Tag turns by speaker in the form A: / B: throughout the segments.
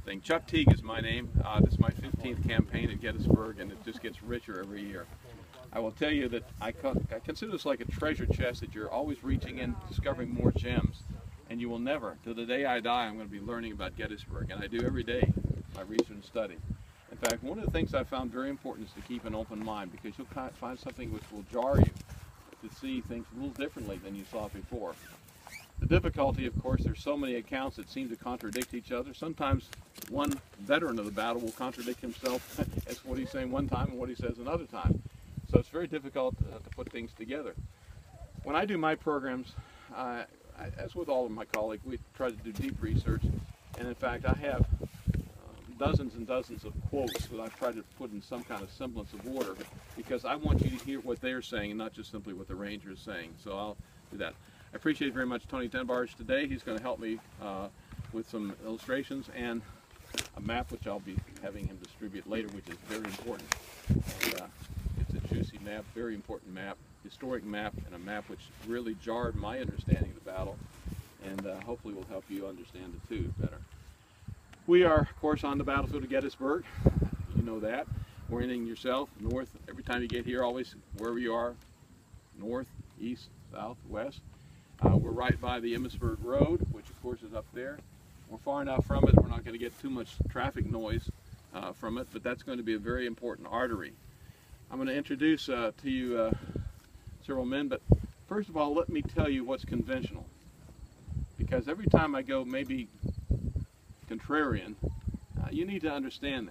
A: thing. Chuck Teague is my name. This is my 15th campaign at Gettysburg, and it just gets richer every year. I will tell you that I consider this like a treasure chest that you're always reaching in, discovering more gems, and you will never, to the day I die, I'm going to be learning about Gettysburg, and I do every day, my research and study. In fact, one of the things I found very important is to keep an open mind, because you'll find something which will jar you to see things a little differently than you saw before. The difficulty, of course, there's so many accounts that seem to contradict each other. Sometimes one veteran of the battle will contradict himself as what he's saying one time and what he says another time. So it's very difficult to put things together. When I do my programs, as with all of my colleagues, we try to do deep research. And in fact, I have dozens and dozens of quotes that I've tried to put in some kind of semblance of order, because I want you to hear what they're saying and not just simply what the ranger is saying. So I'll do that. I appreciate very much Tony Tenbarge today. He's going to help me with some illustrations and a map which I'll be having him distribute later, which is very important. And, it's a juicy map, very important map, historic map, and a map which really jarred my understanding of the battle, and hopefully will help you understand it too better. We are, of course, on the battlefield of Gettysburg. You know that. Orienting yourself north every time you get here, always wherever you are, north, east, south, west. We're right by the Emmitsburg Road, which of course is up there. We're far enough from it, we're not going to get too much traffic noise from it, but that's going to be a very important artery. I'm going to introduce to you several men, but first of all, let me tell you what's conventional. Because every time I go maybe contrarian, you need to understand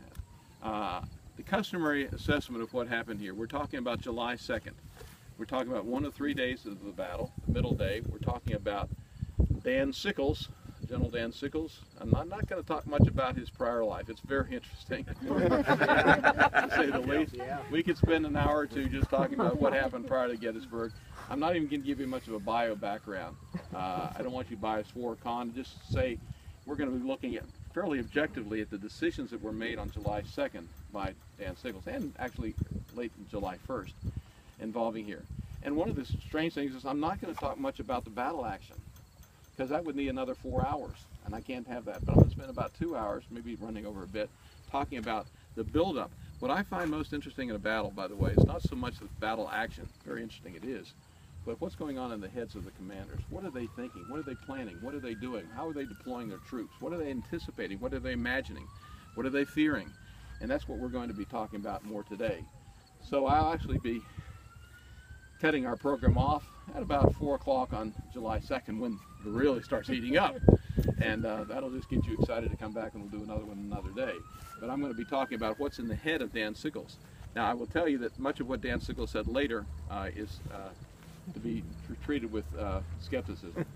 A: that. The customary assessment of what happened here, we're talking about July 2nd. We're talking about one of 3 days of the battle, the middle day. We're talking about Dan Sickles, General Dan Sickles. I'm not going to talk much about his prior life. It's very interesting, to say the least. We could spend an hour or two just talking about what happened prior to Gettysburg. I'm not even going to give you much of a bio background. I don't want you biased for or con. Just say we're going to be looking at fairly objectively at the decisions that were made on July 2nd by Dan Sickles, and actually late July 1st. Involving here. And one of the strange things is I'm not going to talk much about the battle action, because that would need another 4 hours, and I can't have that. But I'm going to spend about 2 hours, maybe running over a bit, talking about the buildup. What I find most interesting in a battle, by the way, is not so much the battle action, very interesting it is, but what's going on in the heads of the commanders. What are they thinking? What are they planning? What are they doing? How are they deploying their troops? What are they anticipating? What are they imagining? What are they fearing? And that's what we're going to be talking about more today. So I'll actually be cutting our program off at about 4 o'clock on July 2nd, when it really starts heating up. And that'll just get you excited to come back, and we'll do another one another day. But I'm going to be talking about what's in the head of Dan Sickles. Now, I will tell you that much of what Dan Sickles said later is to be treated with skepticism.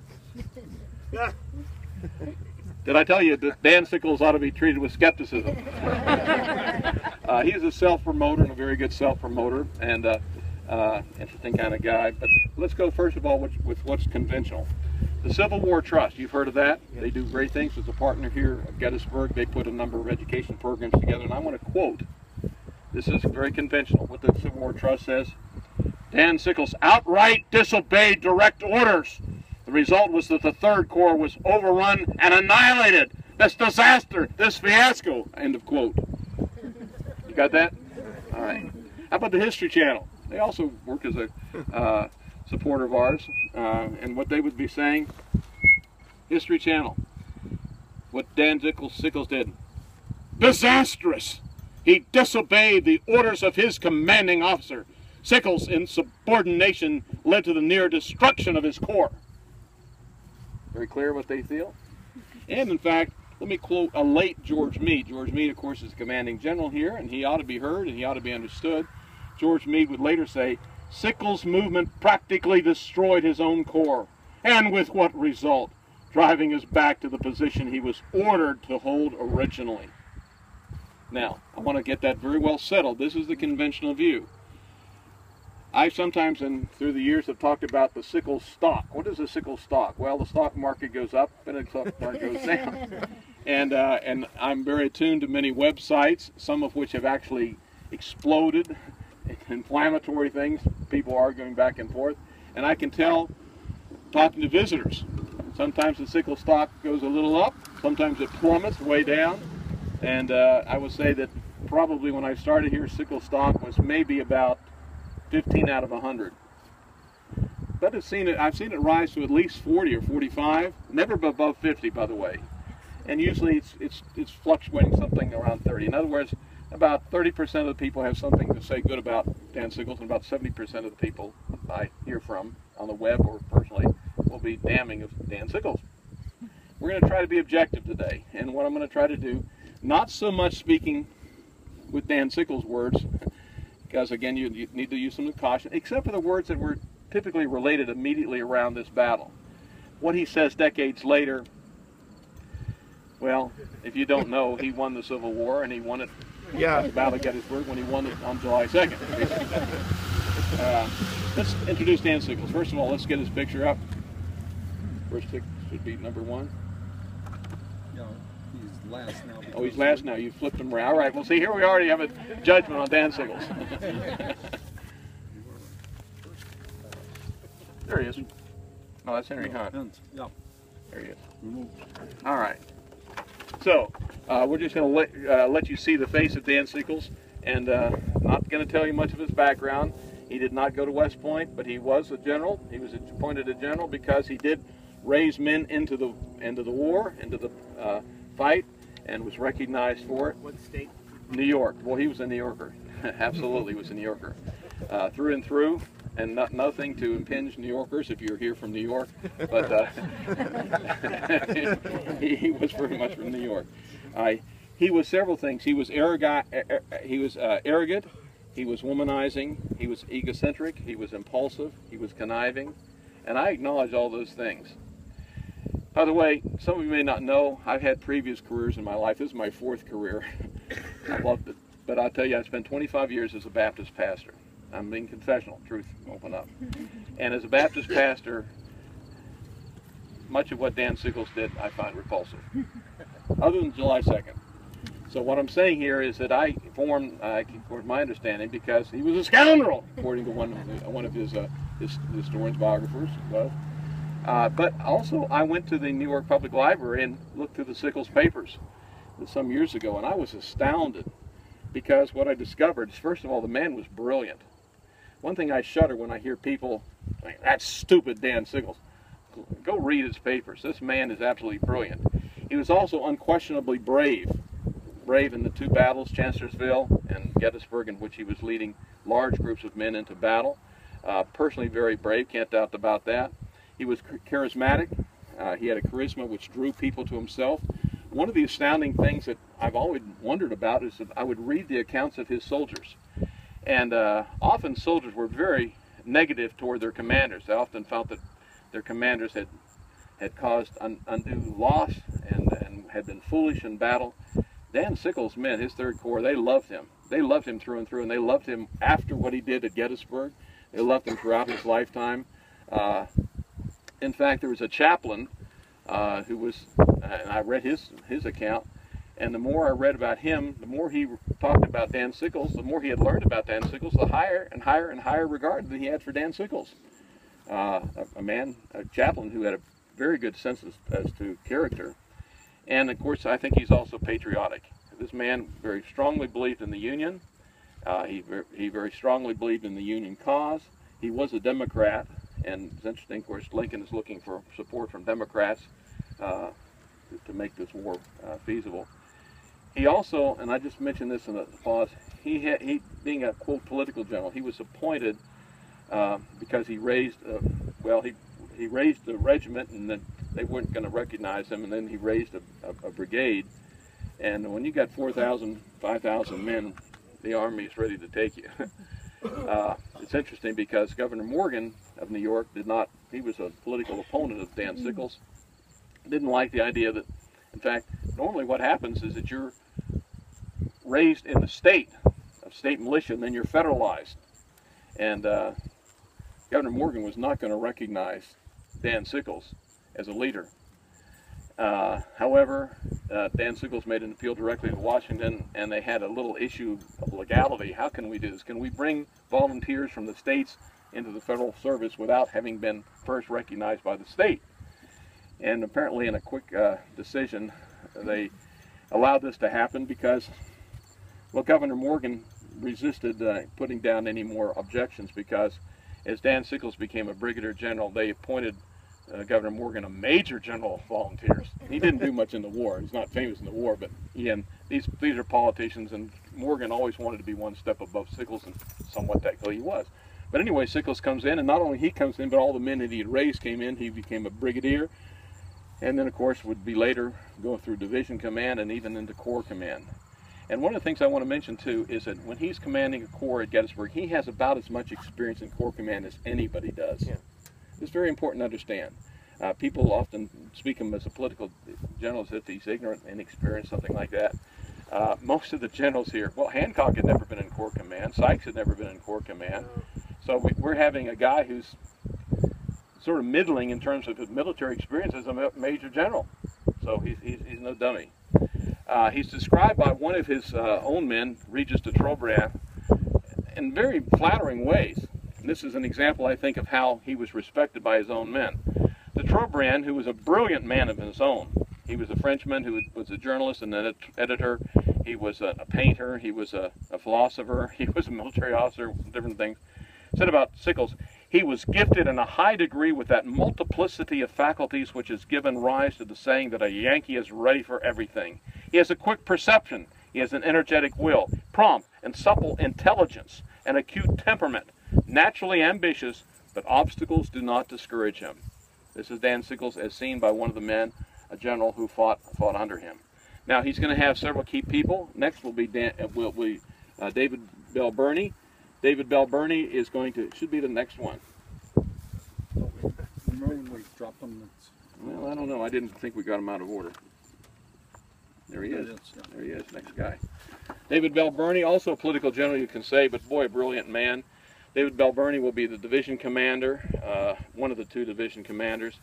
A: Did I tell you that Dan Sickles ought to be treated with skepticism? He's a self-promoter, and a very good self-promoter, and interesting kind of guy. But let's go first of all with what's conventional. The Civil War Trust, you've heard of that. They do great things as a partner here at Gettysburg. They put a number of education programs together, and I want to quote, this is very conventional, what the Civil War Trust says. Dan Sickles outright disobeyed direct orders. The result was that the Third Corps was overrun and annihilated. This disaster, this fiasco, end of quote. You got that? All right. How about the History Channel? They also work as a supporter of ours, and what they would be saying, History Channel, what Dan Sickles did, disastrous. He disobeyed the orders of his commanding officer. Sickles' insubordination led to the near destruction of his corps. Very clear what they feel. And in fact, let me quote a late George Meade. George Meade, of course, is the commanding general here, and he ought to be heard and he ought to be understood. George Meade would later say, Sickles' movement practically destroyed his own corps, and with what result? Driving us back to the position he was ordered to hold originally. Now, I want to get that very well settled. This is the conventional view. I sometimes, through the years, have talked about the Sickles stock. What is a Sickles stock? Well, the stock market goes up and the stock market goes down. And I'm very attuned to many websites, some of which have actually exploded, inflammatory things, people arguing back and forth. And I can tell, talking to visitors, sometimes the Sickles stock goes a little up, sometimes it plummets way down. And I would say that probably when I started here, sickle stock was maybe about 15 out of 100. But I've seen it rise to at least 40 or 45, never above 50, by the way. And usually it's fluctuating something around 30. In other words, about 30% of the people have something to say good about Dan Sickles, and about 70% of the people I hear from on the web or personally will be damning of Dan Sickles. We're going to try to be objective today, and what I'm going to try to do, not so much speaking with Dan Sickles' words, because again you need to use some caution, except for the words that were typically related immediately around this battle. What he says decades later, well, if you don't know, he won the Civil War, and he won it at the Battle of Gettysburg when he won it on July 2nd. Let's introduce Dan Sickles. First of all, let's get his picture up. First pick should be number 1.
B: No, he's last now.
A: Oh, he's last now. You flipped him around. All right, well, see, here we already have a judgment on Dan Sickles. There he is. No, that's Henry Hunt.
B: Yeah.
A: There he is. All right. So, we're just going to let you see the face of Dan Sickles, and not going to tell you much of his background. He did not go to West Point, but he was a general. He was appointed a general because he did raise men into the war, into the fight, and was recognized for it.
C: What state?
A: New York. Well, he was a New Yorker. Absolutely, he was a New Yorker. Through and through, and nothing to impinge New Yorkers if you're here from New York, but he was very much from New York. He was several things. He was arrogant. He was womanizing. He was egocentric. He was impulsive. He was conniving, and I acknowledge all those things. By the way, some of you may not know, I've had previous careers in my life. This is my 4th career. I loved it, but I'll tell you, I spent 25 years as a Baptist pastor. I'm being confessional, truth, open up. And as a Baptist pastor, much of what Dan Sickles did I find repulsive, other than July 2nd. So what I'm saying here is that I formed, according to my understanding, because he was a scoundrel, according to one of his historian's biographers. Well, but also I went to the New York Public Library and looked through the Sickles papers some years ago, and I was astounded because what I discovered is, first of all, the man was brilliant. One thing I shudder when I hear people saying, "That's stupid, Dan Sickles." Go read his papers. This man is absolutely brilliant. He was also unquestionably brave. Brave in the 2 battles, Chancellorsville and Gettysburg, in which he was leading large groups of men into battle. Personally very brave, can't doubt about that. He was charismatic. He had a charisma which drew people to himself. One of the astounding things that I've always wondered about is that I would read the accounts of his soldiers. And often soldiers were very negative toward their commanders. They often felt that their commanders had caused undue loss and had been foolish in battle. Dan Sickles' men, his 3rd Corps, they loved him. They loved him through and through, and they loved him after what he did at Gettysburg. They loved him throughout his lifetime. In fact, there was a chaplain who was, and I read his account, and the more I read about him, the more he talked about Dan Sickles, the more he had learned about Dan Sickles, the higher and higher and higher regard that he had for Dan Sickles. A chaplain who had a very good sense as to character. And of course, I think he's also patriotic. This man very strongly believed in the Union. He very strongly believed in the Union cause. He was a Democrat, and it's interesting, of course, Lincoln is looking for support from Democrats to make this war feasible. He also, and I just mentioned this in the pause, he being a, quote, political general, he was appointed because he raised, he raised the regiment, and then they weren't going to recognize him, and then he raised a brigade. And when you got 4,000, 5,000 men, the army is ready to take you. It's interesting because Governor Morgan of New York he was a political opponent of Dan Sickles, didn't like the idea that, in fact, normally what happens is that you're raised in the state militia, and then you're federalized. And Governor Morgan was not going to recognize Dan Sickles as a leader. However, Dan Sickles made an appeal directly to Washington, and they had a little issue of legality. How can we do this? Can we bring volunteers from the states into the federal service without having been first recognized by the state? And apparently in a quick decision, they allowed this to happen because, well, Governor Morgan resisted putting down any more objections because as Dan Sickles became a brigadier general, they appointed Governor Morgan a major general of volunteers. He didn't do much in the war. He's not famous in the war, but again, these are politicians, and Morgan always wanted to be one step above Sickles, and somewhat technically he was. But anyway, Sickles comes in, and not only he comes in, but all the men that he had raised came in. He became a brigadier, and then of course would be later go through division command and even into corps command. And one of the things I want to mention too is that when he's commanding a corps at Gettysburg, he has about as much experience in corps command as anybody does. Yeah. It's very important to understand. People often speak of him as a political general as if he's ignorant, inexperienced, something like that. Most of the generals here, well, Hancock had never been in corps command, Sykes had never been in corps command, so we're having a guy who's sort of middling in terms of his military experience as a major general. So he's no dummy. He's described by one of his own men, Regis de Trobriand, in very flattering ways. And this is an example, I think, of how he was respected by his own men. De Trobriand, who was a brilliant man of his own, he was a Frenchman who was a journalist and an editor, he was a painter, he was a philosopher, he was a military officer, different things, said about Sickles, he was gifted in a high degree with that multiplicity of faculties which has given rise to the saying that a Yankee is ready for everything. He has a quick perception, he has an energetic will, prompt and supple intelligence, an acute temperament, naturally ambitious, but obstacles do not discourage him. This is Dan Sickles as seen by one of the men, a general who fought under him. Now he's going to have several key people. Next will be David Bell Birney. David Bell Birney is going to, should be the next one.
B: Remember when we dropped them?
A: Well, I don't know. I didn't think we got him out of order. There he is. There he is, next guy. David Bell Birney, also a political general, you can say, but boy, a brilliant man. David Bell Birney will be the division commander, one of the two division commanders,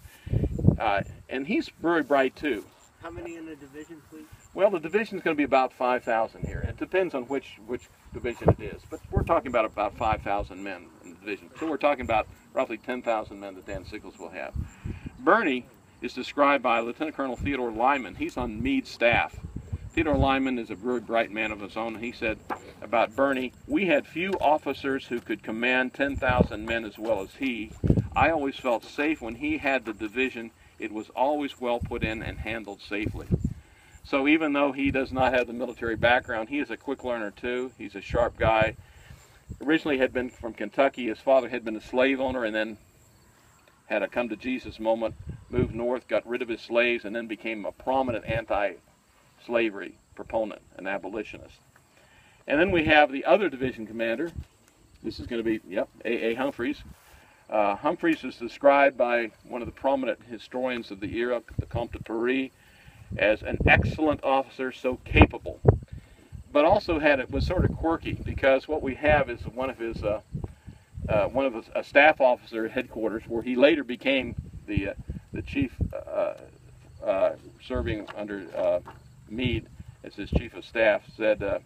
A: and he's very bright too.
C: How many in the division, please?
A: Well, the division is going to be about 5,000 here. It depends on which division it is, but we're talking about 5,000 men in the division. So we're talking about roughly 10,000 men that Dan Sickles will have. Birney is described by Lieutenant Colonel Theodore Lyman. He's on Meade's staff. Theodore Lyman is a very bright man of his own. He said about Birney, "We had few officers who could command 10,000 men as well as he. I always felt safe when he had the division. It was always well put in and handled safely." So even though he does not have the military background, he is a quick learner too. He's a sharp guy. Originally had been from Kentucky. His father had been a slave owner and then had a come to Jesus moment, moved north, got rid of his slaves, and then became a prominent anti-slavery proponent, an abolitionist. And then we have the other division commander. This is going to be, A.A. Humphreys. Humphreys is described by one of the prominent historians of the era, the Comte de Paris, as an excellent officer, so capable. But also was sort of quirky, because what we have is one of his a staff officer at headquarters, where he later became the chief, serving under Meade as his chief of staff, said,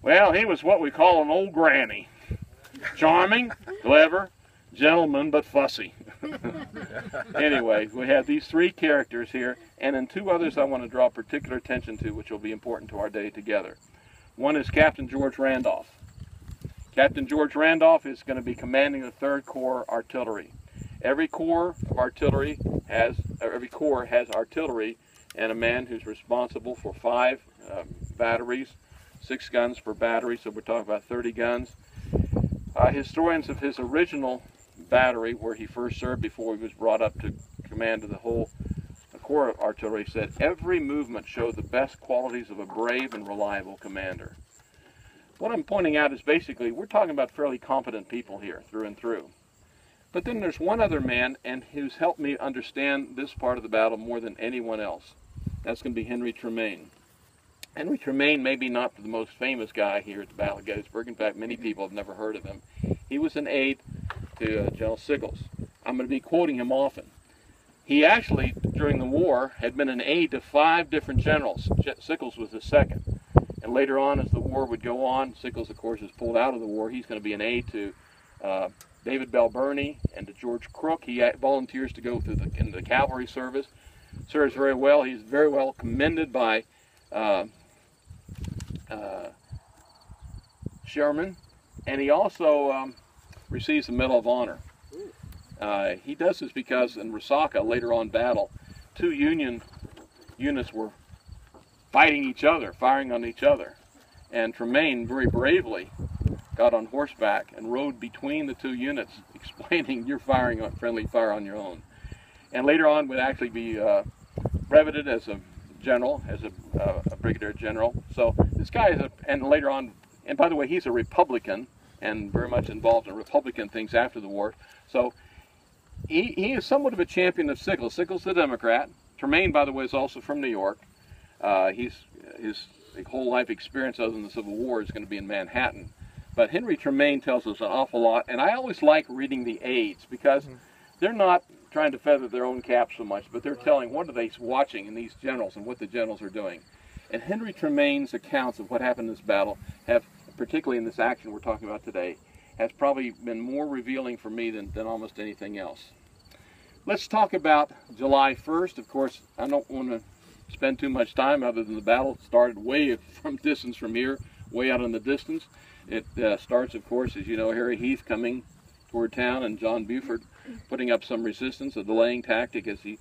A: well, he was what we call an old granny. Charming, clever, gentleman, but fussy. Anyway, we have these three characters here, and then two others I want to draw particular attention to, which will be important to our day together. One is Captain George Randolph. Captain George Randolph is going to be commanding the 3rd Corps Artillery. Every corps has artillery, and a man who's responsible for 5 batteries, 6 guns per battery, so we're talking about 30 guns. Historians of his original battery, where he first served before he was brought up to command of the whole Corps Artillery, said every movement showed the best qualities of a brave and reliable commander. What I'm pointing out is basically we're talking about fairly competent people here through and through. But then there's one other man and who's helped me understand this part of the battle more than anyone else. That's going to be Henry Tremaine. Henry Tremaine may be not the most famous guy here at the Battle of Gettysburg. In fact, many people have never heard of him. He was an aide to General Sickles. I'm going to be quoting him often. He actually, during the war, had been an aide to 5 different generals. Sickles was the second. And later on, as the war would go on, Sickles, of course, is pulled out of the war. He's going to be an aide to David Bell Birney and to George Crook. He volunteers to go into the cavalry service. Serves very well. He's very well commended by Sherman, and he also receives the Medal of Honor. He does this because in Resaca, later on battle, 2 Union units were fighting each other, firing on each other. And Tremaine very bravely got on horseback and rode between the 2 units, explaining you're firing on friendly fire on your own. And later on would actually be breveted as a general, as a brigadier general. So this guy is and later on, and by the way, he's a Republican and very much involved in Republican things after the war. So he is somewhat of a champion of Sickles. Sickles the Democrat. Tremaine, by the way, is also from New York. His whole life experience other than the Civil War is going to be in Manhattan. But Henry Tremaine tells us an awful lot, and I always like reading the aides because they're not trying to feather their own cap so much, but they're telling what are they watching in these generals and what the generals are doing. And Henry Tremaine's accounts of what happened in this battle have, particularly in this action we're talking about today, has probably been more revealing for me than almost anything else. Let's talk about July 1st. Of course, I don't want to spend too much time other than the battle started way from distance from here, way out in the distance. It starts, of course, as you know, Harry Heath coming toward town and John Buford putting up some resistance, a delaying tactic as he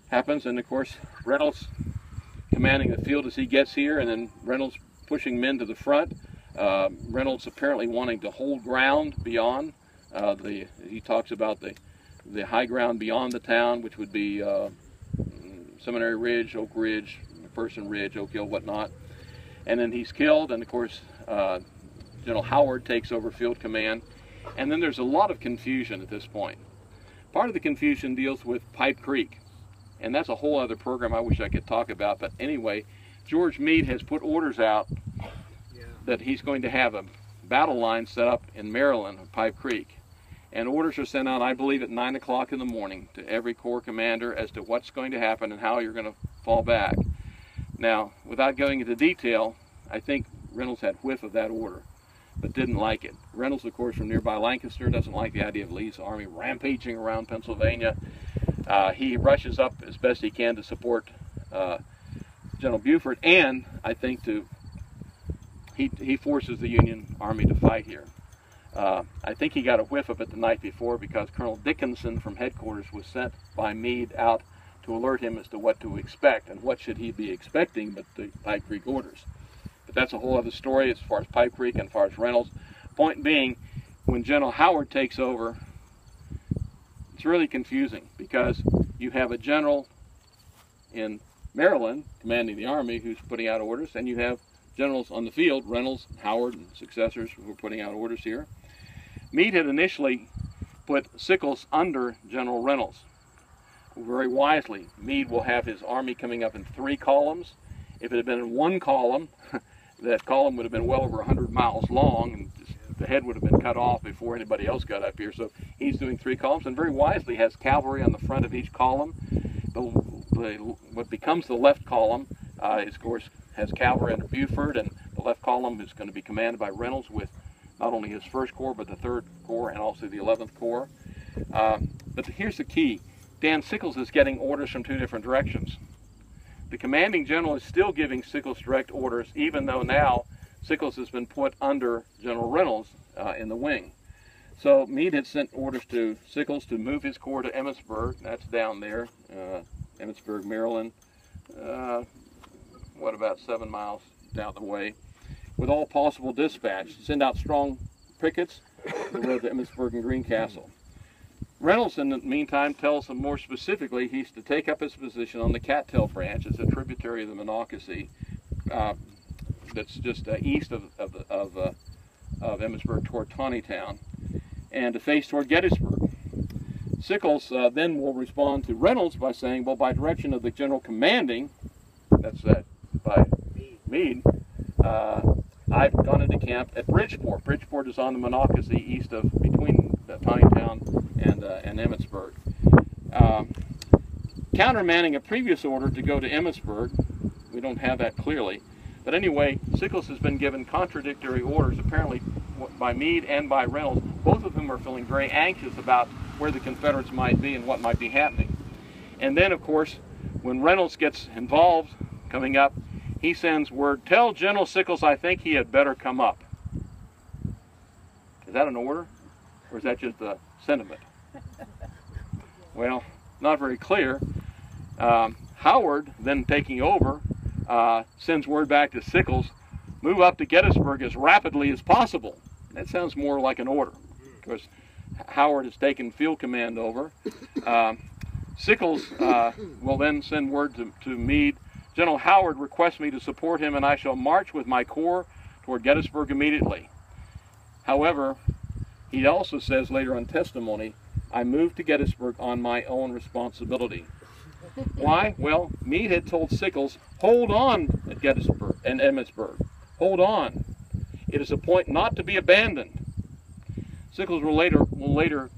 A: happens, and of course Reynolds commanding the field as he gets here, and then Reynolds pushing men to the front. Reynolds apparently wanting to hold ground beyond he talks about the high ground beyond the town, which would be Seminary Ridge, Oak Ridge, Person Ridge, Oak Hill, whatnot. And then he's killed, and of course General Howard takes over field command. And then there's a lot of confusion at this point. Part of the confusion deals with Pipe Creek, and that's a whole other program I wish I could talk about. But anyway, George Meade has put orders out that he's going to have a battle line set up in Maryland, Pipe Creek. And orders are sent out, I believe, at 9 o'clock in the morning to every corps commander as to what's going to happen and how you're going to fall back. Now, without going into detail, I think Reynolds had whiff of that order, but didn't like it. Reynolds, of course, from nearby Lancaster, doesn't like the idea of Lee's army rampaging around Pennsylvania. He rushes up as best he can to support General Buford, and I think he forces the Union Army to fight here. I think he got a whiff of it the night before because Colonel Dickinson from headquarters was sent by Meade out to alert him as to what to expect and what should he be expecting but the Pipe Creek orders. But that's a whole other story as far as Pipe Creek and as far as Reynolds. Point being, when General Howard takes over, it's really confusing because you have a general in Maryland commanding the army who's putting out orders, and you have generals on the field, Reynolds, Howard, and successors who are putting out orders here. Meade had initially put Sickles under General Reynolds. Very wisely, Meade will have his army coming up in 3 columns. If it had been in 1 column, that column would have been well over 100 miles long, and the head would have been cut off before anybody else got up here. So he's doing 3 columns, and very wisely has cavalry on the front of each column. What becomes the left column is, of course, has cavalry under Buford, and the left column is going to be commanded by Reynolds with not only his 1st Corps, but the 3rd Corps and also the 11th Corps. But here's the key. Dan Sickles is getting orders from 2 different directions. The commanding general is still giving Sickles direct orders, even though now Sickles has been put under General Reynolds in the wing. So Meade had sent orders to Sickles to move his corps to Emmitsburg. That's down there, Emmitsburg, Maryland. About 7 miles down the way, with all possible dispatch. Send out strong pickets to the road to Emmitsburg and Greencastle. Reynolds, in the meantime, tells them more specifically he's to take up his position on the Cattail Branch. It's a tributary of the Monocacy that's just east of Emmitsburg toward Taneytown, and to face toward Gettysburg. Sickles then will respond to Reynolds by saying, well, by direction of the general commanding, that's by Meade, I've gone into camp at Bridgeport. Bridgeport is on the Monocacy between Taneytown and Emmitsburg. Countermanding a previous order to go to Emmitsburg, we don't have that clearly, but anyway, Sickles has been given contradictory orders, apparently by Meade and by Reynolds, both of whom are feeling very anxious about where the Confederates might be and what might be happening. And then, of course, when Reynolds gets involved coming up, he sends word, "Tell General Sickles I think he had better come up." Is that an order, or is that just a sentiment? Well, not very clear. Howard, then taking over, sends word back to Sickles, "Move up to Gettysburg as rapidly as possible." That sounds more like an order, because Howard has taken field command over. Sickles will then send word to Meade, "General Howard requests me to support him, and I shall march with my corps toward Gettysburg immediately." However, he also says later on testimony, "I moved to Gettysburg on my own responsibility." Why? Well, Meade had told Sickles, "Hold on at Gettysburg and Emmitsburg. Hold on. It is a point not to be abandoned." Sickles will later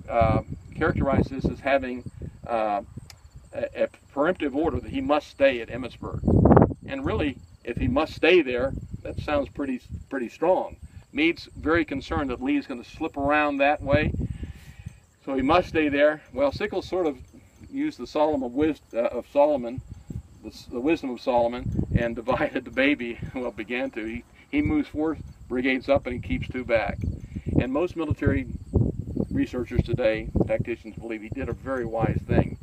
A: characterize this as having a preemptive order that he must stay at Emmitsburg. And really, if he must stay there, that sounds pretty strong. Meade's very concerned that Lee's going to slip around that way, so he must stay there. Well, Sickles sort of used the wisdom of Solomon, and divided the baby. Well, began to. He moves 4 brigades up and he keeps 2 back. And most military researchers today, tacticians, believe he did a very wise thing.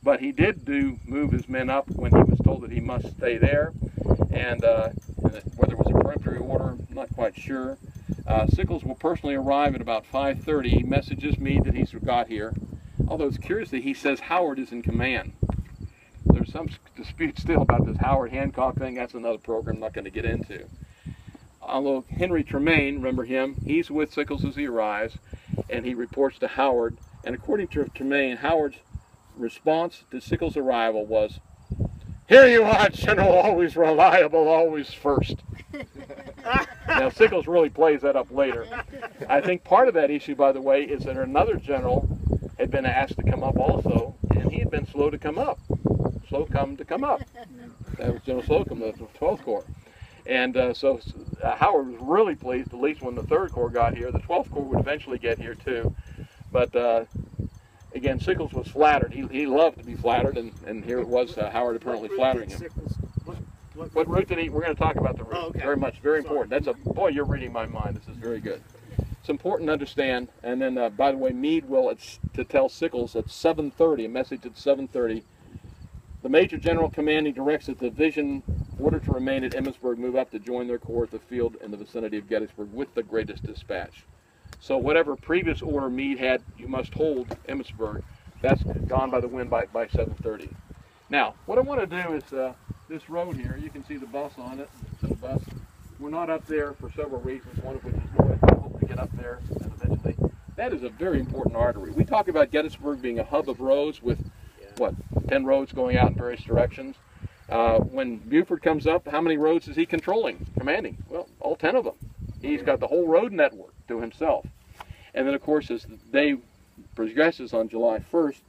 A: But he did move his men up when he was told that he must stay there, and whether it was a peremptory order, I'm not quite sure. Sickles will personally arrive at about 5:30. He messages Meade that he's got here, although it's curious that he says Howard is in command. There's some dispute still about this Howard-Hancock thing. That's another program I'm not going to get into. Although Henry Tremaine, remember him, he's with Sickles as he arrives, and he reports to Howard, and according to Tremaine, Howard's response to Sickles' arrival was, "Here you are, General, always reliable, always first." Now, Sickles really plays that up later. I think part of that issue, by the way, is that another general had been asked to come up also, and he had been slow to come up. Slocum to come up. That was General Slocum, the 12th Corps. And so Howard was really pleased, at least when the 3rd Corps got here. The 12th Corps would eventually get here too. But again, Sickles was flattered. He loved to be flattered, and here it was Howard apparently flattering him. What route did he? We're going to talk about the route.
C: Oh, okay.
A: Very much, very important. That's boy, you're reading my mind. This is very good. It's important to understand. And then, by the way, Meade will to tell Sickles at 7:30, a message at 7:30. The Major General commanding directs that the division ordered to remain at Emmitsburg move up to join their corps at the field in the vicinity of Gettysburg with the greatest dispatch. So whatever previous order Meade had, you must hold Emmitsburg, that's gone by the wind by 7:30. Now, what I want to do is this road here, you can see the bus on it. It's a bus. We're not up there for several reasons, one of which is noise. I hope to get up there and eventually. That is a very important artery. We talk about Gettysburg being a hub of roads with, what, 10 roads going out in various directions. When Buford comes up, how many roads is he commanding? Well, all 10 of them. He's got the whole road network to himself. And then, of course, as the day progresses on July 1st,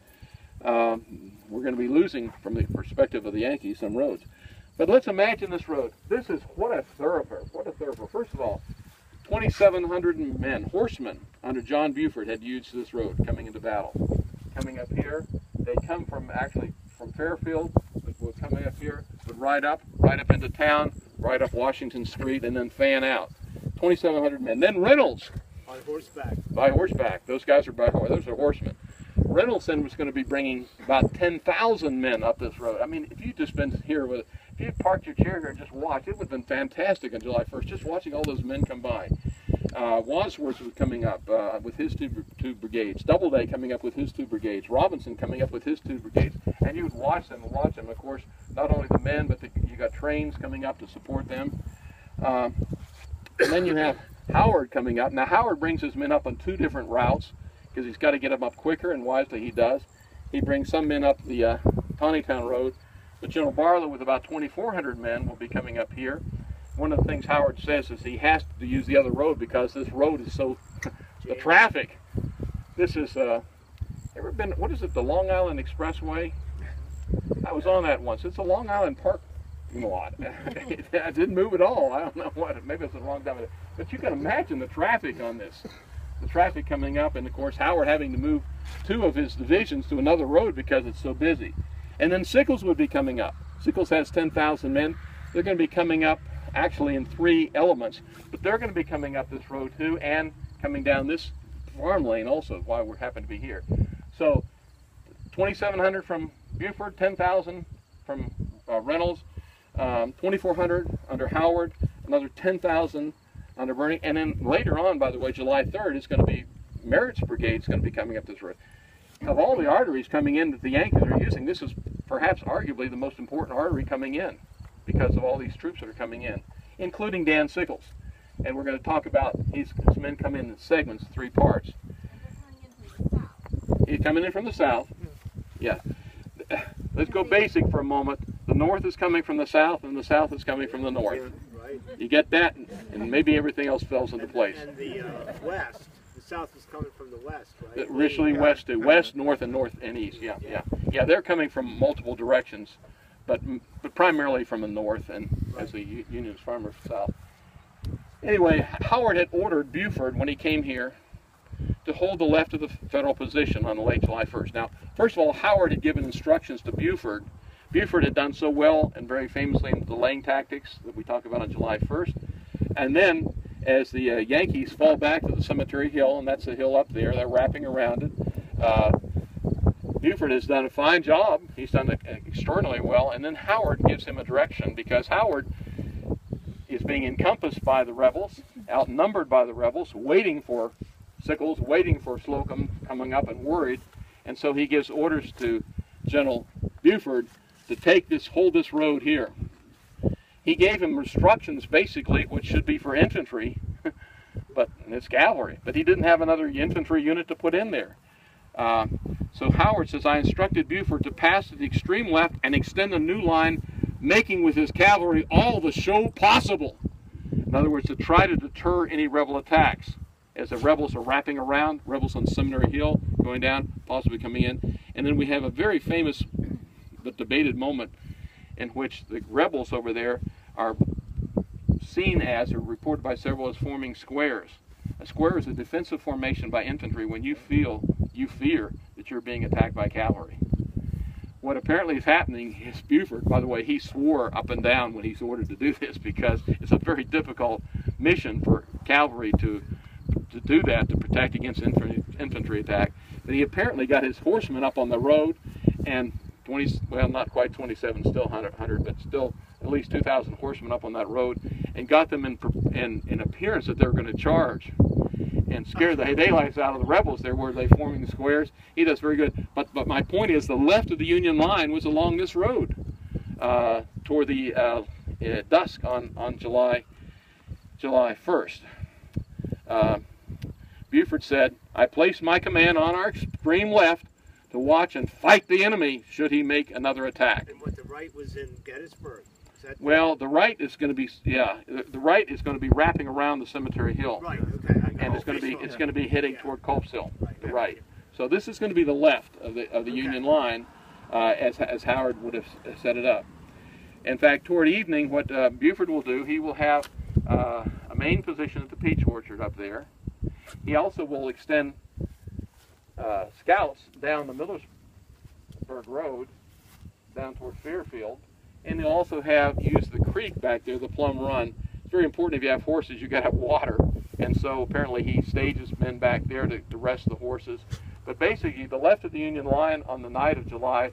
A: we're going to be losing, from the perspective of the Yankees, some roads. But let's imagine this road. This is, what a thoroughfare. What a thoroughfare. First of all, 2,700 men, horsemen, under John Buford had used this road coming into battle. Coming up here, they come from Fairfield, but coming up here, would ride up into town, ride up Washington Street, and then fan out. 2,700 men. Then Reynolds.
C: On horseback.
A: By horseback. Those guys are by horse. Those are horsemen. Reynolds then was going to be bringing about 10,000 men up this road. I mean, if you'd just been here if you had parked your chair here and just watched, it would have been fantastic on July 1st, just watching all those men come by. Wadsworth was coming up with his two brigades. Doubleday coming up with his 2 brigades. Robinson coming up with his 2 brigades. And you would watch them and watch them. Of course, not only the men, but you got trains coming up to support them. And then you have Howard coming up. Now, Howard brings his men up on 2 different routes because he's got to get them up quicker, and wisely he does. He brings some men up the Taneytown Road, but General Barlow, with about 2,400 men, will be coming up here. One of the things Howard says is he has to use the other road because this road is so, the traffic. This is, ever been, what is it, the Long Island Expressway? I was on that once. It's a Long Island park lot. I didn't move at all. I don't know what, maybe it's a long time. But you can imagine the traffic on this. The traffic coming up, and of course Howard having to move 2 of his divisions to another road because it's so busy. And then Sickles would be coming up. Sickles has 10,000 men. they're going to be coming up actually in 3 elements, but they're going to be coming up this road too and coming down this farm lane also, why we happen to be here. So 2,700 from Buford, 10,000 from Reynolds, 2,400 under Howard, another 10,000 under Bernie, and then later on, by the way, July 3rd, it's going to be Merritt's brigade is going to be coming up this road. Of all the arteries coming in that the Yankees are using, this is perhaps arguably the most important artery coming in because of all these troops that are coming in, including Dan Sickles. And we're going to talk about his men come in segments, 3 parts. He's coming in from the south. Yeah. Let's go basic for a moment. The north is coming from the south, and the south is coming from the north. You get that, and maybe everything else falls into place.
C: And the west, the south is coming from the west, right?
A: Richly west to west, north, and east. Yeah. They're coming from multiple directions, but primarily from the north, and as the Union's farmers south. Anyway, Howard had ordered Buford when he came here to hold the left of the Federal position on the late July 1st. Now, first of all, Howard had given instructions to Buford. Buford had done so well and very famously in the delaying tactics that we talk about on July 1st. And then, as the Yankees fall back to the Cemetery Hill, and that's the hill up there, they're wrapping around it. Buford has done a fine job. He's done extraordinarily well. And then Howard gives him a direction because Howard is being encompassed by the rebels, outnumbered by the rebels, waiting for Sickles, waiting for Slocum coming up and worried. And so he gives orders to General Buford to hold this road here. He gave him instructions basically which should be for infantry, but it's cavalry. But he didn't have another infantry unit to put in there. So Howard says, I instructed Buford to pass to the extreme left and extend a new line, making with his cavalry all the show possible. In other words, to try to deter any rebel attacks. As the rebels are wrapping around, rebels on Seminary Hill, going down, possibly coming in. And then we have a very famous but debated moment in which the rebels over there are seen as, or reported by several as, forming squares. A square is a defensive formation by infantry when you fear that you're being attacked by cavalry. What apparently is happening is Buford, by the way, he swore up and down when he's ordered to do this because it's a very difficult mission for cavalry to do that, to protect against infantry attack. But he apparently got his horsemen up on the road and not quite 27, still 100, but still at least 2,000 horsemen up on that road, and got them in appearance that they were going to charge and scare the daylights out of the rebels. There were they forming the squares. He does very good. But my point is, the left of the Union line was along this road toward the dusk on July 1st. Buford said, I placed my command on our extreme left to watch and fight the enemy should he make another attack.
C: And what the right was in Gettysburg.
A: Well, the right is going to be the right is going to be wrapping around the Cemetery Hill.
C: Right. Okay.
A: And it's going to be heading toward Culp's Hill. The right. So this is going to be the left of the Union line, as Howard would have set it up. In fact, toward evening, what Buford will do, he will have a main position at the Peach Orchard up there. He also will extend scouts down the Millersburg Road, down toward Fairfield, and he'll also use the creek back there, the Plum Run. It's very important if you have horses, you got to have water, and so apparently he stages men back there to rest the horses. But basically, the left of the Union line on the night of July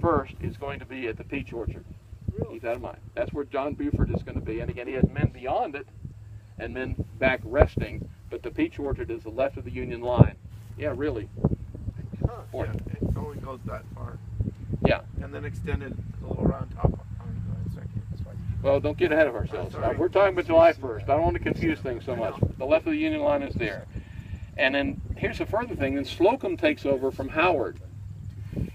A: 1st is going to be at the Peach Orchard. Keep that in mind. That's where John Buford is going to be, and again, he has men beyond it and men back resting, but the Peach Orchard is the left of the Union line. Yeah, really.
D: Yeah, it only goes that far.
A: Yeah.
D: And then extended a little around top.
A: Well, don't get ahead of ourselves. Now, we're talking about July 1st. I don't want to confuse things so much. The left of the Union line is there. And then here's the further thing. Then Slocum takes over from Howard.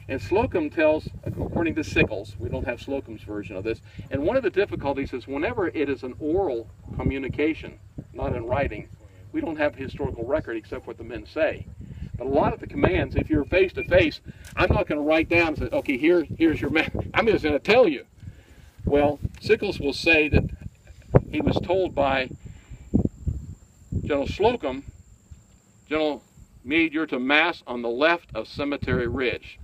A: And Slocum tells, according to Sickles, we don't have Slocum's version of this, and one of the difficulties is whenever it is an oral communication, not in writing, we don't have a historical record except what the men say. But a lot of the commands, if you're face to face, I'm not going to write down and say, okay, here's your man. I'm just going to tell you. Well, Sickles will say that he was told by General Slocum, General Meade, you're to mass on the left of Cemetery Ridge.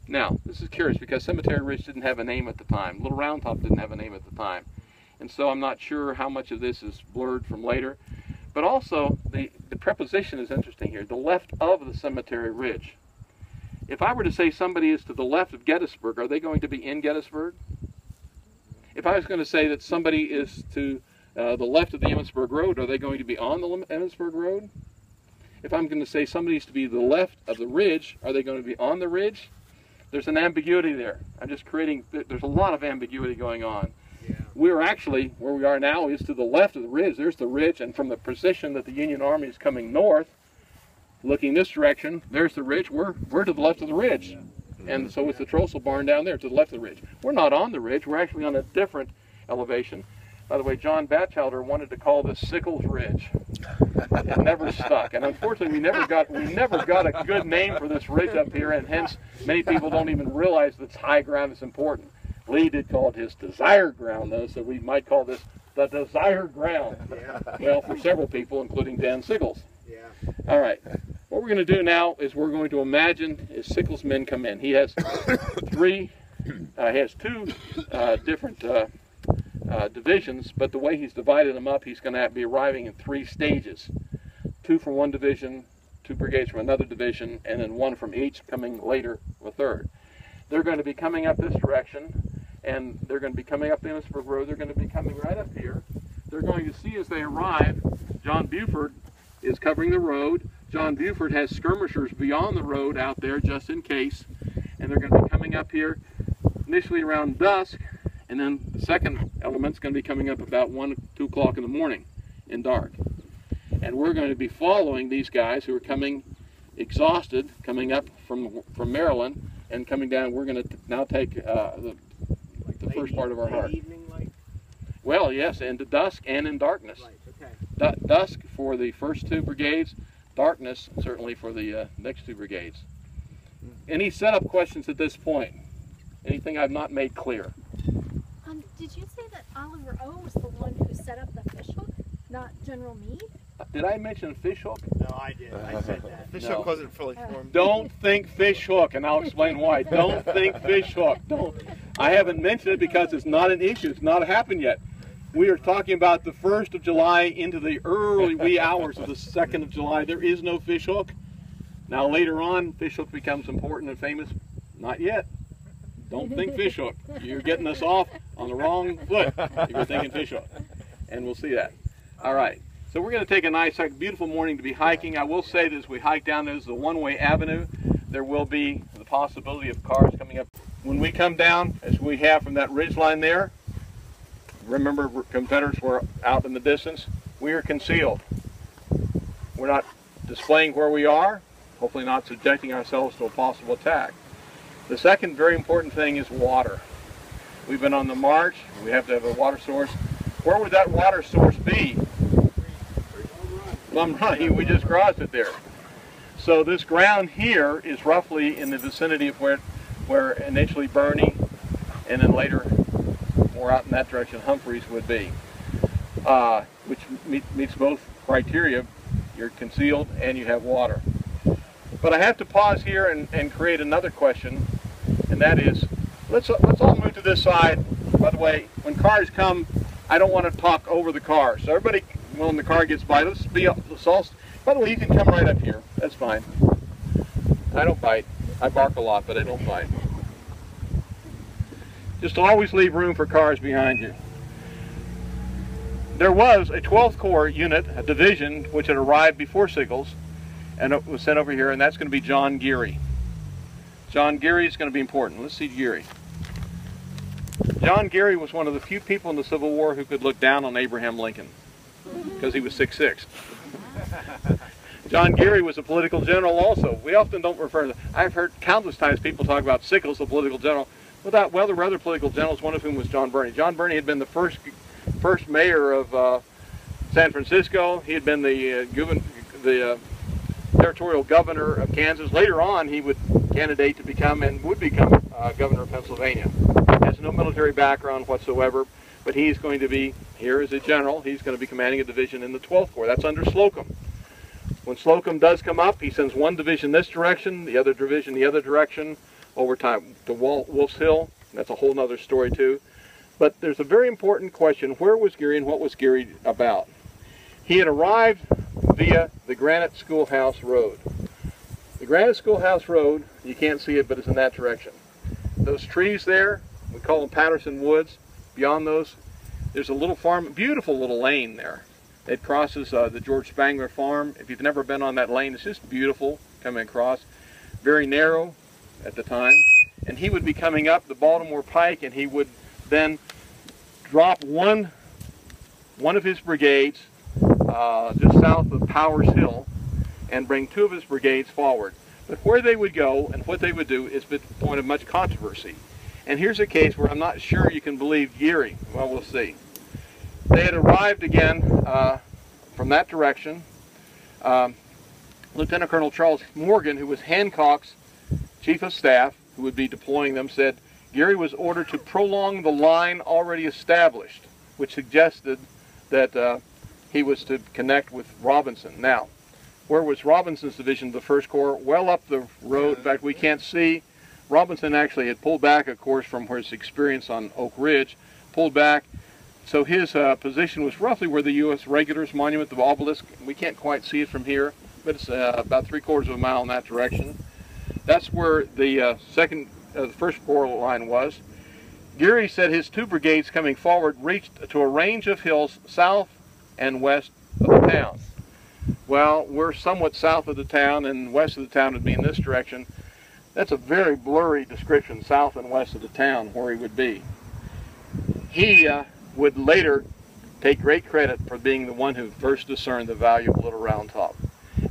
A: Now, this is curious because Cemetery Ridge didn't have a name at the time. Little Round Top didn't have a name at the time. And so I'm not sure how much of this is blurred from later. But also, the preposition is interesting here, the left of the Cemetery Ridge. If I were to say somebody is to the left of Gettysburg, are they going to be in Gettysburg? If I was going to say that somebody is to the left of the Emmitsburg Road, are they going to be on the Emmitsburg Road? If I'm going to say somebody's to be the left of the ridge, are they going to be on the ridge? There's an ambiguity there. I'm just creating, there's a lot of ambiguity going on.
C: Yeah.
A: We're actually, where we are now is to the left of the ridge. There's the ridge, and from the position that the Union Army is coming north, looking this direction, there's the ridge. We're to the left of the ridge. And so it's the Trossel barn down there to the left of the ridge. We're not on the ridge. We're actually on a different elevation. By the way, John Batchelder wanted to call this Sickles Ridge. It never stuck, and unfortunately, we never got a good name for this ridge up here, and hence many people don't even realize that high ground is important. Lee did call it his desired ground, though, so we might call this the desired ground.
C: Yeah.
A: Well, for several people, including Dan Sickles.
C: Yeah.
A: All right. What we're going to do now is we're going to imagine as Sickles' men come in. He has two different divisions, but the way he's divided them up, he's going to be arriving in 3 stages. 2 from one division, 2 brigades from another division, and then 1 from each coming later, a third. They're going to be coming up this direction, and they're going to be coming up the Emmitsburg Road. They're going to be coming right up here. They're going to see as they arrive, John Buford is covering the road. John Buford has skirmishers beyond the road out there just in case, and they're going to be coming up here initially around dusk, and then the second element's going to be coming up about 1, 2 o'clock in the morning in dark. And we're going to be following these guys who are coming exhausted, coming up from Maryland, and coming down. We're going to now take the first part of our heart.
C: Evening light?
A: Well, yes, into dusk and in darkness.
C: Right, okay.
A: Dusk for the first 2 brigades, darkness certainly for the next 2 brigades. Any setup questions at this point? Anything I've not made clear?
E: Did you say that Oliver O was the one who set up the fishhook, not General Meade?
A: Did I mention fishhook?
C: No, I did. I said that.
D: Fish
A: No.
D: hook wasn't fully formed.
A: Don't think fishhook, and I'll explain why. Don't think fishhook. Don't. I haven't mentioned it because it's not an issue. It's not happened yet. We are talking about the 1st of July into the early wee hours of the 2nd of July. There is no fishhook. Now later on, fishhook becomes important and famous. Not yet. Don't think fishhook. You're getting us off on the wrong foot if you're thinking fishhook. And we'll see that. All right. So we're going to take a nice, beautiful morning to be hiking. I will say that as we hike down, this is a one-way avenue. There will be the possibility of cars coming up. When we come down, as we have from that ridge line there, remember Confederates were out in the distance. We are concealed. We're not displaying where we are, hopefully not subjecting ourselves to a possible attack. The second very important thing is water. We've been on the march. We have to have a water source. Where would that water source be? Plum Run. We just crossed it there. So this ground here is roughly in the vicinity of where initially Birney and then later more out in that direction Humphreys would be, which meets both criteria. You're concealed and you have water. But I have to pause here and create another question, and that is, let's all move to this side. By the way, when cars come, I don't want to talk over the car. So everybody, when the car gets by, let's all. By the way, you can come right up here. That's fine. I don't bite. I bark a lot, but I don't bite. Just always leave room for cars behind you. There was a 12th Corps unit, a division, which had arrived before Sickles, and it was sent over here, and that's going to be John Geary. John Geary is going to be important. Let's see Geary. John Geary was one of the few people in the Civil War who could look down on Abraham Lincoln because he was 6'6". John Geary was a political general also. We often don't refer to, I've heard countless times people talk about Sickles, the political general. Well, there were other political generals, one of whom was John Birney. John Birney had been the first mayor of San Francisco. He had been the territorial governor of Kansas. Later on, he would candidate to become and would become governor of Pennsylvania. Has no military background whatsoever, but he's going to be here as a general. He's going to be commanding a division in the 12th Corps. That's under Slocum. When Slocum does come up, he sends one division this direction, the other division the other direction. over time to Wolf's Hill. That's a whole other story too. But there's a very important question: where was Geary and what was Geary about? He had arrived via the Granite Schoolhouse Road. The Granite Schoolhouse Road, you can't see it, but it's in that direction. Those trees there, we call them Patterson Woods. Beyond those, there's a little farm, beautiful little lane there. It crosses the George Spangler farm. If you've never been on that lane, it's just beautiful coming across. Very narrow at the time. And he would be coming up the Baltimore Pike, and he would then drop one of his brigades just south of Powers Hill and bring two of his brigades forward. But where they would go and what they would do is the point of much controversy. And here's a case where I'm not sure you can believe Geary. Well, we'll see. They had arrived again from that direction. Lieutenant Colonel Charles Morgan, who was Hancock's chief of staff, who would be deploying them, said Geary was ordered to prolong the line already established, which suggested that he was to connect with Robinson. Now, where was Robinson's division of the 1st Corps? Well up the road. In fact, we can't see. Robinson actually had pulled back, of course, from his experience on Oak Ridge, pulled back. So his position was roughly where the U.S. Regulars Monument, the obelisk. We can't quite see it from here, but it's about 3/4 of a mile in that direction. That's where the 1st Corps line was. Geary said his two brigades coming forward reached to a range of hills south and west of the town. Well, we're somewhat south of the town, and west of the town would be in this direction. That's a very blurry description, south and west of the town, where he would be. He would later take great credit for being the one who first discerned the value of Little Round Top.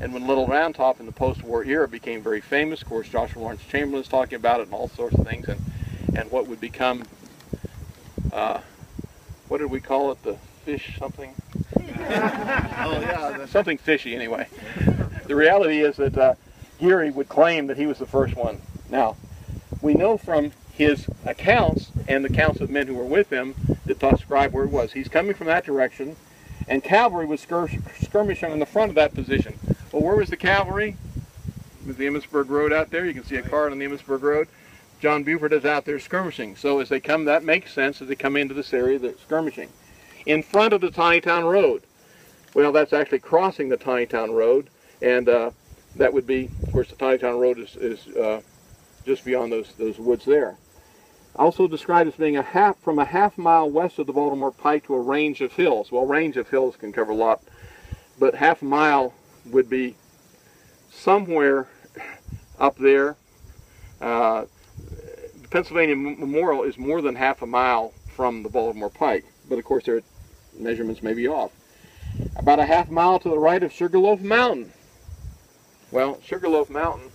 A: And when Little Round Top in the post-war era became very famous, of course, Joshua Lawrence Chamberlain's talking about it and all sorts of things, and what would become, what did we call it, the fish something? Oh yeah, something fishy anyway. The reality is that Geary would claim that he was the first one. Now, we know from his accounts and the accounts of men who were with him that describe where it was. He's coming from that direction, and cavalry was skirmishing on the front of that position. Well, where was the cavalry? With the Emmitsburg Road out there. You can see a car on the Emmitsburg Road. John Buford is out there skirmishing. So as they come, that makes sense as they come into this area, they're skirmishing. In front of the Tinytown Road. Well, that's actually crossing the Tinytown Road, and that would be, of course, the Tinytown Road is just beyond those woods there. Also described as being from a half mile west of the Baltimore Pike to a range of hills. Well, range of hills can cover a lot, but half a mile would be somewhere up there. The Pennsylvania Memorial is more than half a mile from the Baltimore Pike, but of course their measurements may be off. About a half mile to the right of Sugarloaf Mountain. Well, Sugarloaf Mountain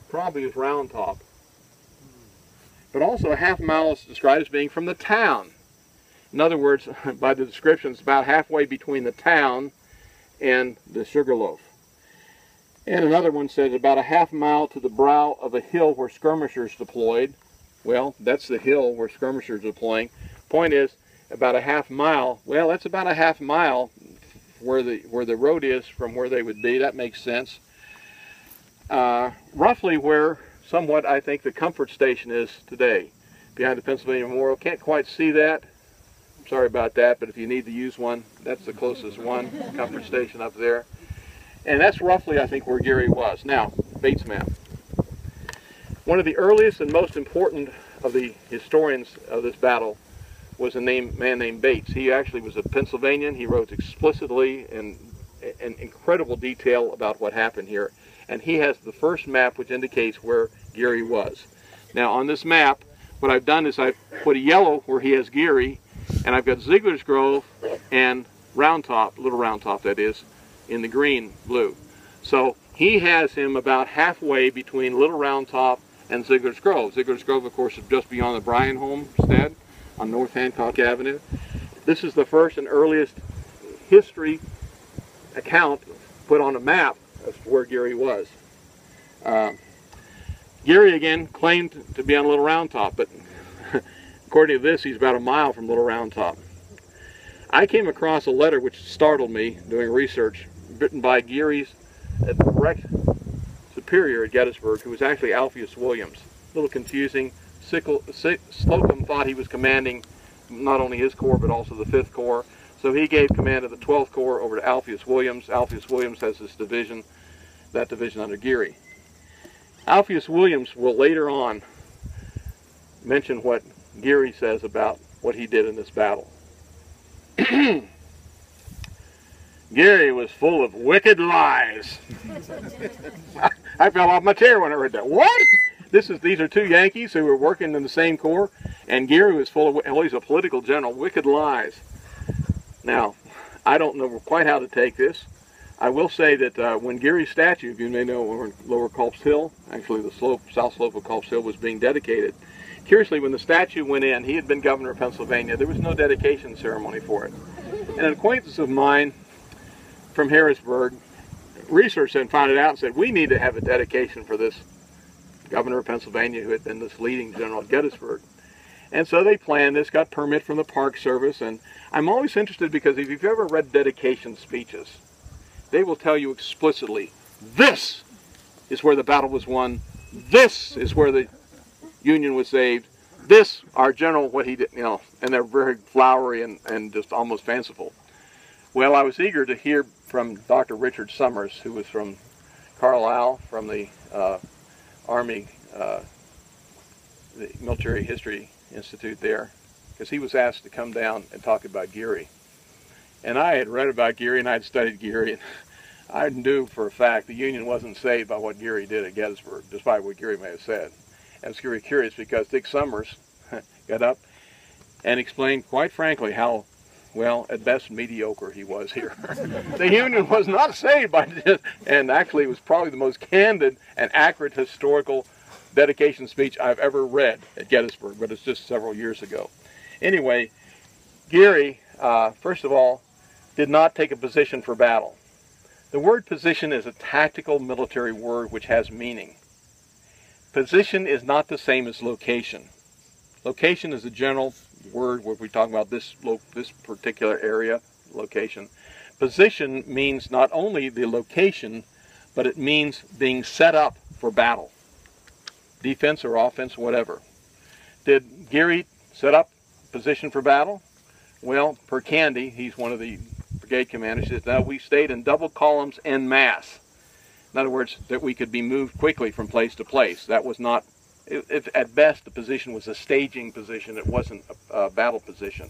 A: probably is Round Top. But also a half mile is described as being from the town. In other words, by the descriptions, about halfway between the town and the Sugarloaf. And another one says about a half mile to the brow of a hill where skirmishers deployed. Well, that's the hill where skirmishers are deploying. Point is, about a half mile, well, that's about a half mile where the road is from where they would be. That makes sense. Roughly where somewhat I think the Comfort Station is today, behind the Pennsylvania Memorial. Can't quite see that. I'm sorry about that, but if you need to use one, that's the closest one, Comfort Station up there. And that's roughly, I think, where Geary was. Now, Bates map. One of the earliest and most important of the historians of this battle was a man named Bates. He actually was a Pennsylvanian. He wrote explicitly in incredible detail about what happened here. And he has the first map which indicates where Geary was. Now, on this map, what I've done is I've put a yellow where he has Geary, and I've got Ziegler's Grove and Round Top, Little Round Top that is, in the green blue. So he has him about halfway between Little Round Top and Ziegler's Grove. Ziegler's Grove, of course, is just beyond the Bryan homestead on North Hancock Avenue. This is the first and earliest history account put on a map as to where Geary was. Geary, again, claimed to be on Little Round Top, but according to this, he's about a mile from Little Round Top. I came across a letter which startled me doing research, written by Geary's direct superior at Gettysburg, who was actually Alpheus Williams.
F: a little confusing. Slocum thought he was commanding not only his corps but also the 5th Corps. So he gave command of the 12th Corps over to Alpheus Williams. Alpheus Williams has this division, that division under Geary. Alpheus Williams will later on mention what Geary says about what he did in this battle. Geary was full of wicked lies. I fell off my chair when I heard that. What? These are two Yankees who were working in the same corps, and Geary was full of, well, he's a political general, wicked lies. Now, I don't know quite how to take this. I will say that when Geary's statue, if you may know, over in Lower Culp's Hill, actually the south slope of Culp's Hill, was being dedicated. Curiously, when the statue went in, he had been governor of Pennsylvania. There was no dedication ceremony for it. And an acquaintance of mine from Harrisburg researched and found it out and said, we need to have a dedication for this governor of Pennsylvania who had been this leading general at Gettysburg. And so they planned this, got permit from the Park Service, and I'm always interested because if you've ever read dedication speeches, they will tell you explicitly, this is where the battle was won, this is where the Union was saved, this, our general, what he did, you know, and they're very flowery and just almost fanciful. Well, I was eager to hear from Dr. Richard Summers, who was from Carlisle, from the Army, the Military History Institute there, because he was asked to come down and talk about Geary. And I had read about Geary and I had studied Geary, and I knew for a fact the Union wasn't saved by what Geary did at Gettysburg, despite what Geary may have said. And it's very curious because Dick Summers got up and explained quite frankly how, well, at best mediocre he was here. The Union was not saved by this, and actually it was probably the most candid and accurate historical dedication speech I've ever read at Gettysburg, but it's just several years ago. Anyway, Geary, first of all, did not take a position for battle. The word position is a tactical military word which has meaning. Position is not the same as location. Location is a general word where we talk about this particular area, location. Position means not only the location, but it means being set up for battle. Defense or offense, whatever. Did Geary set up position for battle? Well, per Candy, he's one of the brigade commanders, says, no, we stayed in double columns en masse. In other words, that we could be moved quickly from place to place. That was not, at best, the position was a staging position. It wasn't a battle position.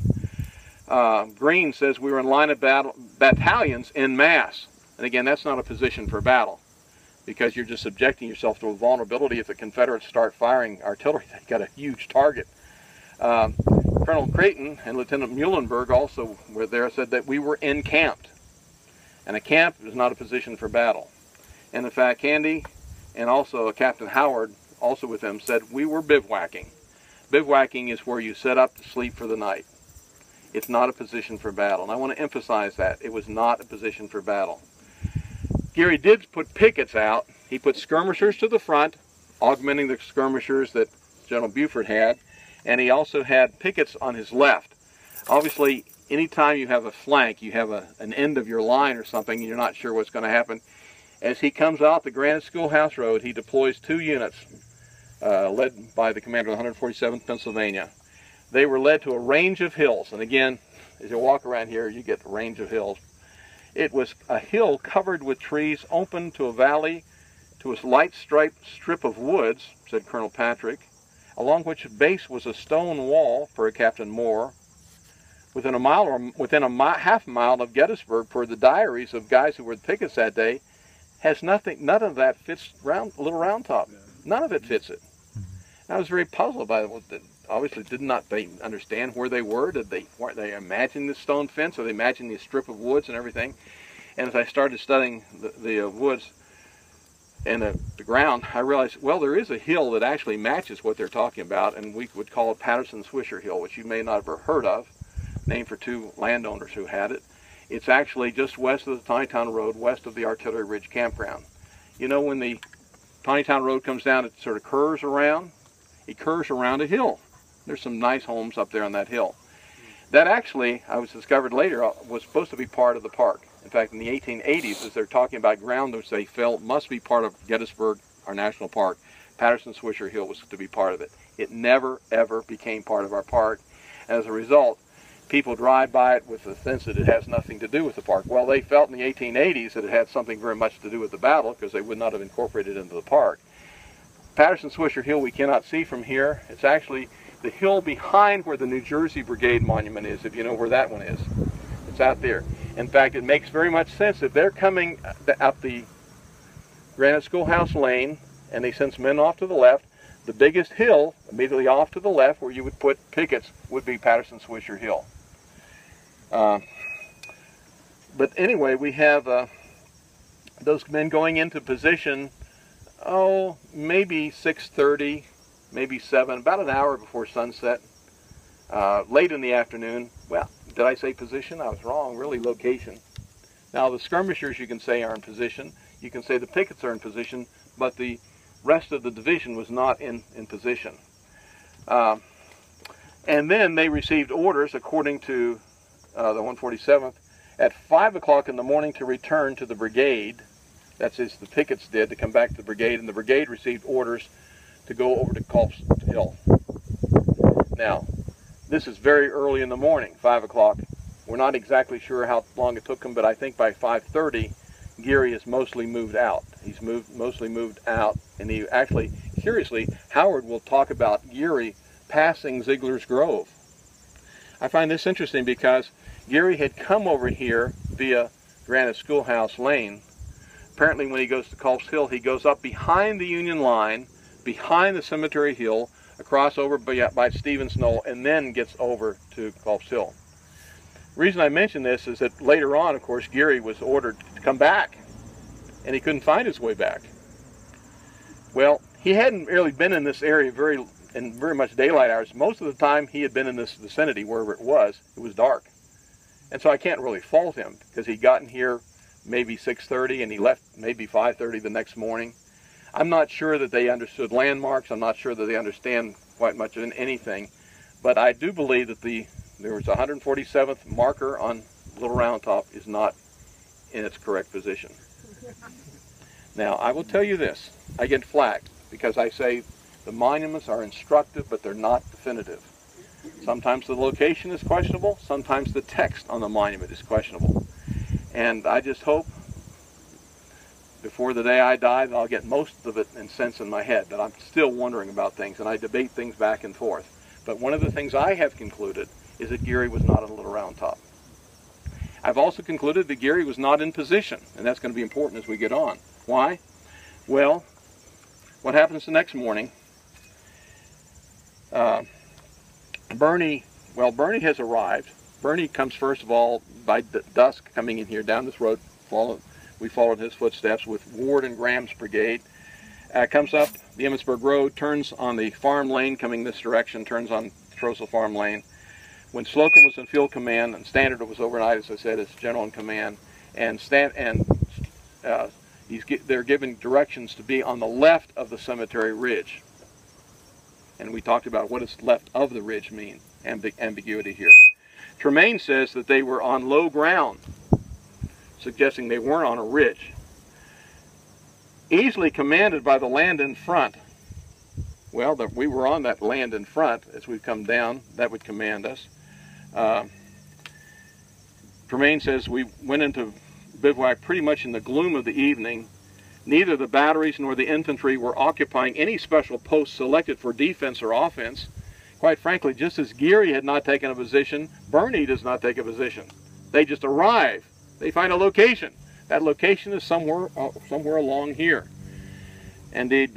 F: Green says we were in line of battle, battalions en masse. And again, that's not a position for battle, because you're just subjecting yourself to a vulnerability. If the Confederates start firing artillery, they've got a huge target. Colonel Creighton and Lieutenant Muhlenberg also were there, said that we were encamped. And a camp is not a position for battle. And in fact, Candy and also Captain Howard, also with them, said we were bivouacking. Bivouacking is where you set up to sleep for the night. It's not a position for battle. And I want to emphasize that. It was not a position for battle. Geary did put pickets out. He put skirmishers to the front, augmenting the skirmishers that General Buford had, and he also had pickets on his left. Obviously, anytime you have a flank, you have an end of your line or something, and you're not sure what's going to happen. As he comes out the Granite Schoolhouse Road, he deploys 2 units led by the commander of the 147th Pennsylvania. They were led to a range of hills, and again, as you walk around here, you get a range of hills. It was a hill covered with trees, open to a valley, to a light striped strip of woods, said Colonel Patrick, along which base was a stone wall, per Captain Moore. Within a mile or within a half mile of Gettysburg, per the diaries of guys who were the pickets that day, has nothing. None of that fits Little Round Top. None of it fits it. And I was very puzzled by it. Obviously, did not they understand where they were? Weren't they imagining the stone fence, or they imagining the strip of woods and everything? And as I started studying the woods and the ground, I realized, well, there is a hill that actually matches what they're talking about, and we would call it Patterson-Swisher Hill, which you may not have ever heard of, named for 2 landowners who had it. It's actually just west of the Tawnytown Road, west of the Artillery Ridge Campground. You know, when the Tawnytown Road comes down, it sort of curves around. It curves around a hill. There's some nice homes up there on that hill. That actually, I was discovered later, was supposed to be part of the park. In fact, in the 1880s, as they're talking about ground which they felt must be part of Gettysburg, our national park, Patterson-Swisher Hill was to be part of it. It never, ever became part of our park. As a result, people drive by it with the sense that it has nothing to do with the park. Well, they felt in the 1880s that it had something very much to do with the battle, because they would not have incorporated it into the park. Patterson-Swisher Hill we cannot see from here. It's actually the hill behind where the New Jersey Brigade Monument is, if you know where that one is. It's out there. In fact, it makes very much sense if they're coming up the Granite Schoolhouse Lane and they send some men off to the left, the biggest hill immediately off to the left where you would put pickets would be Patterson-Swisher Hill. But anyway, we have those men going into position, maybe 6:30, maybe 7, about an hour before sunset, late in the afternoon. Well, did I say position? I was wrong, really location. Now the skirmishers, you can say, are in position. You can say the pickets are in position, but the rest of the division was not in position. And then they received orders, according to the 147th, at 5 o'clock in the morning to return to the brigade. That's as the pickets did, to come back to the brigade, and the brigade received orders to go over to Culp's Hill. Now, this is very early in the morning, 5 o'clock. We're not exactly sure how long it took them, but I think by 5:30, Geary is mostly moved out. He's mostly moved out, and he actually, curiously, Howard will talk about Geary passing Ziegler's Grove. I find this interesting because Geary had come over here via Granite Schoolhouse Lane. Apparently when he goes to Culp's Hill, he goes up behind the Union line, behind the Cemetery Hill, across over by Stevens Knoll, and then gets over to Culp's Hill. The reason I mention this is that later on, of course, Geary was ordered to come back, and he couldn't find his way back. Well, he hadn't really been in this area in very much daylight hours. Most of the time he had been in this vicinity, wherever it was dark. And so I can't really fault him, because he'd gotten here maybe 6:30 and he left maybe 5:30 the next morning. I'm not sure that they understood landmarks. I'm not sure that they understand quite much of anything. But I do believe that there was a 147th marker on Little Round Top is not in its correct position. Now, I will tell you this. I get flack because I say the monuments are instructive, but they're not definitive. Sometimes the location is questionable. Sometimes the text on the monument is questionable. And I just hope before the day I die that I'll get most of it in sense in my head, but I'm still wondering about things, and I debate things back and forth. But one of the things I have concluded is that Geary was not on Little Round Top. I've also concluded that Geary was not in position, and that's going to be important as we get on. Why? Well, what happens the next morning? Birney has arrived. Birney comes first of all by dusk coming in here down this road. We followed his footsteps with Ward and Graham's brigade. Comes up the Emmitsburg Road, turns on the farm lane coming this direction, turns on Trossel Farm Lane. When Slocum was in field command and Standard was overnight, as I said, as general in command, and they're given directions to be on the left of the cemetery ridge. And we talked about what does left of the ridge mean, ambiguity here. Tremaine says that they were on low ground, suggesting they weren't on a ridge. Easily commanded by the land in front. Well, we were on that land in front as we've come down. That would command us. Tremaine says we went into bivouac pretty much in the gloom of the evening. Neither the batteries nor the infantry were occupying any special posts selected for defense or offense. Quite frankly, just as Geary had not taken a position, Birney does not take a position. They just arrive. They find a location. That location is somewhere along here. Indeed,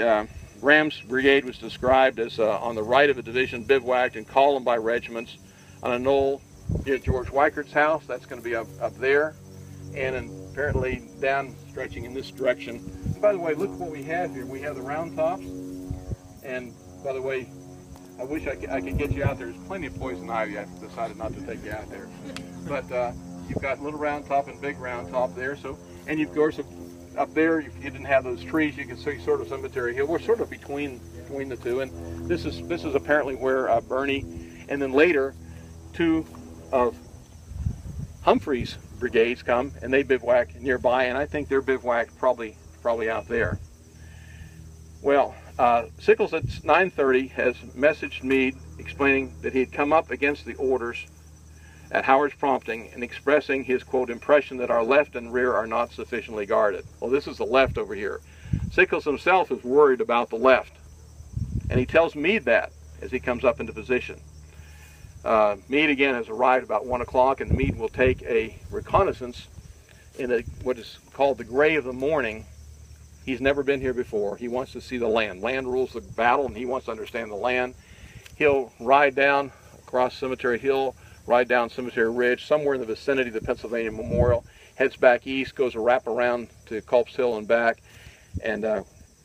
F: Graham's brigade was described as on the right of a division bivouacked in column by regiments on a knoll near George Weikert's house. That's going to be up there, and apparently down stretching in this direction. And by the way, look what we have here. We have the round tops, and by the way, I wish I could get you out there. There's plenty of poison ivy. I've decided not to take you out there, but you've got little round top and big round top there. So, and of course up there, if you didn't have those trees, you can see sort of Cemetery Hill. We're sort of between the two, and this is apparently where Birney, and then later, two of Humphrey's brigades come and they bivouac nearby, and I think they're bivouacked probably out there. Well, Sickles at 9:30 has messaged Meade explaining that he had come up against the orders at Howard's prompting and expressing his, quote, impression that our left and rear are not sufficiently guarded. Well, this is the left over here. Sickles himself is worried about the left, and he tells Meade that as he comes up into position. Meade again has arrived about 1 o'clock, and Meade will take a reconnaissance in what is called the gray of the morning. He's never been here before. He wants to see the land. Land rules the battle, and he wants to understand the land. He'll ride down across Cemetery Hill, ride down Cemetery Ridge, somewhere in the vicinity of the Pennsylvania Memorial, heads back east, goes a wrap around to Culp's Hill and back, and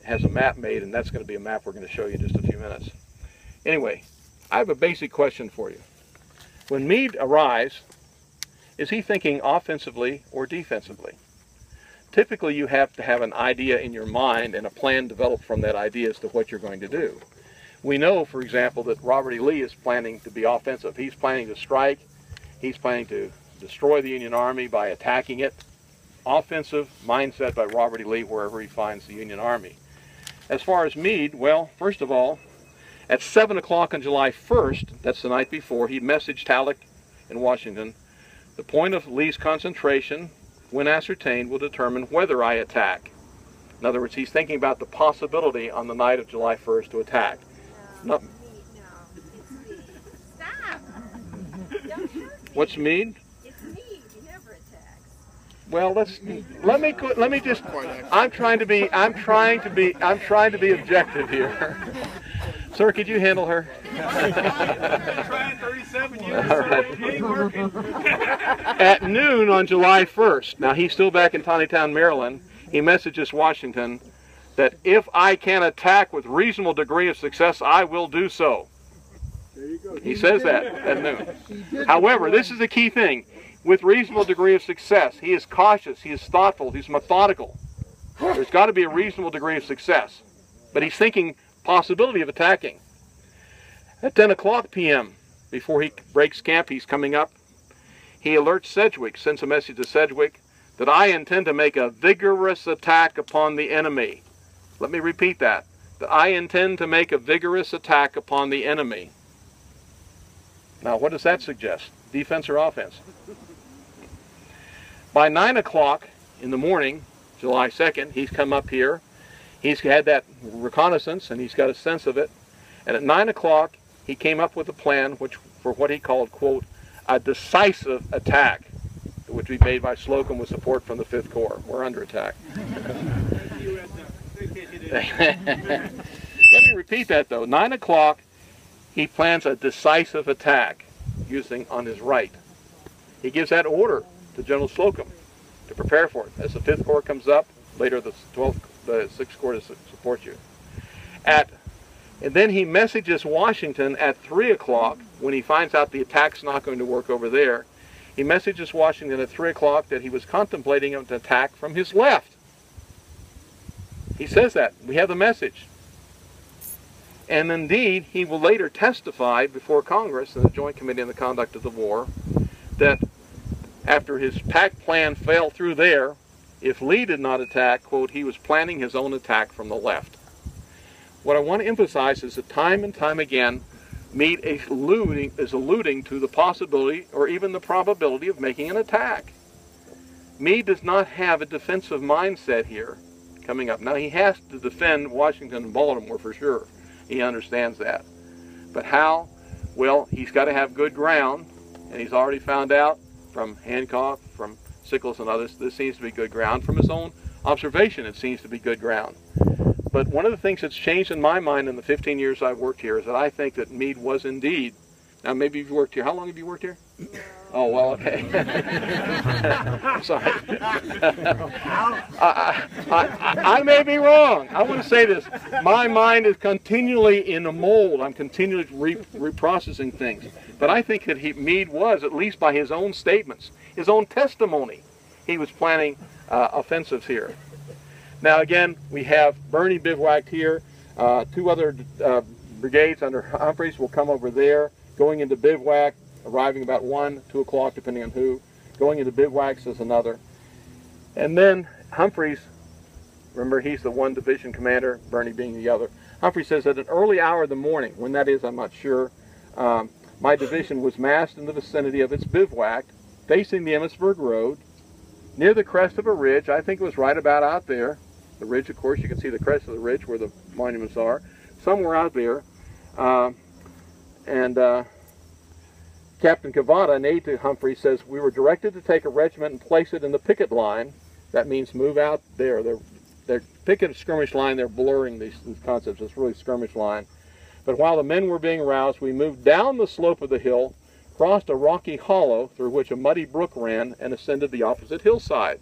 F: has a map made, and that's going to be a map we're going to show you in just a few minutes. Anyway, I have a basic question for you. When Meade arrives, is he thinking offensively or defensively? Typically, you have to have an idea in your mind and a plan developed from that idea as to what you're going to do. We know, for example, that Robert E. Lee is planning to be offensive. He's planning to strike. He's planning to destroy the Union Army by attacking it. Offensive mindset by Robert E. Lee wherever he finds the Union Army. As far as Meade, well, first of all, at 7 o'clock on July 1st, that's the night before, he messaged Halleck in Washington, the point of Lee's concentration, when ascertained, will determine whether I attack. In other words, he's thinking about the possibility on the night of July 1st to attack.
E: No, it's me. Stop! Don't hurt me.
F: What's Meade?
E: It's me. He never attacks.
F: Well, let me just. I'm trying to be objective here. Sir, could you handle her?
C: Trying 37 years,
F: All right.
C: it ain't working.
F: At noon on July 1st, now he's still back in Tawnytown, Maryland, he messages Washington that if I can attack with reasonable degree of success, I will do so.
C: There you go.
F: He says that at noon. However, this is the key thing. With reasonable degree of success, he is cautious, he is thoughtful, he's methodical. There's got to be a reasonable degree of success. But he's thinking possibility of attacking. At 10 o'clock p.m., before he breaks camp, he's coming up, he alerts Sedgwick, sends a message to Sedgwick, that I intend to make a vigorous attack upon the enemy. Let me repeat that. That I intend to make a vigorous attack upon the enemy. Now, what does that suggest? Defense or offense? By 9 o'clock in the morning, July 2nd, he's come up here. He's had that reconnaissance, and he's got a sense of it. And at 9 o'clock, he came up with a plan for what he called, quote, a decisive attack, which would be made by Slocum with support from the 5th Corps. We're under attack. Let me repeat that, though. 9 o'clock, he plans a decisive attack using on his right. He gives that order to General Slocum to prepare for it. As the 5th Corps comes up, later the 6th Corps to support you. And then he messages Washington at 3 o'clock when he finds out the attack's not going to work over there. He messages Washington at 3 o'clock that he was contemplating an attack from his left. He says that. We have the message. And indeed, he will later testify before Congress in the Joint Committee on the Conduct of the War that after his attack plan fell through there, if Lee did not attack, quote, he was planning his own attack from the left. What I want to emphasize is that time and time again, Meade is alluding to the possibility or even the probability of making an attack. Meade does not have a defensive mindset here coming up. Now, he has to defend Washington and Baltimore for sure. He understands that. But how? Well, he's got to have good ground, and he's already found out from Hancock, from Sickles and others, this seems to be good ground. From his own observation, it seems to be good ground. But one of the things that's changed in my mind in the 15 years I've worked here is that I think that Meade was indeed, now maybe you've worked here, how long have you worked here? Oh, well, okay. Sorry. I may be wrong. I want to say this. My mind is continually in a mold. I'm continually reprocessing things. But I think that Meade was, at least by his own statements, his own testimony, he was planning offensives here. Now again, we have Birney bivouacked here. 2 other brigades under Humphreys will come over there, going into bivouac, arriving about 1, 2 o'clock, depending on who. Going into bivouacs is another. And then Humphreys, remember he's the 1 division commander, Birney being the other. Humphrey says, at an early hour of the morning, when that is, I'm not sure, my division was massed in the vicinity of its bivouac, facing the Emmitsburg Road, near the crest of a ridge. I think it was right about out there. The ridge, of course, you can see the crest of the ridge where the monuments are. Somewhere out there. Captain Cavada, an aide to Humphrey, says, we were directed to take a regiment and place it in the picket line. That means move out there. They're picket skirmish line, they're blurring these concepts. It's really skirmish line. But while the men were being roused, we moved down the slope of the hill, crossed a rocky hollow through which a muddy brook ran, and ascended the opposite hillside.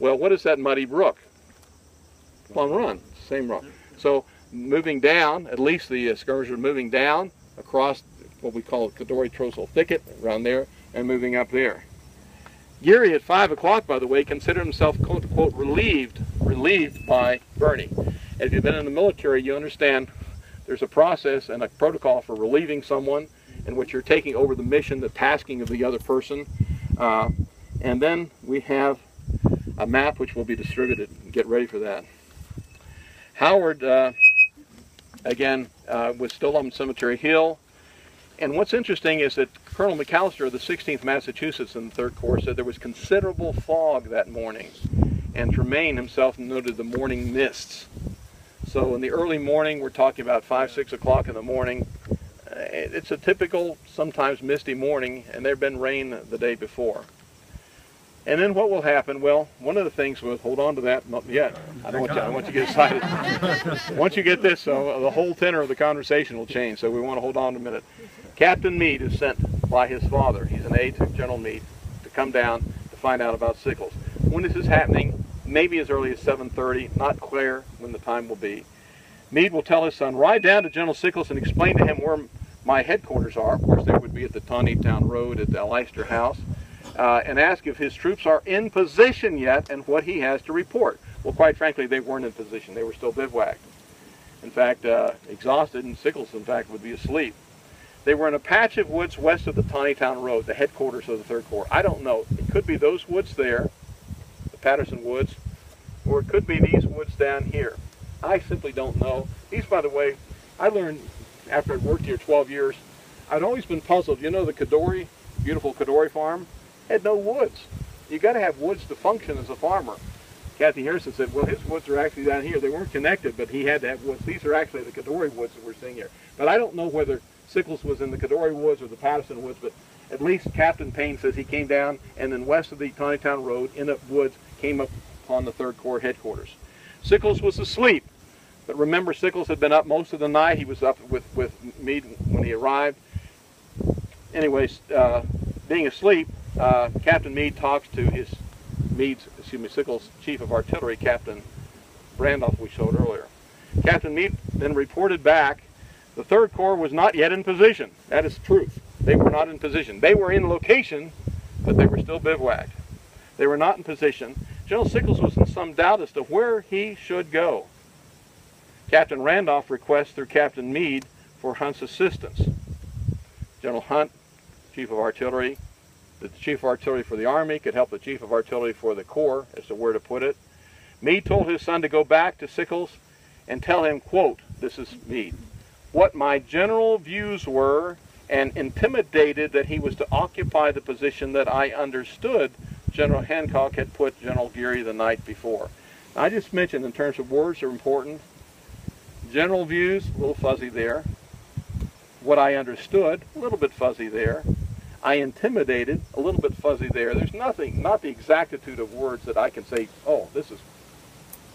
F: Well, what is that muddy brook? Plum Run, same brook. So moving down, at least the skirmishers were moving down across what we call the Cadore Trousseau Thicket, around there, and moving up there. Geary at 5 o'clock, by the way, considered himself, quote unquote, relieved by Birney. If you've been in the military, you understand there's a process and a protocol for relieving someone in which you're taking over the mission, the tasking of the other person. And then we have a map which will be distributed. Get ready for that. Howard, again, was still on Cemetery Hill. And what's interesting is that Colonel McAllister of the 16th Massachusetts in the 3rd Corps said there was considerable fog that morning. And Tremaine himself noted the morning mists. So in the early morning, we're talking about 5, 6 o'clock in the morning. It's a typical, sometimes misty morning, and there had been rain the day before. And then what will happen? Well, one of the things, we'll hold on to that, not yet. I don't want you to get excited. Once you get this, the whole tenor of the conversation will change, so we want to hold on a minute. Captain Meade is sent by his father, he's an aide to General Meade, to come down to find out about Sickles. When this is happening, maybe as early as 7:30, not clear when the time will be. Meade will tell his son, ride down to General Sickles and explain to him where my headquarters are. Of course, they would be at the Taneytown Road at the Leicester House, and ask if his troops are in position yet and what he has to report. Well, quite frankly, they weren't in position. They were still bivouacked. In fact, exhausted, and Sickles, in fact, would be asleep. They were in a patch of woods west of the Taneytown Road, the headquarters of the 3rd Corps. I don't know. It could be those woods there, the Patterson Woods, or it could be these woods down here. I simply don't know. These, by the way, I learned after I'd worked here 12 years, I'd always been puzzled. You know the Cadore, beautiful Cadore farm, had no woods. You got to have woods to function as a farmer. Kathy Harrison said, well, his woods are actually down here. They weren't connected, but he had to have woods. These are actually the Cadore woods that we're seeing here. But I don't know whether Sickles was in the Cadore woods or the Patterson woods, but at least Captain Payne says he came down and then west of the Taneytown Road in the woods came up upon the 3rd Corps headquarters. Sickles was asleep, but remember, Sickles had been up most of the night. He was up with Meade when he arrived. Anyways, being asleep, Captain Meade talks to Sickles' chief of artillery, Captain Randolph, we showed earlier. Captain Meade then reported back, the 3rd Corps was not yet in position. That is truth. They were not in position. They were in location, but they were still bivouacked. They were not in position. General Sickles was in some doubt as to where he should go. Captain Randolph requests through Captain Meade for Hunt's assistance. General Hunt, Chief of Artillery, the Chief of Artillery for the Army, could help the Chief of Artillery for the Corps as to where to put it. Meade told his son to go back to Sickles and tell him, quote, this is Meade, what my general views were, and intimidated that he was to occupy the position that I understood General Hancock had put General Geary the night before. Now, I just mentioned in terms of words are important. General views, a little fuzzy there. What I understood, a little bit fuzzy there. I intimidated, a little bit fuzzy there. There's nothing, not the exactitude of words that I can say, oh, this is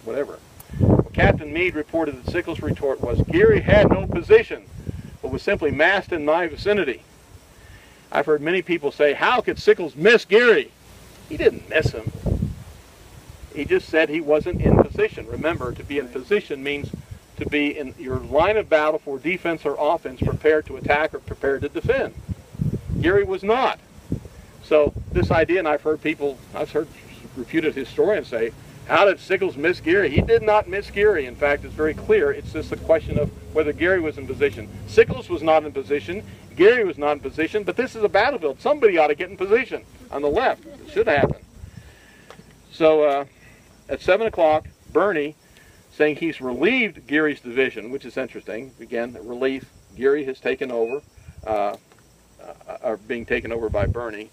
F: whatever. Well, Captain Meade reported that Sickles' retort was, Geary had no position, but was simply massed in my vicinity. I've heard many people say, how could Sickles miss Geary? He didn't miss him. He just said he wasn't in position. Remember, to be in position means to be in your line of battle for defense or offense, prepared to attack or prepared to defend. Geary was not. So this idea, and I've heard reputed historians say, how did Sickles miss Geary? He did not miss Geary. In fact, it's very clear. It's just a question of whether Geary was in position. Sickles was not in position. Geary was not in position. But this is a battlefield. Somebody ought to get in position on the left. It should happen. So at 7 o'clock, Birney saying he's relieved Geary's division, which is interesting. Again, relief. Geary has taken over, are being taken over by Birney.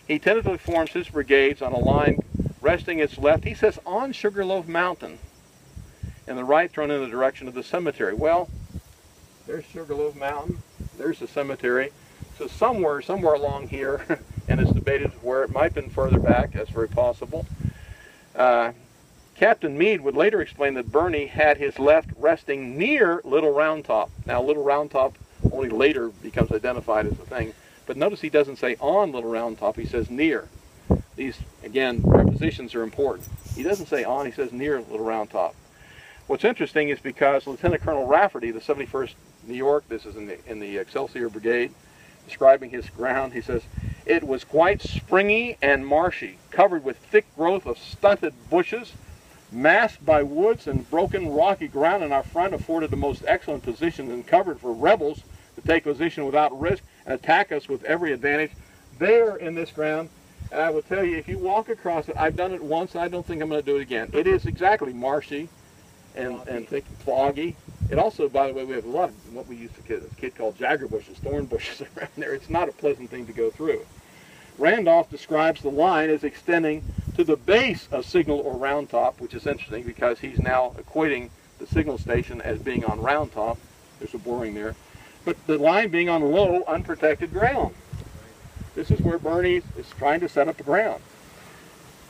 F: He tentatively forms his brigades on a line resting its left, he says, on Sugarloaf Mountain, and the right thrown in the direction of the cemetery. Well, there's Sugarloaf Mountain, there's the cemetery. So somewhere along here, and it's debated where it might have been further back, that's very possible. Captain Meade would later explain that Birney had his left resting near Little Round Top. Now, Little Round Top only later becomes identified as a thing, but notice he doesn't say on Little Round Top, he says near. These, again, prepositions are important. He doesn't say on, he says near Little Round Top. What's interesting is because Lieutenant Colonel Rafferty, the 71st New York, this is in the Excelsior Brigade, describing his ground, he says, it was quite springy and marshy, covered with thick growth of stunted bushes, masked by woods and broken rocky ground, and our front afforded the most excellent positions and covered for rebels to take position without risk and attack us with every advantage. There in this ground, and I will tell you, if you walk across it, I've done it once, and I don't think I'm going to do it again. It is exactly marshy and thick, foggy. It also, by the way, we have a lot of what we used to kid called jagger bushes, thorn bushes around there. It's not a pleasant thing to go through. Randolph describes the line as extending to the base of Signal or Round Top, which is interesting because he's now equating the signal station as being on Round Top. There's a boring there. But the line being on low, unprotected ground. This is where Birney is trying to set up the ground.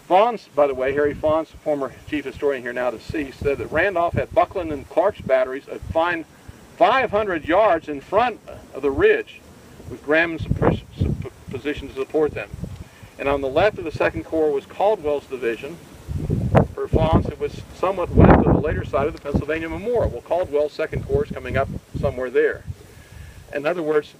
F: Fawns, by the way, Harry Fawns, former chief historian here now deceased, said that Randolph had Buckland and Clark's batteries a fine 500 yards in front of the ridge, with Graham's position to support them. And on the left of the 2nd Corps was Caldwell's division. For Fawns, it was somewhat left of the later side of the Pennsylvania Memorial. Well, Caldwell's 2nd Corps is coming up somewhere there. In other words,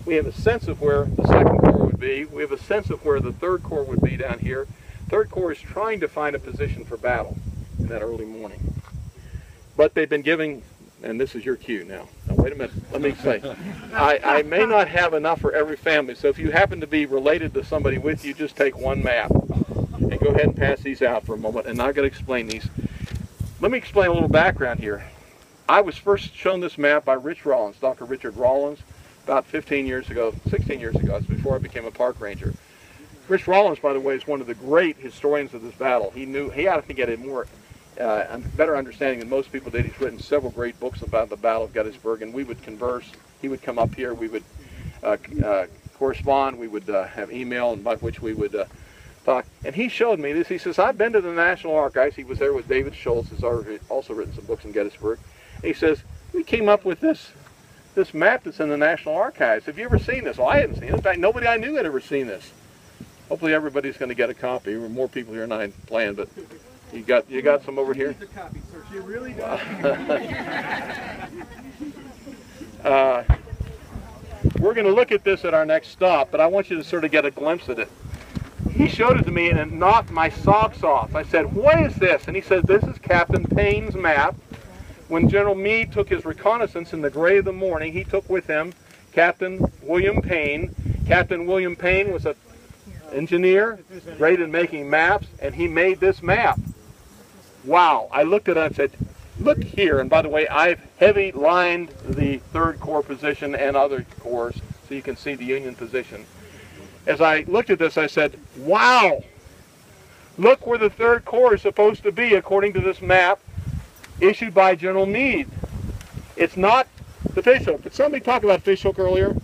F: we have a sense of where the 2nd Corps would be. We have a sense of where the 3rd Corps would be down here. 3rd Corps is trying to find a position for battle in that early morning. But they've been giving, and this is your cue now. Now wait a minute, let me say. I may not have enough for every family, so if you happen to be related to somebody with you, just take one map. And go ahead and pass these out for a moment, and I'm going to explain these. Let me explain a little background here. I was first shown this map by Rich Rollins, Dr. Richard Rollins, about 15 years ago, 16 years ago. It's before I became a park ranger. Rich Rollins, by the way, is one of the great historians of this battle. He had to get a more better understanding than most people did. He's written several great books about the Battle of Gettysburg, and we would converse. He would come up here. We would correspond. We would have email, and by which we would talk. And he showed me this. He says, I've been to the National Archives. He was there with David Schultz, who's also written some books in Gettysburg. And he says, we came up with this map that's in the National Archives. Have you ever seen this? Well, I hadn't seen it. In fact, nobody I knew had ever seen this. Hopefully everybody's going to get a copy. There are more people here than I planned, but you got some over here? We're going to look at this at our next stop, but I want you to sort of get a glimpse at it. He showed it to me and it knocked my socks off. I said, what is this? And he said, this is Captain Payne's map. When General Meade took his reconnaissance in the gray of the morning, he took with him Captain William Payne. Captain William Payne was an engineer, great in making maps, and he made this map. Wow. I looked at it and said, look here. And by the way, I've heavy lined the 3rd Corps position and other corps so you can see the Union position. As I looked at this, I said, wow. Look where the 3rd Corps is supposed to be according to this map issued by General Meade. It's not the fishhook. Did somebody talk about fishhook earlier?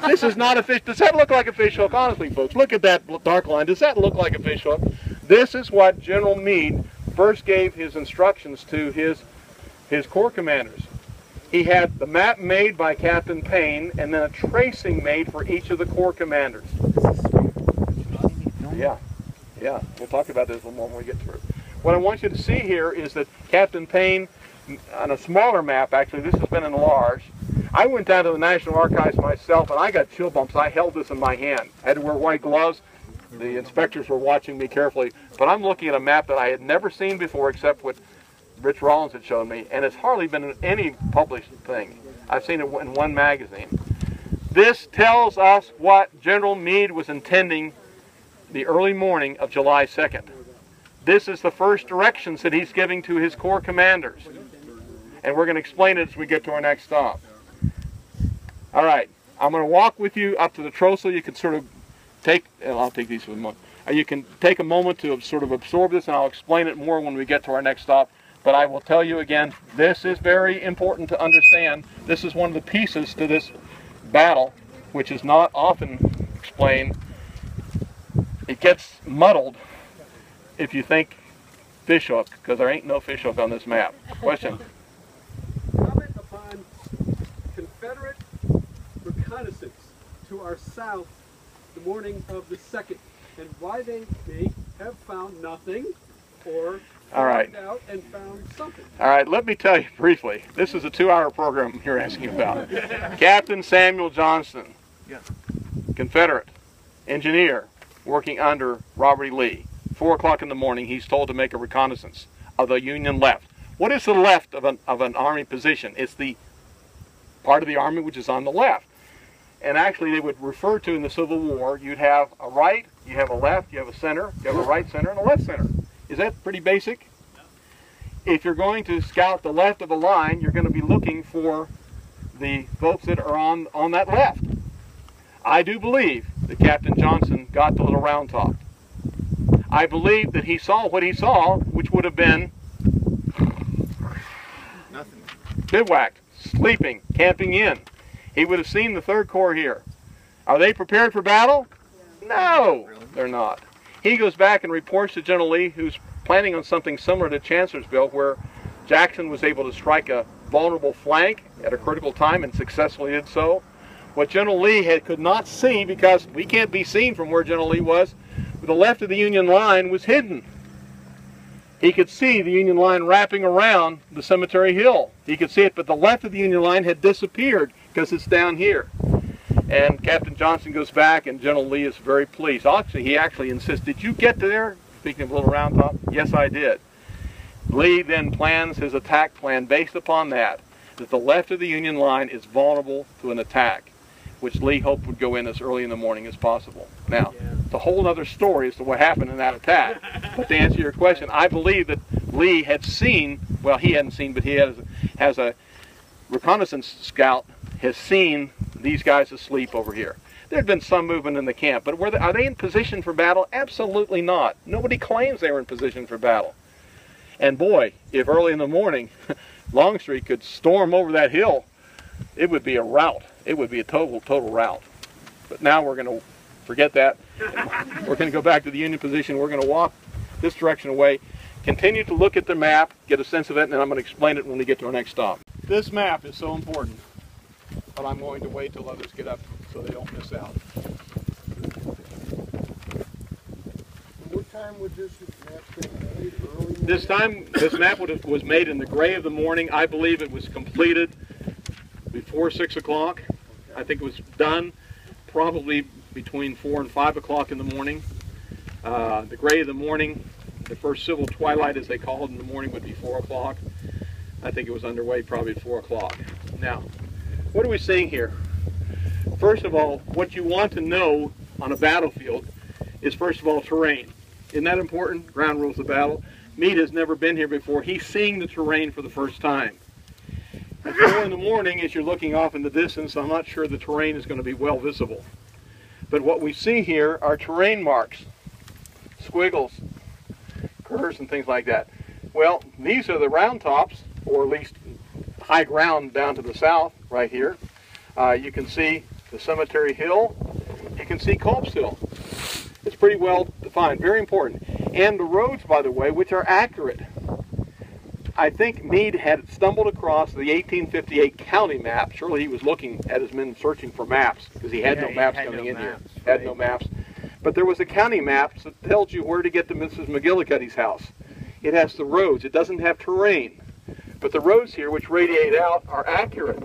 F: This is not a fish. Does that look like a fishhook? Honestly, folks, look at that dark line. Does that look like a fishhook? This is what General Meade first gave his instructions to his corps commanders. He had the map made by Captain Payne and then a tracing made for each of the corps commanders. Yeah. We'll talk about this a little more when we get through. What I want you to see here is that Captain Payne, on a smaller map, actually, this has been enlarged. I went down to the National Archives myself, and I got chill bumps. I held this in my hand. I had to wear white gloves. The inspectors were watching me carefully. But I'm looking at a map that I had never seen before except what Rich Rollins had shown me, and it's hardly been in any published thing. I've seen it in one magazine. This tells us what General Meade was intending the early morning of July 2nd. This is the first directions that he's giving to his corps commanders. And we're going to explain it as we get to our next stop. All right, I'm going to walk with you up to the trestle. You can sort of take, I'll take these for the moment. You can take a moment to sort of absorb this, and I'll explain it more when we get to our next stop. But I will tell you again, this is very important to understand. This is one of the pieces to this battle, which is not often explained. It gets muddled if you think fishhook, because there ain't no fishhook on this map. Question?
B: Comment upon Confederate reconnaissance to our south the morning of the 2nd, and why they may have found nothing, or
F: All right.
B: out and found something.
F: All right, let me tell you briefly. This is a 2-hour program you're asking about. Captain Samuel Johnston, Confederate engineer, working under Robert E. Lee. 4 o'clock in the morning, he's told to make a reconnaissance of the Union left. What is the left of an army position? It's the part of the army which is on the left. And actually, they would refer to in the Civil War, you'd have a right, you have a left, you have a center, you have a right center, and a left center. Is that pretty basic? If you're going to scout the left of a line, you're going to be looking for the folks that are on that left. I do believe that Captain Johnson got the Little Round Top. I believe that he saw what he saw, which would have been
D: Nothing.
F: bivouacked, sleeping, camping in. He would have seen the 3rd Corps here. Are they prepared for battle? No, they're not. He goes back and reports to General Lee, who's planning on something similar to Chancellorsville, where Jackson was able to strike a vulnerable flank at a critical time and successfully did so. What General Lee could not see, because we can't be seen from where General Lee was, the left of the Union line was hidden. He could see the Union line wrapping around the Cemetery Hill. He could see it, but the left of the Union line had disappeared because it's down here. And Captain Johnson goes back, and General Lee is very pleased. Actually, he actually insists, did you get to there? Speaking of Little Round Top, yes, I did. Lee then plans his attack plan based upon that the left of the Union line is vulnerable to an attack, which Lee hoped would go in as early in the morning as possible. Now, it's a whole other story as to what happened in that attack. But to answer your question, I believe that Lee had seen, well, he hadn't seen, but he has a reconnaissance scout, has seen these guys asleep over here. There had been some movement in the camp, but are they in position for battle? Absolutely not. Nobody claims they were in position for battle. And boy, if early in the morning Longstreet could storm over that hill, it would be a rout. It would be a total rout. But now we're going to forget that. We're going to go back to the Union position. We're going to walk this direction away, continue to look at the map, get a sense of it, and then I'm going to explain it when we get to our next stop. This map is so important, but I'm going to wait till others get up so they don't miss out.
B: What time would this map be made? Early
F: This time, this map was made in the gray of the morning. I believe it was completed before 6 o'clock. I think it was done probably between 4 and 5 o'clock in the morning. The gray of the morning, the first civil twilight, as they call it in the morning, would be 4 o'clock. I think it was underway probably at 4 o'clock. Now, what are we seeing here? First of all, what you want to know on a battlefield is, first of all, terrain. Isn't that important? Ground rules of battle. Meade has never been here before. He's seeing the terrain for the first time. At 4 in the morning, as you're looking off in the distance, I'm not sure the terrain is going to be well visible. But what we see here are terrain marks, squiggles, curves, and things like that. Well, these are the round tops, or at least high ground down to the south, right here. You can see the Cemetery Hill. You can see Culp's Hill. It's pretty well defined, very important. And the roads, by the way, which are accurate. I think Meade had stumbled across the 1858 county map. Surely he was looking at his men searching for maps, because he had no maps coming in here. Had no maps. But there was a county map that tells you where to get to Mrs. McGillicuddy's house. It has the roads. It doesn't have terrain. But the roads here, which radiate out, are accurate.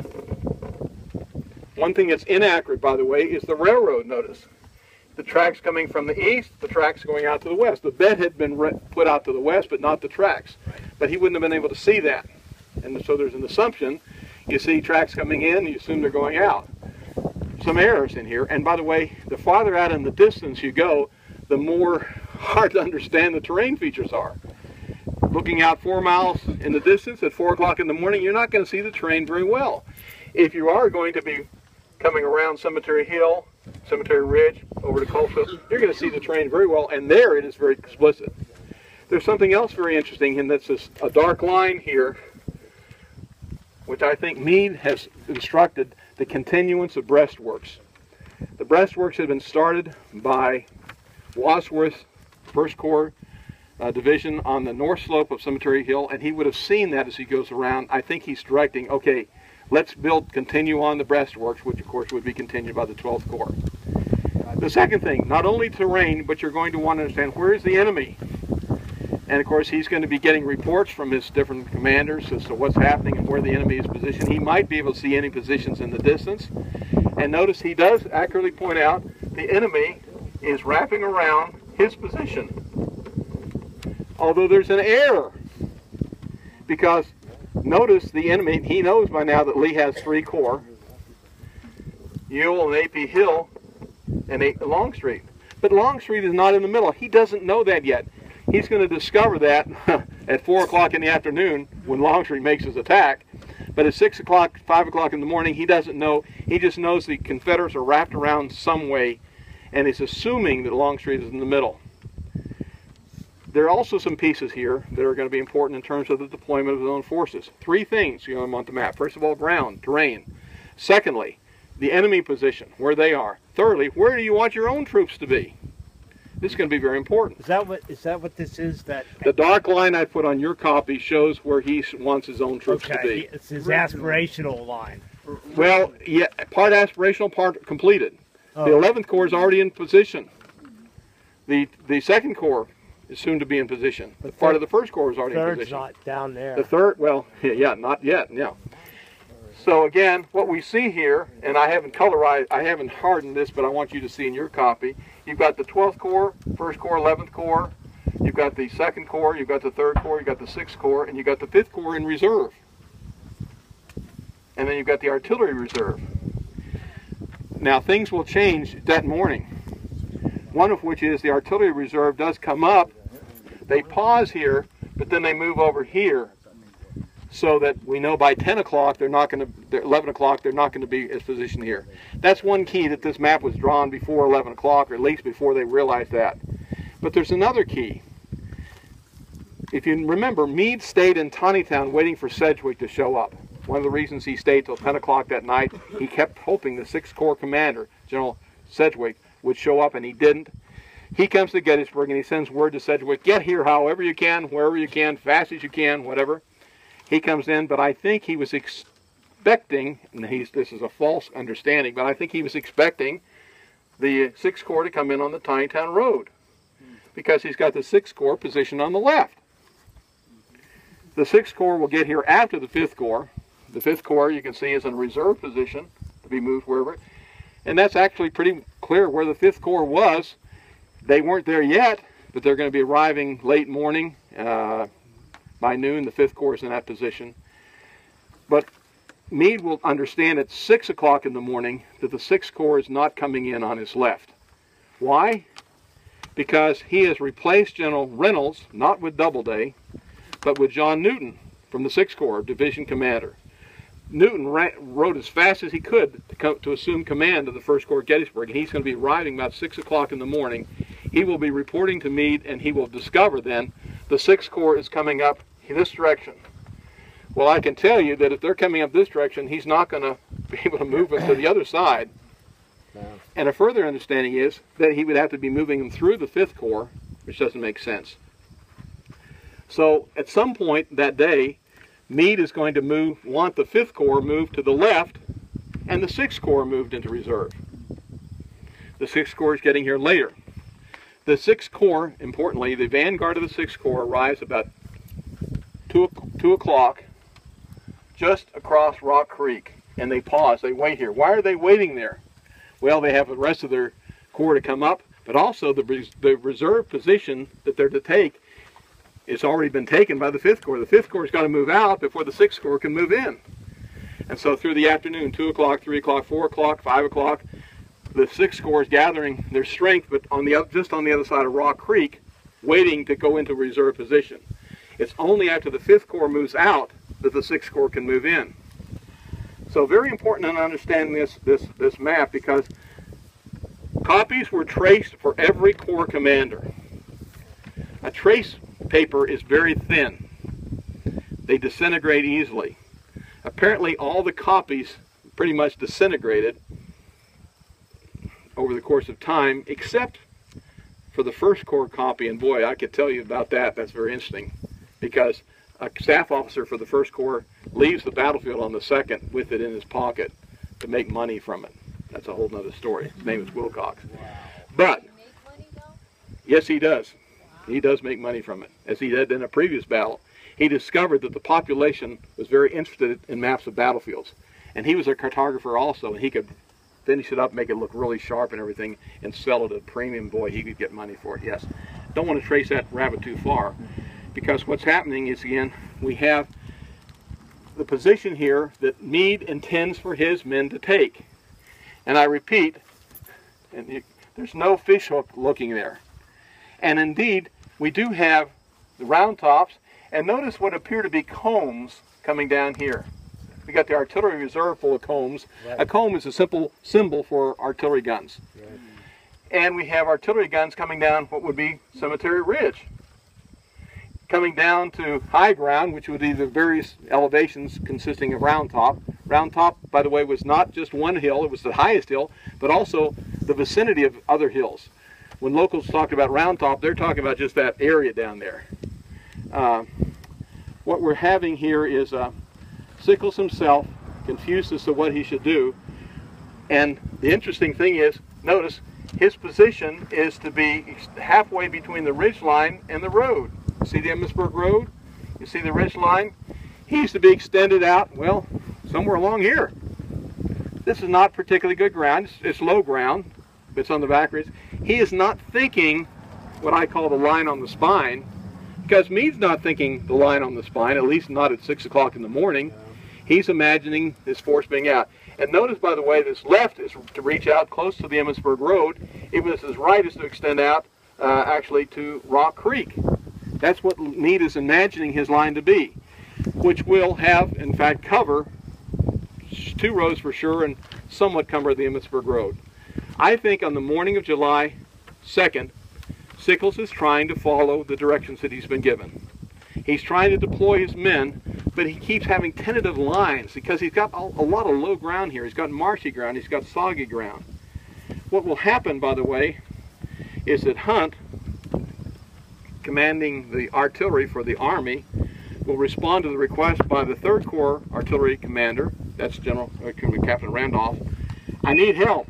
F: One thing that's inaccurate, by the way, is the railroad, notice. The tracks coming from the east, the tracks going out to the west. The bed had been put out to the west, but not the tracks. But he wouldn't have been able to see that. And so there's an assumption. You see tracks coming in, you assume they're going out. Some errors in here. And by the way, the farther out in the distance you go, the more hard to understand the terrain features are. Looking out 4 miles in the distance at 4 o'clock in the morning, you're not going to see the terrain very well. If you are going to be coming around Cemetery Hill, Cemetery Ridge, over to Coalfield, you're going to see the terrain very well, and there it is very explicit. There's something else very interesting, and that's a dark line here, which I think Meade has instructed the continuance of breastworks. The breastworks have been started by Wadsworth 1st Corps Division on the north slope of Cemetery Hill, and he would have seen that as he goes around. I think he's directing, okay, let's continue on the breastworks, which of course would be continued by the 12th Corps. The second thing, not only terrain, but you're going to want to understand where is the enemy. And of course he's going to be getting reports from his different commanders as to what's happening and where the enemy is positioned. He might be able to see any positions in the distance. And notice he does accurately point out the enemy is wrapping around his position. Although there's an error, because notice the enemy, he knows by now that Lee has 3 corps, Ewell and A.P. Hill and Longstreet. But Longstreet is not in the middle. He doesn't know that yet. He's going to discover that at 4 o'clock in the afternoon when Longstreet makes his attack. But at 6 o'clock, 5 o'clock in the morning, he doesn't know. He just knows the Confederates are wrapped around some way, and he's assuming that Longstreet is in the middle. There are also some pieces here that are going to be important in terms of the deployment of his own forces. 3 things you want on the map. First of all, ground, terrain. Secondly, the enemy position, where they are. Thirdly, where do you want your own troops to be? This is going to be very important.
C: Is that what this is? That
F: the dark line I put on your copy shows where he wants his own troops to be.
C: It's his aspirational line.
F: Well, yeah, part aspirational, part completed.
C: Oh.
F: The 11th Corps is already in position. The 2nd Corps is soon to be in position. The part of the 1st Corps is already in position.
C: Third's not down there.
F: The 3rd, well, yeah, not yet, yeah. So again, what we see here, and I haven't colorized, I haven't hardened this, but I want you to see in your copy, you've got the 12th Corps, 1st Corps, 11th Corps, you've got the 2nd Corps, you've got the 3rd Corps, you've got the 6th Corps, and you've got the 5th Corps in reserve. And then you've got the artillery reserve. Now things will change that morning. One of which is the artillery reserve does come up, they pause here, but then they move over here, so that we know by 10 o'clock they're not going to, 11 o'clock they're not going to be as positioned here. That's one key, that this map was drawn before 11 o'clock, or at least before they realized that. But there's another key. If you remember, Meade stayed in Taneytown waiting for Sedgwick to show up. One of the reasons he stayed till 10 o'clock that night, he kept hoping the 6th Corps commander, General Sedgwick, would show up, and he didn't. He comes to Gettysburg and he sends word to Sedgwick, get here however you can, wherever you can, fast as you can, whatever. He comes in, but I think he was expecting, and this is a false understanding, but I think he was expecting the 6th Corps to come in on the Taneytown Road, because he's got the 6th Corps positioned on the left. The 6th Corps will get here after the 5th Corps. The 5th Corps, you can see, is in a reserve position to be moved wherever. And that's actually pretty clear where the 5th Corps was. They weren't there yet, but they're going to be arriving late morning. By noon, the 5th Corps is in that position. But Meade will understand at 6 o'clock in the morning that the 6th Corps is not coming in on his left. Why? Because he has replaced General Reynolds, not with Doubleday, but with John Newton from the 6th Corps, Division Commander. Newton rode as fast as he could to assume command of the 1st Corps at Gettysburg, and he's going to be arriving about 6 o'clock in the morning. He will be reporting to Meade, and he will discover then the 6th Corps is coming up this direction. Well, I can tell you that if they're coming up this direction, he's not going to be able to move them to the other side. And a further understanding is that he would have to be moving them through the 5th Corps, which doesn't make sense. So at some point that day, Meade is going to want the 5th Corps moved to the left, and the 6th Corps moved into reserve. The 6th Corps is getting here later. The 6th Corps, importantly, the vanguard of the 6th Corps arrives about 2 o'clock just across Rock Creek, and they pause, they wait here. Why are they waiting there? Well, they have the rest of their corps to come up, but also the reserve position that they're to take it's already been taken by the 5th Corps. The 5th Corps has got to move out before the 6th Corps can move in. And so through the afternoon, 2 o'clock, 3 o'clock, 4 o'clock, 5 o'clock, the 6th Corps is gathering their strength, but on the just on the other side of Rock Creek, waiting to go into reserve position. It's only after the 5th Corps moves out that the 6th Corps can move in. So very important to understand this map, because copies were traced for every Corps commander. A trace paper is very thin. They disintegrate easily. Apparently all the copies pretty much disintegrated over the course of time, except for the 1st Corps copy, and boy, I could tell you about that. That's very interesting, because a staff officer for the 1st Corps leaves the battlefield on the 2nd with it in his pocket to make money from it. That's a whole nother story. His name is Wilcox. But, yes, he does. He does make money from it. As he did in a previous battle, he discovered that the population was very interested in maps of battlefields. And he was a cartographer also, and he could finish it up, make it look really sharp and everything, and sell it at a premium. Boy, he could get money for it, yes. Don't want to trace that rabbit too far, because what's happening is, again, we have the position here that Meade intends for his men to take. And I repeat, there's no fishhook looking there. And indeed, we do have the round tops, and notice what appear to be combs coming down here. We got the artillery reserve full of combs. Right. A comb is a simple symbol for artillery guns. Right. And we have artillery guns coming down what would be Cemetery Ridge, coming down to high ground, which would be the various elevations consisting of Round Top. Round Top, by the way, was not just one hill, it was the highest hill, but also the vicinity of other hills. When locals talk about Round Top, they're talking about just that area down there. What we're having here is Sickles himself confused as to what he should do. And the interesting thing is, notice, his position is to be halfway between the ridge line and the road. See the Emmitsburg Road? You see the ridge line? He's to be extended out, well, somewhere along here. This is not particularly good ground. It's low ground. It's on the back ridge. He is not thinking what I call the line on the spine, because Meade's not thinking the line on the spine, at least not at 6 o'clock in the morning. He's imagining this force being out. And notice, by the way, this left is to reach out close to the Emmitsburg Road, even as his right is to extend out actually to Rock Creek. That's what Meade is imagining his line to be, which will have, in fact, cover 2 roads for sure and somewhat cover the Emmitsburg Road. I think on the morning of July 2nd, Sickles is trying to follow the directions that he's been given. He's trying to deploy his men, but he keeps having tentative lines because he's got a lot of low ground here. He's got marshy ground, he's got soggy ground. What will happen, by the way, is that Hunt, commanding the artillery for the Army, will respond to the request by the 3rd Corps artillery commander, that's Captain Randolph, I need help.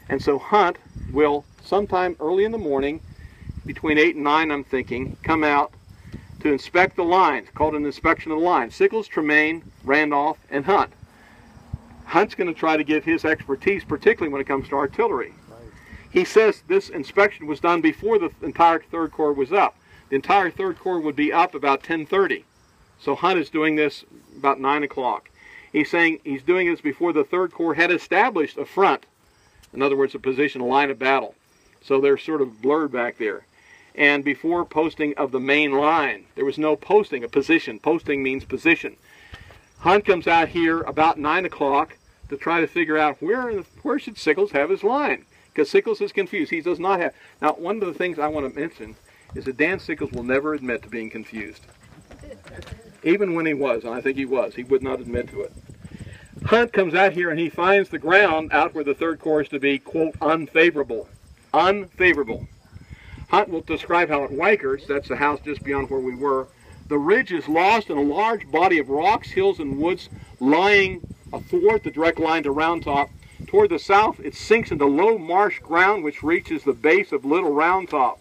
F: And so Hunt will, sometime early in the morning, between 8 and 9 I'm thinking, come out to inspect the lines, called an inspection of the lines. Sickles, Tremaine, Randolph, and Hunt. Hunt's going to try to give his expertise, particularly when it comes to artillery. He says this inspection was done before the entire 3rd Corps was up. The entire 3rd Corps would be up about 10:30. So Hunt is doing this about 9 o'clock. He's saying he's doing this before the 3rd Corps had established a front. In other words, a position, a line of battle. So they're sort of blurred back there. And before posting of the main line, there was no posting, a position. Posting means position. Hunt comes out here about 9 o'clock to try to figure out where should Sickles have his line. Because Sickles is confused. He does not have... Now, one of the things I want to mention is that Dan Sickles will never admit to being confused. Even when he was, and I think he was, he would not admit to it. Hunt comes out here and he finds the ground out where the 3rd Corps is to be, quote, unfavorable. Unfavorable. Hunt will describe how at Wykers, that's the house just beyond where we were, the ridge is lost in a large body of rocks, hills, and woods lying athwart the direct line to Round Top. Toward the south, it sinks into low marsh ground which reaches the base of Little Round Top.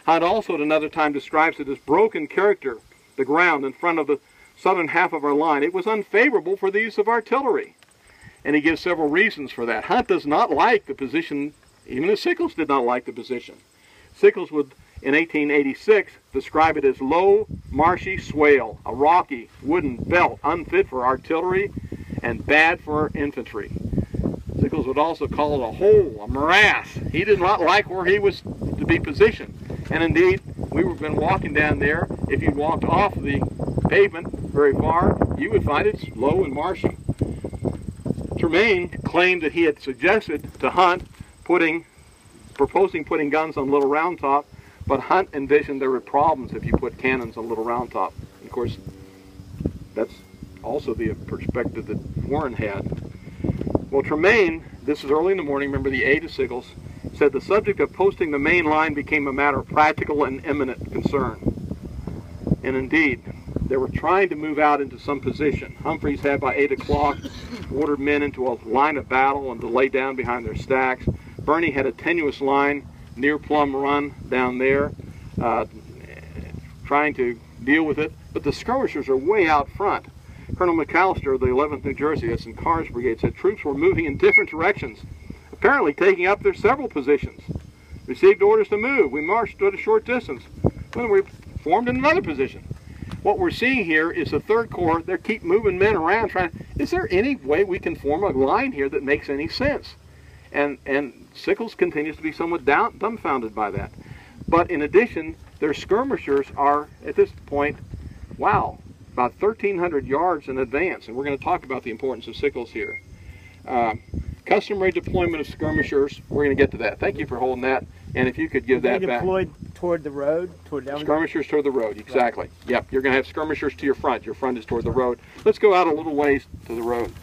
F: Hunt also at another time describes it as broken character, the ground in front of the southern half of our line. It was unfavorable for the use of artillery. And he gives several reasons for that. Hunt does not like the position, even as Sickles did not like the position. Sickles would, in 1886, describe it as low, marshy swale, a rocky, wooden belt, unfit for artillery and bad for infantry. Sickles would also call it a hole, a morass. He did not like where he was to be positioned. And indeed, we've been walking down there. If you walked off the pavement very far, you would find it's low and marshy. Tremaine claimed that he had suggested to Hunt proposing putting guns on Little Round Top, but Hunt envisioned there were problems if you put cannons on Little Round Top. Of course, that's also the perspective that Warren had. Well, Tremaine, this is early in the morning, remember the aide of Sickles, said the subject of posting the main line became a matter of practical and imminent concern. And indeed, they were trying to move out into some position. Humphreys had by 8 o'clock ordered men into a line of battle and to lay down behind their stacks. Birney had a tenuous line near Plum Run down there, trying to deal with it. But the skirmishers are way out front. Colonel McAllister of the 11th New Jersey, that's in Carr's brigade, said troops were moving in different directions, apparently taking up their several positions. Received orders to move. We marched at a short distance. Then we formed in another position. What we're seeing here is the Third Corps. They keep moving men around trying, is there any way we can form a line here that makes any sense? And Sickles continues to be somewhat dumbfounded by that. But in addition, their skirmishers are, at this point, wow, about 1,300 yards in advance. And we're going to talk about the importance of Sickles here. Customary deployment of skirmishers, we're going to get to that. Thank you for holding that. And if you could give that back.
C: Deployed toward the road?
F: Skirmishers toward the road, exactly. Right. Yep, you're going to have skirmishers to your front. Your front is toward the road. Let's go out a little ways to the road.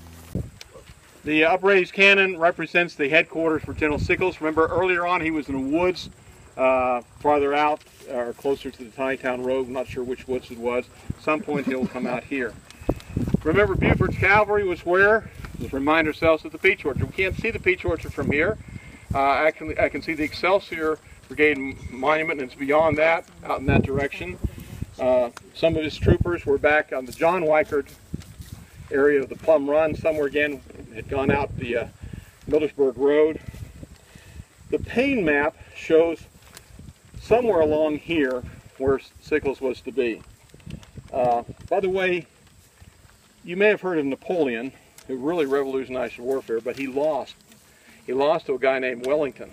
F: The upraised cannon represents the headquarters for General Sickles. Remember, earlier on he was in the woods farther out, or closer to the Tinytown Road. I'm not sure which woods it was. At some point he'll come out here. Remember, Buford's cavalry was where? Let's remind ourselves of the Peach Orchard. We can't see the Peach Orchard from here. Actually, I can see the Excelsior Brigade Monument, and it's beyond that, out in that direction. Some of his troopers were back on the John Weichert area of the Plum Run. Some were again had gone out the Millersburg Road. The Payne map shows somewhere along here where Sickles was to be. By the way, you may have heard of Napoleon, who really revolutionized warfare, but he lost. He lost to a guy named Wellington.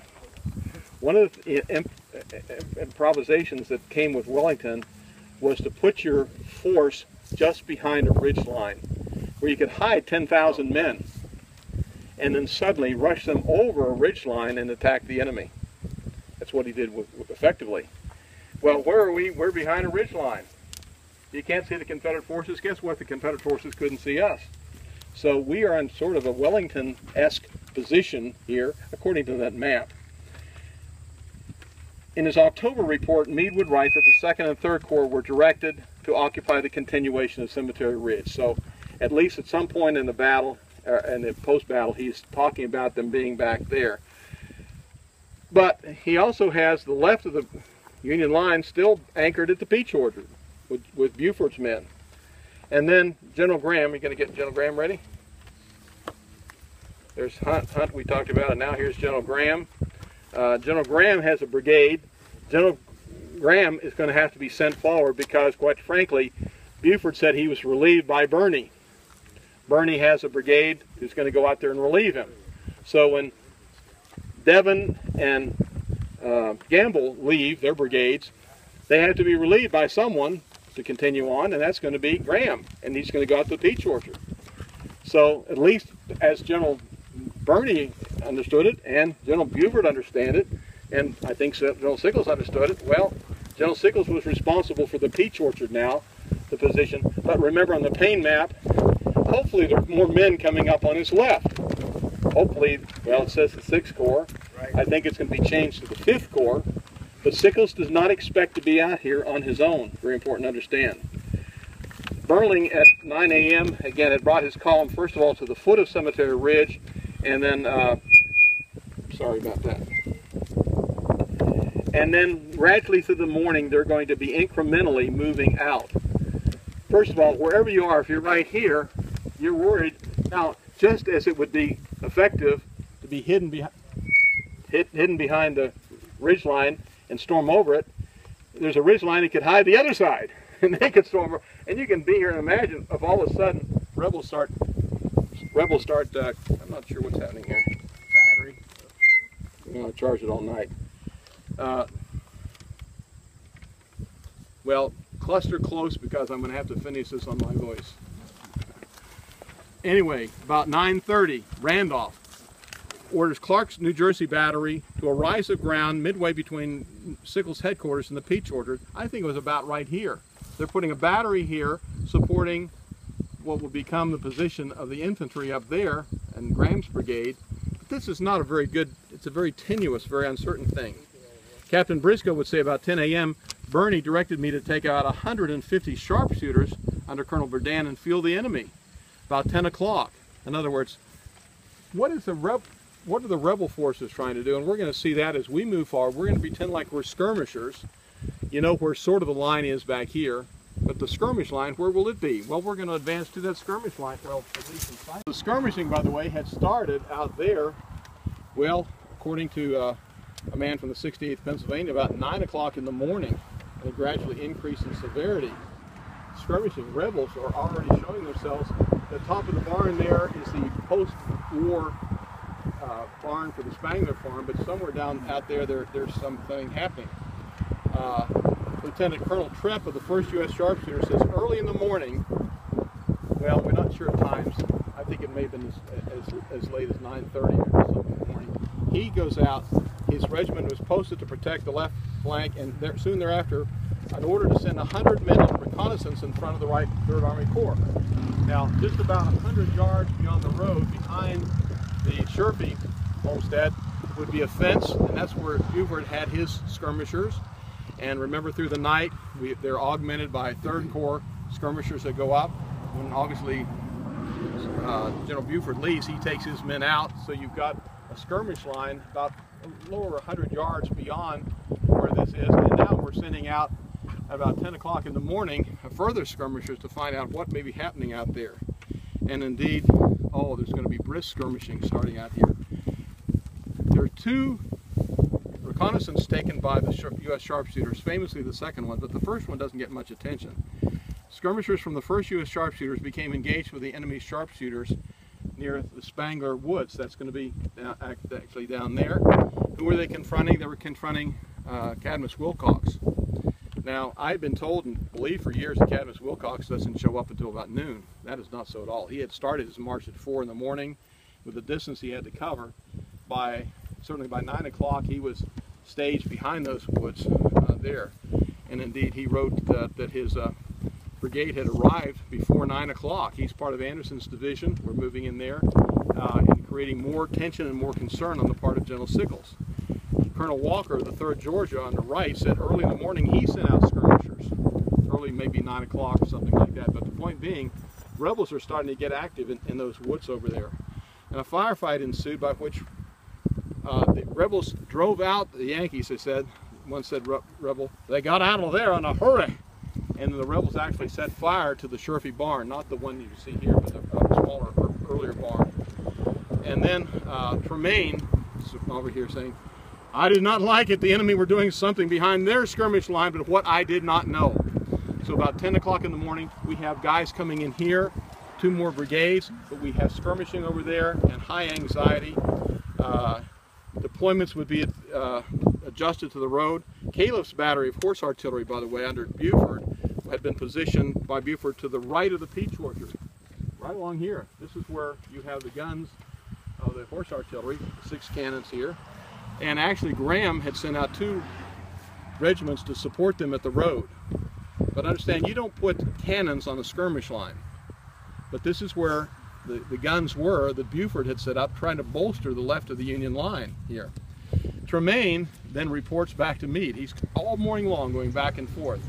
F: One of the improvisations that came with Wellington was to put your force just behind a ridge line where you could hide 10,000 men and then suddenly rush them over a ridge line and attack the enemy. That's what he did effectively. Well, where are we? We're behind a ridge line. You can't see the Confederate forces. Guess what? The Confederate forces couldn't see us. So we are in sort of a Wellington-esque position here, according to that map. In his October report, Meade would write that the 2nd and 3rd Corps were directed to occupy the continuation of Cemetery Ridge. So at least at some point in the battle, and the post-battle, he's talking about them being back there. But he also has the left of the Union line still anchored at the Peach Orchard with Buford's men. And then General Graham, you're going to get General Graham ready? There's Hunt we talked about, and now here's General Graham. General Graham has a brigade. General Graham is going to have to be sent forward because, quite frankly, Buford said he was relieved by Birney. Birney has a brigade who's going to go out there and relieve him. So when Devon and Gamble leave their brigades, they have to be relieved by someone to continue on, and that's going to be Graham, and he's going to go out to the Peach Orchard. So at least as General Birney understood it, and General Buford understood it, and I think General Sickles understood it, well, General Sickles was responsible for the Peach Orchard now, the position. But remember, on the Payne map, hopefully there are more men coming up on his left. Hopefully, well, it says the 6th Corps. Right. I think it's going to be changed to the 5th Corps. But Sickles does not expect to be out here on his own. Very important to understand. Burling at 9 a.m. again had brought his column first of all to the foot of Cemetery Ridge, and then sorry about that. And then gradually through the morning they're going to be incrementally moving out. First of all, wherever you are, if you're right here, you're worried. Now, just as it would be effective to be hidden behind the ridge line and storm over it, there's a ridge line that could hide the other side, and they could storm over. And you can be here and imagine if all of a sudden rebels start. I'm not sure what's happening here. Battery. You know, I charge it all night.
A: Well, cluster close because I'm going to have to finish this on my voice. Anyway, about 9:30, Randolph orders Clark's New Jersey battery to a rise of ground midway between Sickles' headquarters and the peach orchard. I think it was about right here. They're putting a battery here supporting what will become the position of the infantry up there and Graham's brigade. But this is not a very good, it's a very tenuous, very uncertain thing. Captain Briscoe would say about 10 a.m., Birney directed me to take out 150 sharpshooters under Colonel Verdun and field the enemy. About 10 o'clock. In other words, what are the rebel forces trying to do? And we're going to see that as we move forward. We're going to pretend like we're skirmishers. You know where sort of the line is back here. But the skirmish line, where will it be? Well, we're going to advance to that skirmish line. Well, at least in sight. The skirmishing, by the way, had started out there, well, according to a man from the 68th Pennsylvania, about 9 o'clock in the morning, and it gradually increased in severity. Skirmishing rebels are already showing themselves. The top of the barn there is the post-war barn for the Spangler farm, but somewhere down out there, there's something happening. Lieutenant Colonel Trepp of the 1st U.S. Sharpshooter says early in the morning, well, we're not sure of times, I think it may have been as late as 9:30 or something in the morning, he goes out, his regiment was posted to protect the left flank, and soon thereafter, an order to send 100 men on reconnaissance in front of the right 3rd Army Corps. Now, just about 100 yards beyond the road, behind the Sherfy homestead, would be a fence, and that's where Buford had his skirmishers. And remember, through the night, they're augmented by 3rd Corps skirmishers that go up. When obviously General Buford leaves, he takes his men out, so you've got a skirmish line about a little over 100 yards beyond where this is. And now we're sending out at about 10 o'clock in the morning further skirmishers to find out what may be happening out there. And indeed, oh, there's going to be brisk skirmishing starting out here. There are 2 reconnaissance taken by the U.S. Sharpshooters, famously the second one, but the first one doesn't get much attention. Skirmishers from the 1st U.S. Sharpshooters became engaged with the enemy sharpshooters near the Spangler Woods. That's going to be actually down there. Who were they confronting? They were confronting Cadmus Wilcox. Now, I've been told and believed for years that Cadmus Wilcox doesn't show up until about noon. That is not so at all. He had started his march at 4 in the morning with the distance he had to cover. Certainly by 9 o'clock, he was staged behind those woods there. And indeed, he wrote that his brigade had arrived before 9 o'clock. He's part of Anderson's division. We're moving in there and creating more tension and more concern on the part of General Sickles. Colonel Walker of the 3rd Georgia on the right said early in the morning he sent out skirmishers. Early, maybe 9 o'clock or something like that. But the point being, rebels are starting to get active in those woods over there. And a firefight ensued by which the rebels drove out the Yankees, they said. One said, rebel, they got out of there in a hurry. And the rebels actually set fire to the Sherfy barn, not the one you see here, but a smaller, earlier barn. And then Tremaine over here saying, I did not like it. The enemy were doing something behind their skirmish line, but what I did not know. So about 10 o'clock in the morning, we have guys coming in here, 2 more brigades, but we have skirmishing over there and high anxiety. Deployments would be adjusted to the road. Caleb's battery of horse artillery, by the way, under Buford, had been positioned by Buford to the right of the peach orchard, right along here. This is where you have the guns of the horse artillery, 6 cannons here. And actually Graham had sent out 2 regiments to support them at the road. But understand, you don't put cannons on a skirmish line. But this is where the guns were that Buford had set up, trying to bolster the left of the Union line here. Tremaine then reports back to Meade. He's all morning long going back and forth.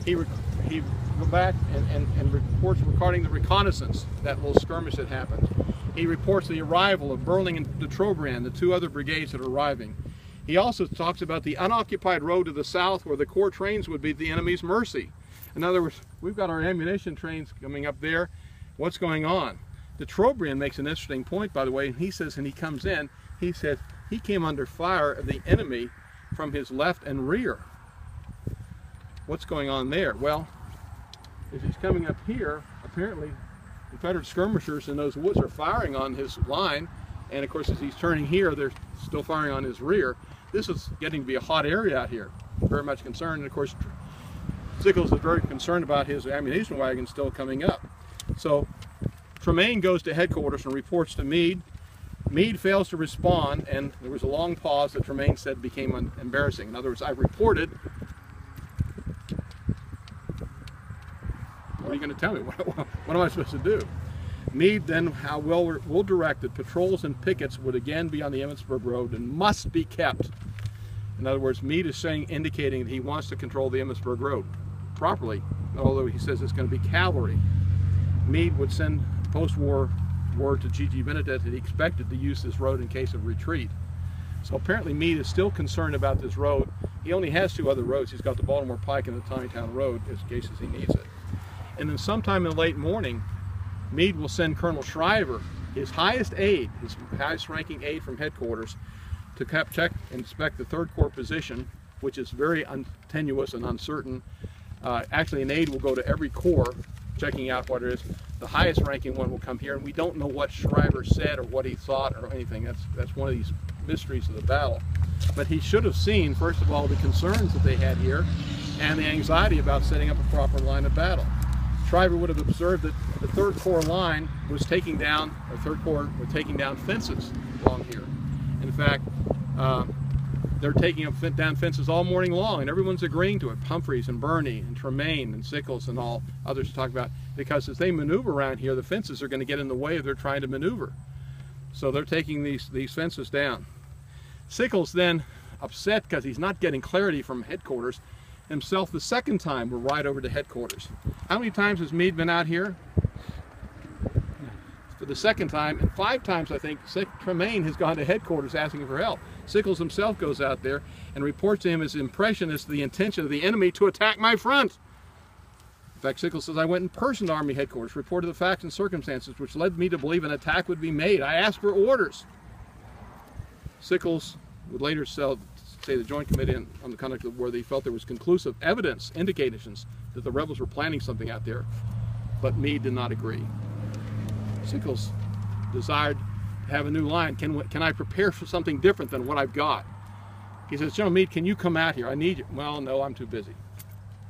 A: He go back and reports regarding the reconnaissance, that little skirmish that happened. He reports the arrival of Burling and de Trobriand, the 2 other brigades that are arriving. He also talks about the unoccupied road to the south where the Corps trains would be at the enemy's mercy. In other words, we've got our ammunition trains coming up there. What's going on? De Trobriand makes an interesting point, by the way, and he says, and he comes in, he says he came under fire of the enemy from his left and rear. What's going on there? Well, as he's coming up here, apparently Confederate skirmishers in those woods are firing on his line, and of course as he's turning here, they're still firing on his rear. This is getting to be a hot area out here. Very much concerned, and of course Sickles is very concerned about his ammunition wagon still coming up. So Tremaine goes to headquarters and reports to Meade. Meade fails to respond, and there was a long pause that Tremaine said became embarrassing. In other words, I reported. What are you going to tell me? What am I supposed to do? Meade then, how well directed, patrols and pickets would again be on the Emmitsburg Road and must be kept. In other words, Meade is indicating that he wants to control the Emmitsburg Road properly, although he says it's going to be cavalry. Meade would send post-war word to G.G. Benedett that he expected to use this road in case of retreat. So apparently Meade is still concerned about this road. He only has 2 other roads. He's got the Baltimore Pike and the Tommytown Road in cases he needs it. And then sometime in the late morning, Meade will send Colonel Shriver, his highest aide, his highest ranking aide from headquarters, to check and inspect the 3rd Corps position, which is very tenuous and uncertain. Actually, an aide will go to every corps checking out what it is. The highest ranking one will come here, and we don't know what Shriver said or what he thought or anything. That's one of these mysteries of the battle. But he should have seen, first of all, the concerns that they had here and the anxiety about setting up a proper line of battle. Shriver would have observed that the 3rd Corps line was taking down, or 3rd Corps were taking down fences along here. In fact, they're taking down fences all morning long, and everyone's agreeing to it. Humphreys and Birney and Tremaine and Sickles and all others to talk about, because as they maneuver around here, the fences are going to get in the way of their trying to maneuver. So they're taking these fences down. Sickles then, upset because he's not getting clarity from headquarters, himself the 2nd time will ride over to headquarters. How many times has Meade been out here? For the 2nd time, and 5 times I think Tremaine has gone to headquarters asking for help. Sickles himself goes out there and reports to him his impression as to the intention of the enemy to attack my front. In fact, Sickles says, I went in person to Army headquarters, reported the facts and circumstances which led me to believe an attack would be made. I asked for orders. Sickles would later say the Joint Committee on the Conduct of War, they felt there was conclusive evidence, indications that the rebels were planning something out there, but Meade did not agree. Sickles desired to have a new line. Can I prepare for something different than what I've got? He says, General Meade, can you come out here? I need you. Well, no, I'm too busy.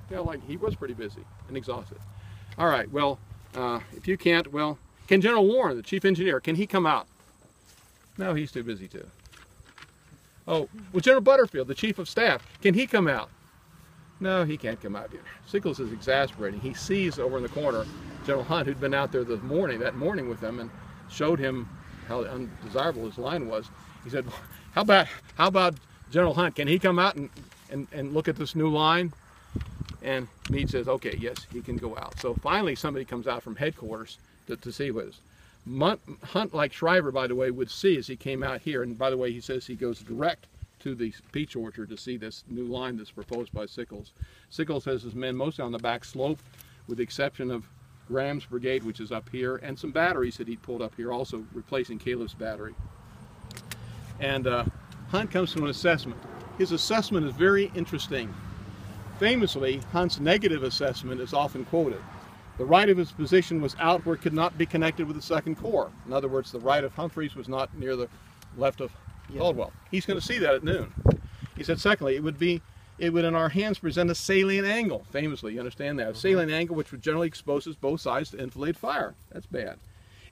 A: You know, like, he was pretty busy and exhausted. All right, well, if you can't, well, can General Warren, the chief engineer, can he come out? No, he's too busy too. Oh, well, General Butterfield, the chief of staff, can he come out? No, he can't come out here. Sickles is exasperating. He sees over in the corner General Hunt, who'd been out there that morning with him and showed him how undesirable his line was. He said, how about General Hunt? Can he come out and look at this new line? And Meade says, okay, yes, he can go out. So finally somebody comes out from headquarters to see what it is. Hunt, like Shriver, by the way, would see as he came out here, and by the way, he says he goes direct to the peach orchard to see this new line that's proposed by Sickles. Sickles has his men mostly on the back slope, with the exception of Graham's brigade, which is up here, and some batteries that he pulled up here, also replacing Caleb's battery. And Hunt comes to an assessment. His assessment is very interesting. Famously, Hunt's negative assessment is often quoted. The right of his position was out where it could not be connected with the 2nd Corps. In other words, the right of Humphreys was not near the left of Caldwell. He's going to see that at noon. He said, secondly, it would in our hands present a salient angle. Famously, you understand that? A salient angle which would generally exposes both sides to enfilade fire. That's bad.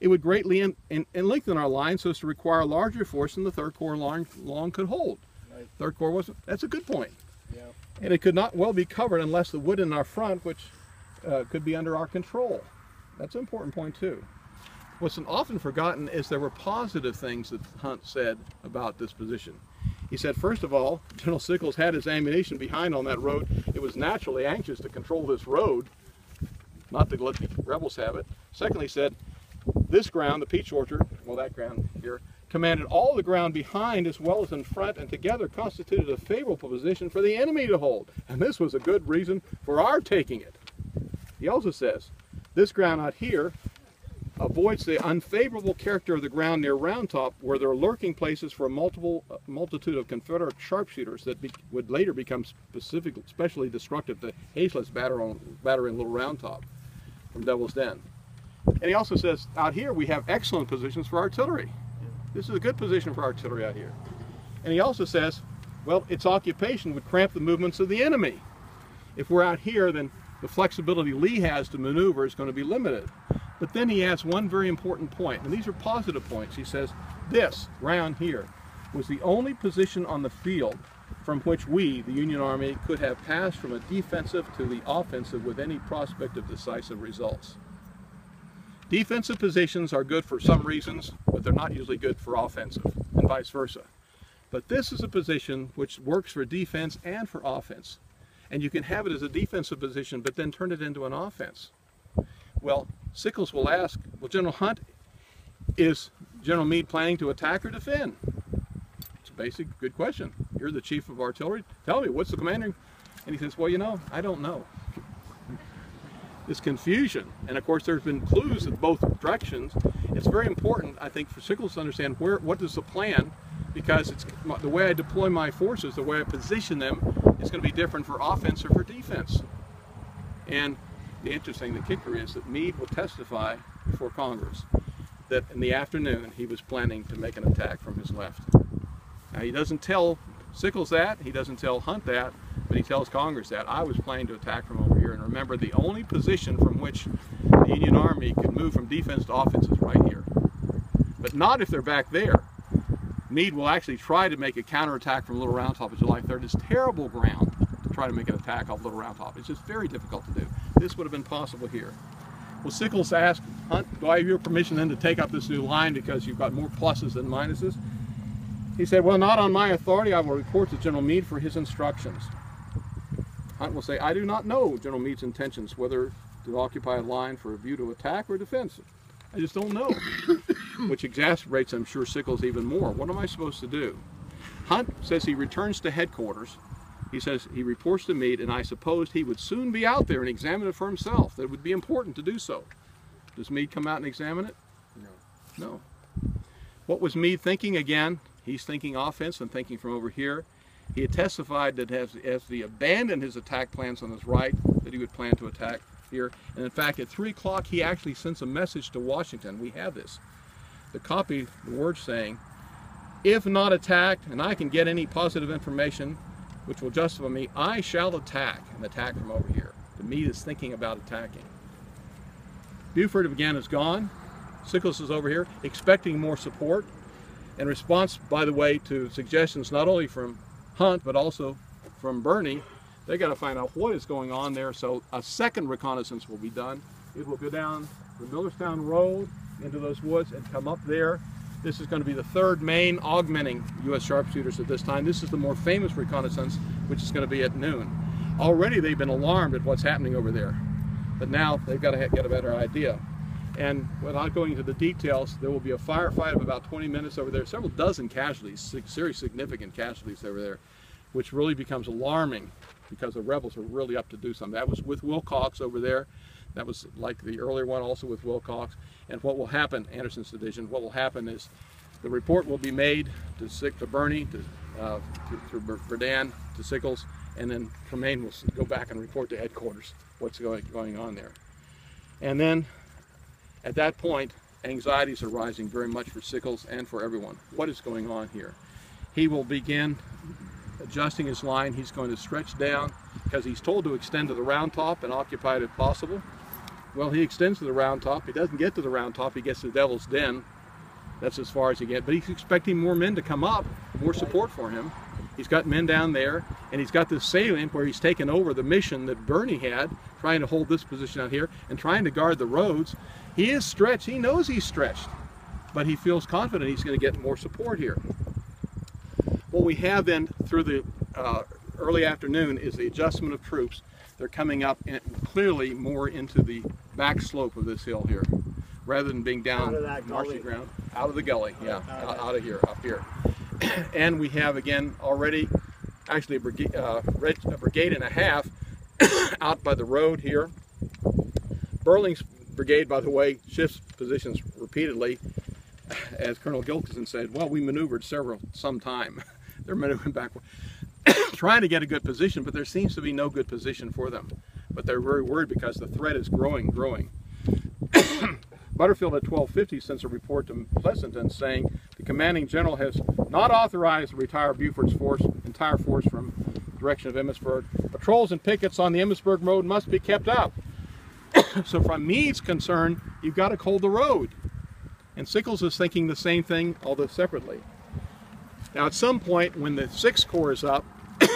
A: It would greatly lengthen our line so as to require a larger force than the 3rd Corps long could hold. Right. 3rd Corps wasn't. That's a good point. Yeah. And it could not well be covered unless the wood in our front, which could be under our control. That's an important point too. What's often forgotten is there were positive things that Hunt said about this position. He said, first of all, General Sickles had his ammunition behind on that road. It was naturally anxious to control this road, not to let the rebels have it. Secondly, he said, this ground, the peach orchard, well, that ground here, commanded all the ground behind as well as in front, and together constituted a favorable position for the enemy to hold. And this was a good reason for our taking it. He also says, this ground out here avoids the unfavorable character of the ground near Round Top, where there are lurking places for a multitude of Confederate sharpshooters that would later become especially destructive to Hazlett's battery in Little Round Top from Devil's Den. And he also says, out here we have excellent positions for artillery. This is a good position for artillery out here. And he also says, well, its occupation would cramp the movements of the enemy. If we're out here, then the flexibility Lee has to maneuver is going to be limited. But then he adds one very important point, and these are positive points. He says, this round here was the only position on the field from which we, the Union Army, could have passed from a defensive to the offensive with any prospect of decisive results. Defensive positions are good for some reasons, but they're not usually good for offensive, and vice versa. But this is a position which works for defense and for offense. And you can have it as a defensive position, but then turn it into an offense. Well, Sickles will ask, well, General Hunt, is General Meade planning to attack or defend? It's a basic, good question. You're the chief of artillery. Tell me, what's the commander? And he says, well, you know, I don't know. This confusion, and of course there's been clues in both directions. It's very important, I think, for Sickles to understand what is the plan, because it's the way I deploy my forces, the way I position them, is going to be different for offense or for defense. And the kicker is that Meade will testify before Congress that in the afternoon he was planning to make an attack from his left. Now he doesn't tell Sickles that, he doesn't tell Hunt that, but he tells Congress that I was planning to attack from over here. And remember, the only position from which the Union Army could move from defense to offense is right here. But not if they're back there. Meade will actually try to make a counterattack from Little Round Top on July 3rd. It's terrible ground to try to make an attack off Little Round Top. It's just very difficult to do. This would have been possible here. Well, Sickles asked Hunt, do I have your permission then to take up this new line because you've got more pluses than minuses? He said, well, not on my authority. I will report to General Meade for his instructions. Hunt will say, I do not know General Meade's intentions, whether to occupy a line for a view to attack or defense. I just don't know, which exacerbates, I'm sure, Sickles even more. What am I supposed to do? Hunt says he returns to headquarters. He says he reports to Meade, and I supposed he would soon be out there and examine it for himself. That it would be important to do so. Does Meade come out and examine it? No. No. What was Meade thinking again? He's thinking offense and thinking from over here. He had testified that as he abandoned his attack plans on his right, that he would plan to attack here. And in fact, at 3 o'clock, he actually sends a message to Washington. We have this. The copy, the words saying, if not attacked, and I can get any positive information which will justify me, I shall attack, and attack from over here. The Meade is thinking about attacking. Buford again is gone. Sickles is over here, expecting more support. In response, by the way, to suggestions not only from Hunt, but also from Birney, they got to find out what is going on there. So a second reconnaissance will be done. It will go down the Millerstown Road into those woods and come up there. This is going to be the 3rd main augmenting U.S. sharpshooters at this time. This is the more famous reconnaissance, which is going to be at noon. Already they've been alarmed at what's happening over there, but now they've got to get a better idea. And without going into the details, there will be a firefight of about 20 minutes over there. Several dozen casualties, very significant casualties over there, which really becomes alarming because the rebels are really up to do something. That was with Wilcox over there. That was like the earlier one, also with Wilcox. And what will happen, Anderson's division, what will happen is the report will be made to Birney, to Verdun, to Sickles, and then Tremaine will go back and report to headquarters what's going on there. And then at that point, anxieties are rising very much for Sickles and for everyone. What is going on here? He will begin adjusting his line. He's going to stretch down because he's told to extend to the Round Top and occupy it if possible. Well, he extends to the Round Top. He doesn't get to the Round Top. He gets to the Devil's Den. That's as far as he gets. But he's expecting more men to come up, more support for him. He's got men down there, and he's got this salient where he's taken over the mission that Birney had, trying to hold this position out here and trying to guard the roads. He is stretched. He knows he's stretched, but he feels confident he's going to get more support here. What we have then through the early afternoon is the adjustment of troops. They're coming up clearly more into the back slope of this hill here, rather than being down marshy ground. Out of the gully, yeah, out of here, up here. And we have again already, actually a brigade and a half out by the road here. Burling's brigade, by the way, shifts positions repeatedly. As Colonel Gilkison said, well, we maneuvered some time. They're maneuvering backward, trying to get a good position, but there seems to be no good position for them. But they're very worried because the threat is growing. Butterfield at 12:50 sends a report to Pleasanton saying the commanding general has not authorized to retire Buford's entire force from the direction of Emmitsburg, but patrols and pickets on the Emmitsburg Road must be kept up. So from Meade's concern, you've got to hold the road. And Sickles is thinking the same thing, although separately. Now at some point when the 6th Corps is up,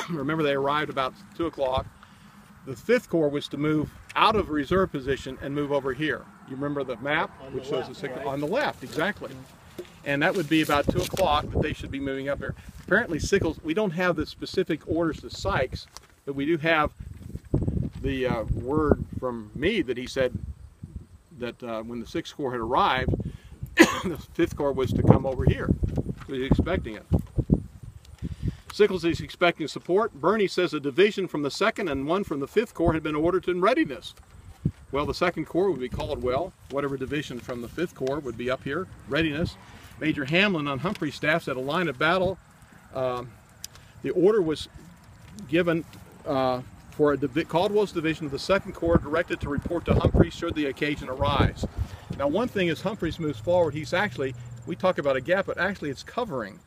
A: remember they arrived about 2 o'clock, the 5th Corps was to move out of reserve position and move over here. You remember the map, which shows the 6th on the left, exactly. And that would be about 2 o'clock that they should be moving up here. Apparently Sickles, we don't have the specific orders to Sykes, but we do have the word from Meade that he said that when the 6th Corps had arrived, the 5th Corps was to come over here. So he's expecting it. Sickles is expecting support. Birney says a division from the 2nd and one from the 5th Corps had been ordered in readiness. Well, the 2nd Corps would be Caldwell. Whatever division from the 5th Corps would be up here, readiness. Major Hamlin on Humphrey's staff said a line of battle. The order was given for Caldwell's division of the 2nd Corps directed to report to Humphreys should the occasion arise. Now one thing is Humphreys moves forward, he's actually, we talk about a gap, but actually it's covering.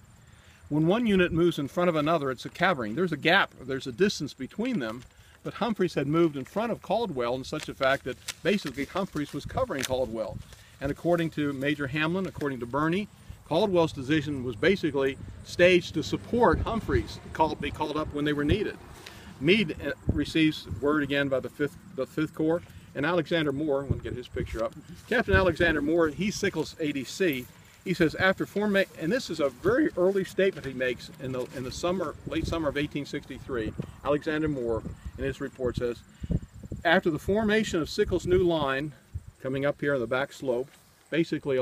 A: When one unit moves in front of another, it's a covering. There's a gap, there's a distance between them, but Humphreys had moved in front of Caldwell in such a fact that basically Humphreys was covering Caldwell. And according to Major Hamlin, according to Birney, Caldwell's division was basically staged to support Humphreys, be called up when they were needed. Meade receives word again by the 5th Corps, and Alexander Moore, I'm going to get his picture up. Captain Alexander Moore, he's Sickles' ADC. He says after formation, and this is a very early statement he makes in the summer, late summer of 1863. Alexander Moore, in his report, says, after the formation of Sickles' new line, coming up here on the back slope, basically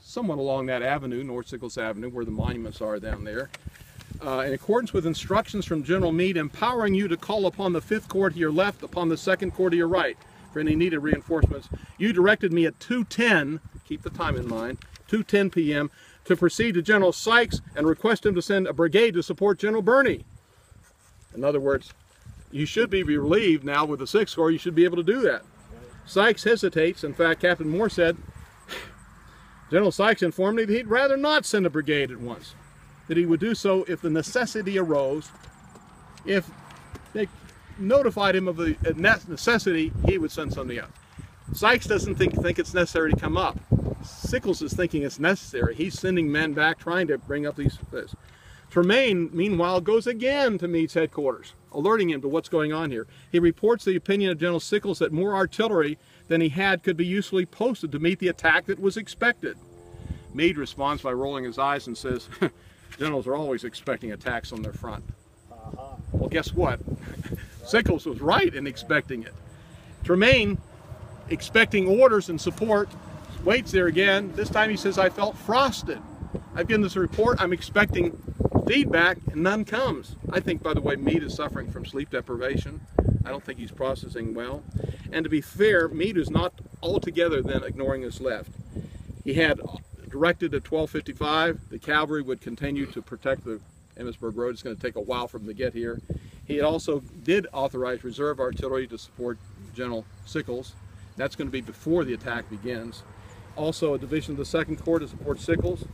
A: somewhat along that avenue, North Sickles Avenue, where the monuments are down there, in accordance with instructions from General Meade, empowering you to call upon the 5th Corps to your left, upon the 2nd Corps to your right, for any needed reinforcements. You directed me at 2:10, keep the time in mind, 2:10 p.m., to proceed to General Sykes and request him to send a brigade to support General Birney. In other words, you should be relieved now with the 6th Corps, you should be able to do that. Sykes hesitates. In fact, Captain Moore said, General Sykes informed me that he'd rather not send a brigade at once, that he would do so if the necessity arose. If they notified him of the necessity, he would send somebody else. Sykes doesn't think it's necessary to come up. Sickles is thinking it's necessary. He's sending men back trying to bring up this. Tremaine, meanwhile, goes again to Meade's headquarters, alerting him to what's going on here. He reports the opinion of General Sickles that more artillery than he had could be usefully posted to meet the attack that was expected. Meade responds by rolling his eyes and says, generals are always expecting attacks on their front. Well, guess what? Sickles was right in expecting it. Tremaine, expecting orders and support, waits there again. This time he says, I felt frosted. I've given this report, I'm expecting feedback, and none comes. I think, by the way, Meade is suffering from sleep deprivation. I don't think he's processing well. And to be fair, Meade is not altogether then ignoring his left. He had directed at 12:55, the cavalry would continue to protect the Emmitsburg Road. It's going to take a while for them to get here. He also did authorize reserve artillery to support General Sickles. That's going to be before the attack begins. Also, a division of the 2nd Corps to support Sickles.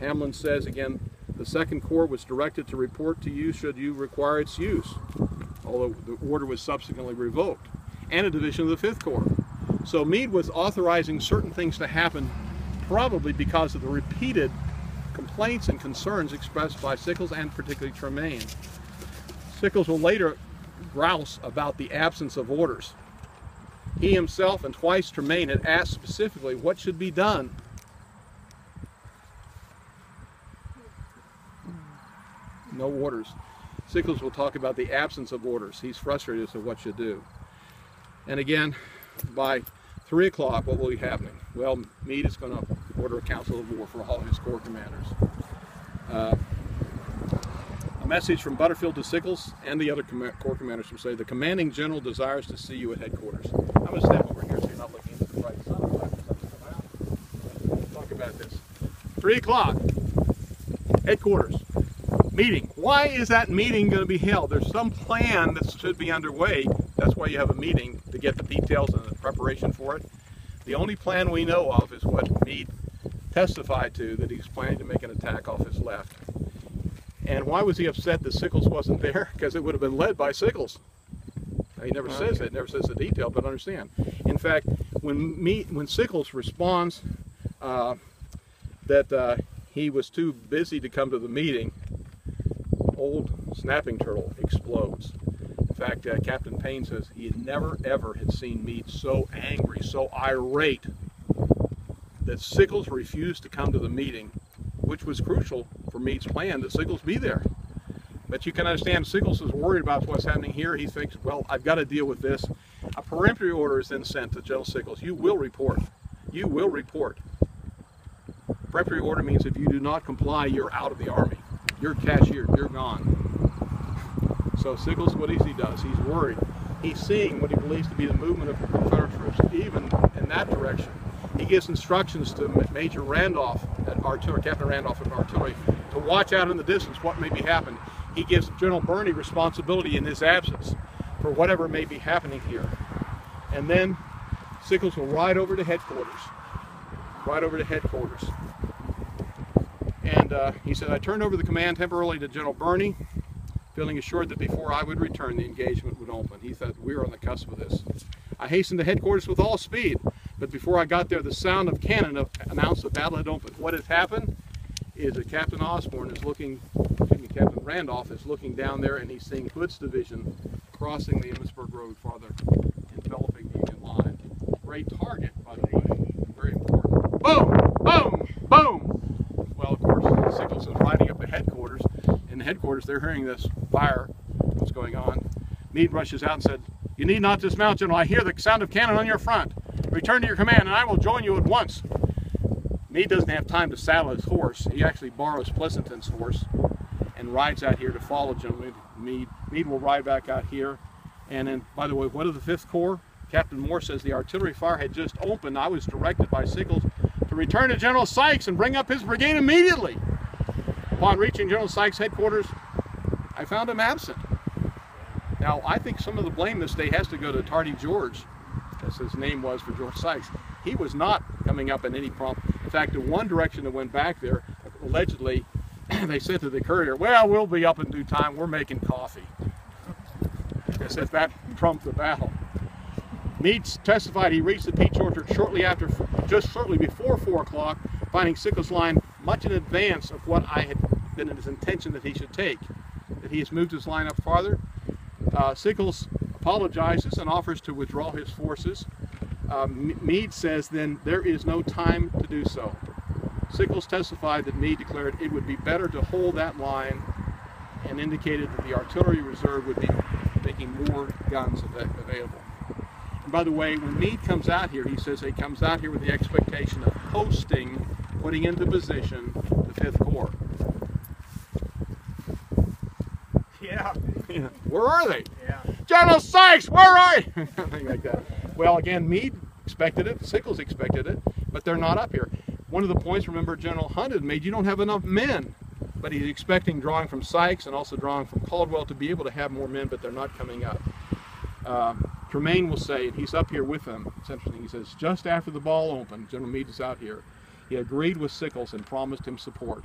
A: Hamlin says, again, the 2nd Corps was directed to report to you should you require its use, although the order was subsequently revoked. And a division of the 5th Corps. So Meade was authorizing certain things to happen probably because of the repeated complaints and concerns expressed by Sickles and particularly Tremaine. Sickles will later grouse about the absence of orders. He himself and twice Tremaine had asked specifically what should be done. No orders. Sickles will talk about the absence of orders. He's frustrated as to what should do. And again, by 3 o'clock, what will be happening? Well, Meade is going to order a council of war for all his corps commanders. A message from Butterfield to Sickles and the other corps commanders will say, the commanding general desires to see you at headquarters. I'm going to step over here so you're not looking at the right side. Talk about this. 3 o'clock, headquarters, meeting. Why is that meeting going to be held? There's some plan that should be underway. That's why you have a meeting, to get the details and the preparation for it. The only plan we know of is what Meade testified to, that he's planning to make an attack off his left. And why was he upset that Sickles wasn't there? Because it would have been led by Sickles He never says that, never says the detail, but understand. In fact, when Sickles responds that he was too busy to come to the meeting, old snapping turtle explodes. In fact, Captain Payne says he had never ever had seen Meade so angry, so irate, that Sickles refused to come to the meeting, which was crucial for Meade's plan that Sickles be there. But you can understand Sickles is worried about what's happening here. He thinks, well, I've got to deal with this. A peremptory order is then sent to General Sickles. You will report. You will report. Peremptory order means if you do not comply, you're out of the Army. You're cashiered. You're gone. So Sickles, what he does, he's worried. He's seeing what he believes to be the movement of Confederate troops, even in that direction. He gives instructions to Major Randolph at artillery, Captain Randolph of artillery, to watch out in the distance what may be happening. He gives General Birney responsibility in his absence for whatever may be happening here. And then Sickles will ride over to headquarters. And he said, I turned over the command temporarily to General Birney, feeling assured that before I would return, the engagement would open. He thought, we're on the cusp of this. I hastened to headquarters with all speed, but before I got there, the sound of cannon announced the battle had opened. What has happened is that Captain Osborne is looking, Captain Randolph is looking down there, and he's seeing Hood's division crossing the Emmitsburg Road farther, enveloping the Union line. Great target, by the way, very important. Boom! Boom! Boom! Well, of course, Sickles is riding up to headquarters. In the headquarters, they're hearing this fire, what's going on. Meade rushes out and said, you need not dismount, General. I hear the sound of cannon on your front. Return to your command, and I will join you at once. Meade doesn't have time to saddle his horse. He actually borrows Pleasanton's horse and rides out here to follow General Meade. Meade will ride back out here. And then, by the way, what of the 5th Corps? Captain Moore says the artillery fire had just opened. I was directed by Sickles to return to General Sykes and bring up his brigade immediately. Upon reaching General Sykes' headquarters, I found him absent. Now, I think some of the blame this day has to go to Tardy George, as his name was for George Sykes. He was not coming up in any prompt. In fact, the one direction that went back there, allegedly, they said to the courier, well, we'll be up in due time. We're making coffee. As if that trumped the battle. Meade testified he reached the Peach Orchard just shortly before 4 o'clock, finding Sickles' line much in advance of what I had been in his intention that he should take. That he has moved his line up farther. Sickles apologizes and offers to withdraw his forces. Meade says then there is no time to do so. Sickles testified that Meade declared it would be better to hold that line and indicated that the artillery reserve would be making more guns available. And by the way, when Meade comes out here, he says he comes out here with the expectation of posting, putting into position the 5th Corps.
C: Yeah.
A: Where are they?
C: Yeah.
A: General Sykes, where are you? Something like that. Well, again, Meade expected it, Sickles expected it, but they're not up here. One of the points, remember, General Hunt had made, you don't have enough men. But he's expecting drawing from Sykes and also drawing from Caldwell to be able to have more men, but they're not coming up. Tremaine will say, and he's up here with them, it's interesting, he says, just after the ball opened, General Meade is out here, he agreed with Sickles and promised him support.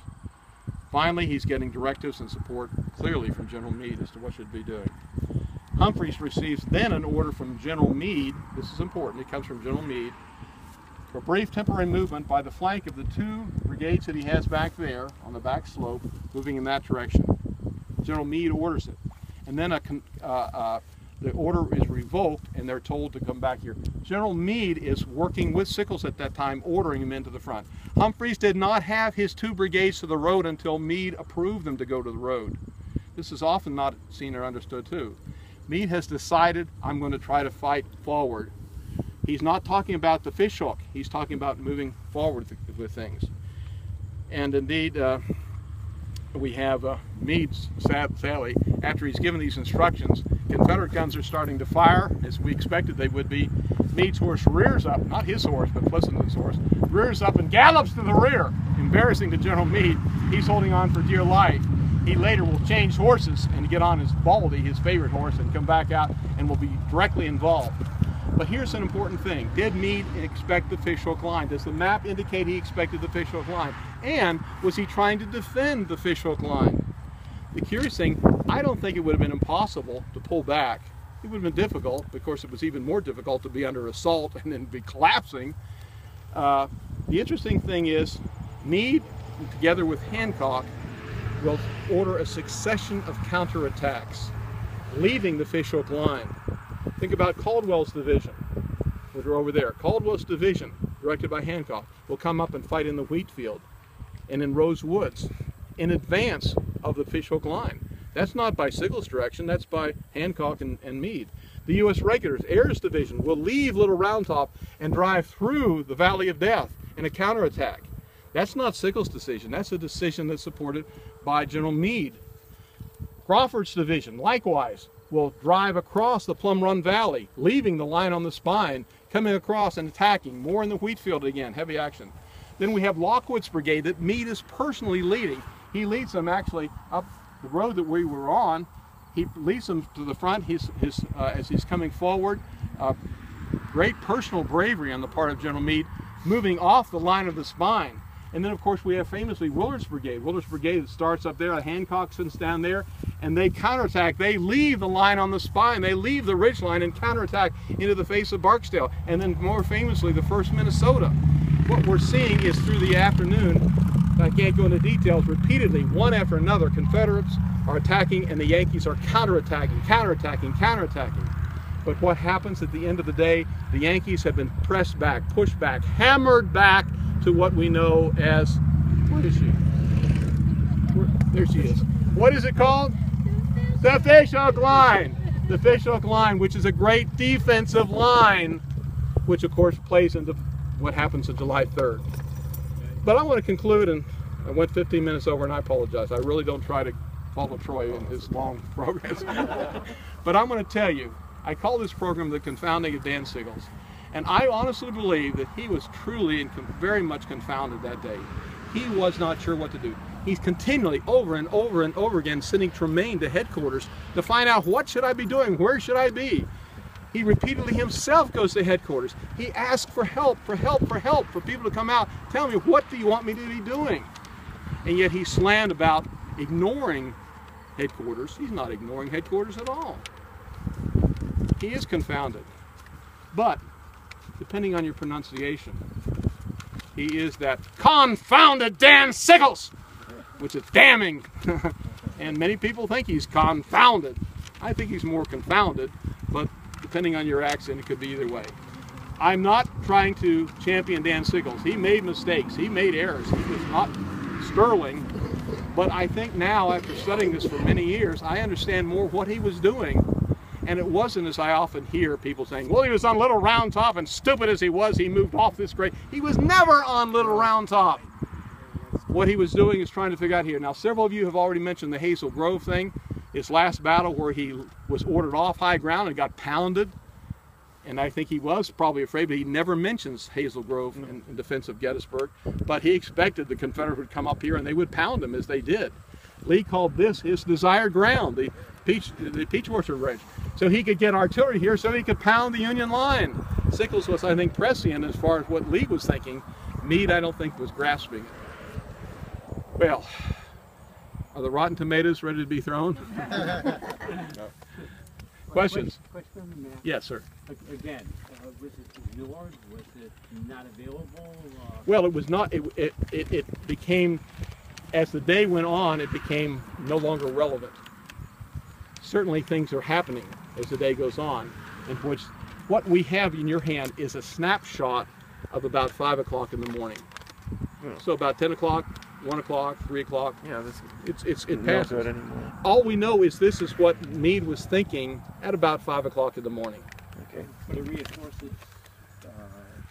A: Finally, he's getting directives and support clearly from General Meade as to what should be doing. Humphreys receives then an order from General Meade, this is important, it comes from General Meade, for brief temporary movement by the flank of the 2 brigades that he has back there on the back slope, moving in that direction. General Meade orders it. And then the order is revoked and they're told to come back here. General Meade is working with Sickles at that time, ordering him into the front. Humphreys did not have his 2 brigades to the road until Meade approved them to go to the road. This is often not seen or understood too. Meade has decided, I'm going to try to fight forward. He's not talking about the fishhook. He's talking about moving forward with things. And indeed, we have Meade's sally. After he's given these instructions, Confederate guns are starting to fire, as we expected they would be. Meade's horse rears up, not his horse, but Pleasanton's horse, rears up and gallops to the rear, embarrassing to General Meade. He's holding on for dear life. He later will change horses and get on his Baldy, his favorite horse, and come back out and will be directly involved. But here's an important thing. Did Meade expect the fishhook line? Does the map indicate he expected the fishhook line? And was he trying to defend the fishhook line? The curious thing, I don't think it would have been impossible to pull back it would have been difficult. Of course, it was even more difficult to be under assault and then be collapsing. The interesting thing is, Meade, together with Hancock, will order a succession of counterattacks, leaving the fishhook line. Think about Caldwell's division, which are over there. Caldwell's division, directed by Hancock, will come up and fight in the wheat field and in Rose Woods in advance of the fishhook line. That's not by Sickles' direction, that's by Hancock and Meade. The U.S. Regulars, Ayres Division, will leave Little Round Top and drive through the Valley of Death in a counterattack. That's not Sickles' decision, that's a decision that's supported by General Meade. Crawford's division, likewise, will drive across the Plum Run Valley, leaving the line on the spine, coming across and attacking, more in the wheat field again, heavy action. Then we have Lockwood's brigade that Meade is personally leading. He leads them actually up the road that we were on. He leads them to the front as he's coming forward. Great personal bravery on the part of General Meade, moving off the line of the spine. And then, of course, we have famously Willard's brigade. Willard's brigade starts up there, Hancock sits down there, and they counterattack. They leave the line on the spine. They leave the ridge line and counterattack into the face of Barksdale. And then, more famously, the 1st Minnesota. What we're seeing is through the afternoon, I can't go into details, repeatedly, one after another, Confederates are attacking and the Yankees are counterattacking, counterattacking, counterattacking. But what happens at the end of the day, the Yankees have been pressed back, pushed back, hammered back to what we know as, where is she? There she is. What is it called? The fishhook line. The fishhook line, which is a great defensive line, which of course plays into what happens on July 3rd. But I want to conclude, and I went 15 minutes over, and I apologize. I really don't try to follow Troy in his long programs. But I'm going to tell you, I call this program The Confounding of Dan Sickles. And I honestly believe that he was truly and very much confounded that day. He was not sure what to do. He's continually, over and over and over again, sending Tremaine to headquarters to find out, what should I be doing? Where should I be? He repeatedly himself goes to headquarters. He asks for help, for people to come out. Tell me, what do you want me to be doing? And yet he's slammed about ignoring headquarters. He's not ignoring headquarters at all. He is confounded. But, depending on your pronunciation, he is that confounded Dan Sickles, which is damning. And many people think he's confounded. I think he's more confounded, but depending on your accent, it could be either way. I'm not trying to champion Dan Sickles. He made mistakes. He made errors. He was not sterling. But I think now, after studying this for many years, I understand more what he was doing. And it wasn't, as I often hear people saying, well, he was on Little Round Top, and stupid as he was, he moved off this grade. He was never on Little Round Top. What he was doing is trying to figure out here. Now, several of you have already mentioned the Hazel Grove thing. His last battle where he was ordered off high ground and got pounded. And I think he was probably afraid, but he never mentions Hazel Grove in defense of Gettysburg. But he expected the Confederates would come up here and they would pound him, as they did. Lee called this his desired ground, the Peach Orchard Ridge. So he could get artillery here so he could pound the Union line. Sickles was, I think, prescient as far as what Lee was thinking. Meade, I don't think, was grasping it. Well, are the rotten tomatoes ready to be thrown? No. Questions?
C: Question, Matt.
A: Yes, sir.
C: Again, was it ignored? Was it not available?
A: Well, it was not. It became, as the day went on, it became no longer relevant. Certainly things are happening as the day goes on, in which what we have in your hand is a snapshot of about 5 o'clock in the morning.
F: Yeah.
A: So about 10 o'clock, 1 o'clock, 3 o'clock.
F: Yeah, this
A: It passes.
F: not good anymore.
A: All we know is this is what Meade was thinking at about 5 o'clock in the morning.
F: Okay.
C: But it reinforces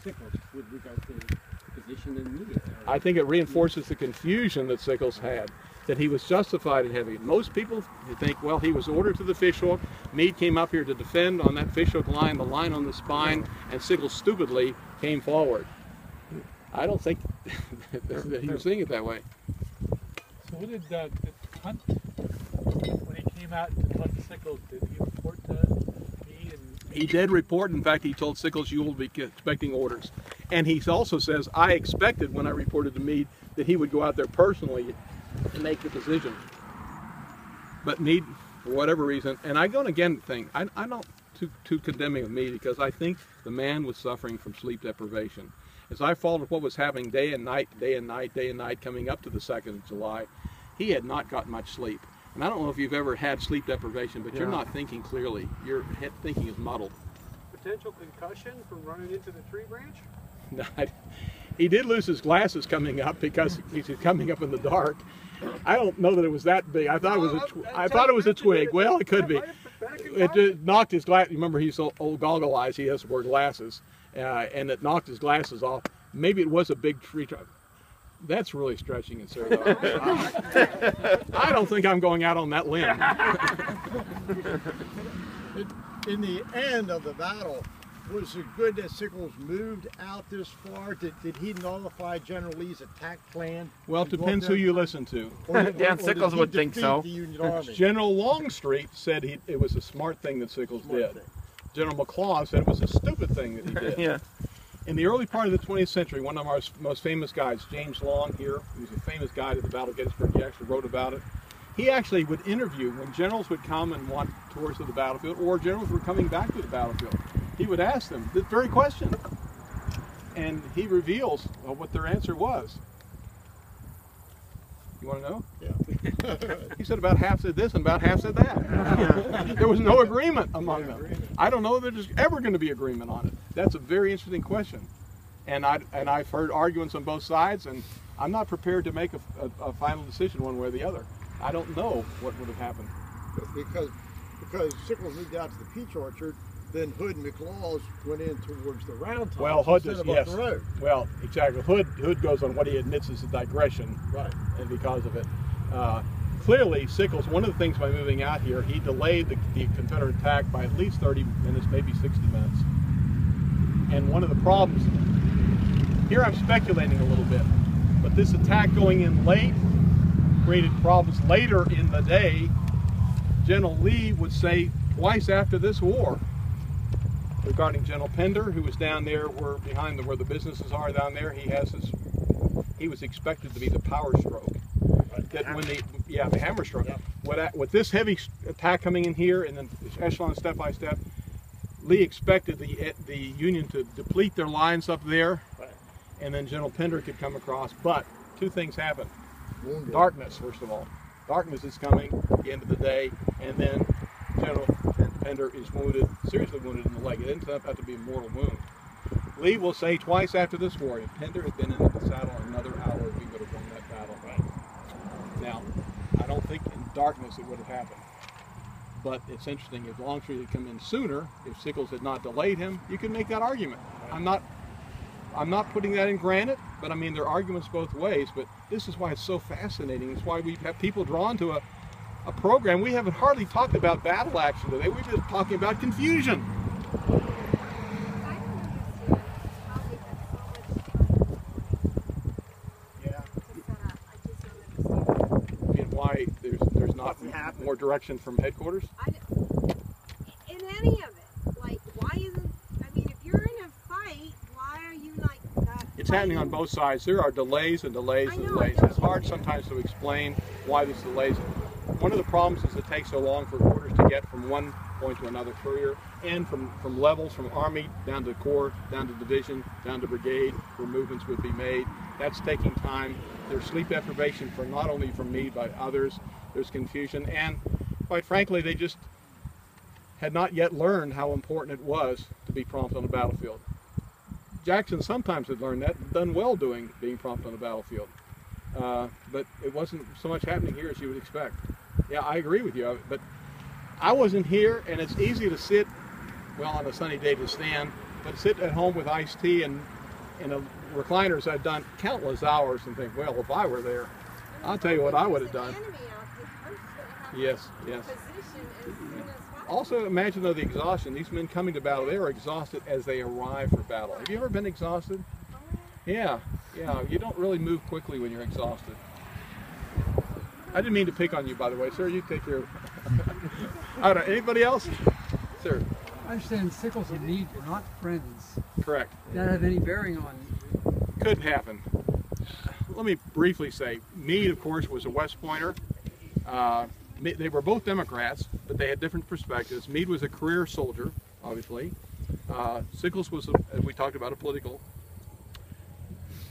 C: Sickles with regard to the position in Meade.
A: I think it reinforces the confusion that Sickles had, that he was justified in having it. Most people think, well, he was ordered to the fishhook. Meade came up here to defend on that fishhook line, the line on the spine, and Sickles stupidly came forward. I don't think that he was seeing it that way.
G: So what did Hunt, when he came out to talk to Sickles, did he report to me?
A: He did report. In fact, he told Sickles, you will be expecting orders. And he also says, I expected when I reported to Meade that he would go out there personally and make the decision. But Meade, for whatever reason, and I go and again think, I don't too condemning of Meade, because I think the man was suffering from sleep deprivation. As I followed what was happening day and night, coming up to the 2nd of July, he had not got much sleep. And I don't know if you've ever had sleep deprivation, but you're not thinking clearly. Your thinking is muddled.
B: Potential concussion from running into the tree branch?
A: He did lose his glasses coming up because he's coming up in the dark. I don't know that it was that big. I thought it was a twig. Well, it could be. It just knocked his glass. Remember, he's so old goggle eyes. He has to wear glasses, and it knocked his glasses off. Maybe it was a big tree trunk. That's really stretching it, sir. I don't think I'm going out on that limb.
H: In the end of the battle, was it good that Sickles moved out this far? Did he nullify General Lee's attack plan?
A: Well, it depends who you listen to.
D: Dan Sickles would think so.
H: The Union Army?
A: General Longstreet said it was a smart thing that Sickles did. General McLaws said it was a stupid thing that he did.
D: Yeah.
A: In the early part of the 20th century, one of our most famous guides, James Long here, who's a famous guide at the Battle of Gettysburg, he actually wrote about it. He actually would interview when generals would come and want tours of the battlefield, or generals were coming back to the battlefield. He would ask them this very question, and he reveals what their answer was. You want to know?
H: Yeah.
A: He said about half said this and about half said that. There was no agreement among them. I don't know that there's ever going to be agreement on it. That's a very interesting question, and I've heard arguments on both sides, and I'm not prepared to make a final decision one way or the other. I don't know what would have happened.
H: Because Sickles moved out to the peach orchard, then Hood and McLaws went in towards the Round Top.
A: Well, Hood
H: instead
A: does,
H: of up
A: yes.
H: the road.
A: Well, exactly. Hood goes on what he admits is a digression,
H: Right.
A: and because of it. Clearly, Sickles, one of the things by moving out here, he delayed the Confederate attack by at least 30 minutes, maybe 60 minutes. And one of the problems, here I'm speculating a little bit, but this attack going in late created problems later in the day. General Lee would say twice after this war, regarding General Pender, who was down there where the businesses are down there, he was expected to be the power stroke. That when the hammer stroke. Yep. With this heavy attack coming in here and then echelon step by step, Lee expected the Union to deplete their lines up there, right, and then General Pender could come across. But two things happened. Darkness, first of all. Darkness is coming at the end of the day, and then General Pender is wounded, seriously wounded in the leg. It ends up having to be a mortal wound. Lee will say twice after this war, if Pender had been in the saddle another hour, we would have won that battle. Right. Now, I don't think in darkness it would have happened. But it's interesting, if Longstreet had come in sooner, if Sickles had not delayed him, you can make that argument. Right. I'm not putting that in granite, but I mean, there are arguments both ways, but this is why it's so fascinating. It's why we have people drawn to a program. We haven't hardly talked about battle action today. We're just talking about confusion. Why there's not more direction from headquarters?
I: In any of it, like, why isn't, I mean, if you're in a fight, why are you like that?
A: It's happening on both sides. There are delays and delays and delays. It's hard sometimes to explain why there's delays. One of the problems is it takes so long for orders to get from one point to another courier, and from levels, from Army down to Corps, down to Division, down to Brigade, where movements would be made. That's taking time. There's sleep deprivation for not only from me, but others. There's confusion, and quite frankly, they just had not yet learned how important it was to be prompt on the battlefield. Jackson sometimes had learned that, done well being prompt on the battlefield. But it wasn't so much happening here as you would expect. Yeah, I agree with you, but I wasn't here, and it's easy to sit, well, on a sunny day to stand, but sit at home with iced tea and in a recliners. I've done countless hours and think, well, if I were there, I'll tell you what I would have done. Yes, yes. Also, imagine though the exhaustion. These men coming to battle, they are exhausted as they arrive for battle. Have you ever been exhausted? Yeah, yeah. You don't really move quickly when you're exhausted. I didn't mean to pick on you, by the way, sir. You take care of it. All right, anybody else? Sir.
J: I understand Sickles and Meade are not friends.
A: Correct.
J: Does that have any bearing on?
A: Could happen. Let me briefly say, Meade, of course, was a West Pointer. They were both Democrats, but they had different perspectives. Meade was a career soldier. obviously. Sickles was, as we talked about, a political.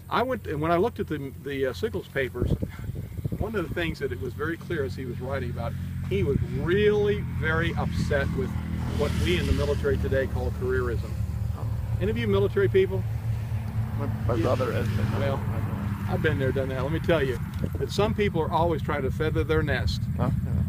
A: And when I looked at the Sickles papers, one of the things that it was very clear as he was writing about, he was really very upset with what we in the military today call careerism. Any of you military people?
D: My brother is.
A: Well, I've been there, done that. Let me tell you that some people are always trying to feather their nest,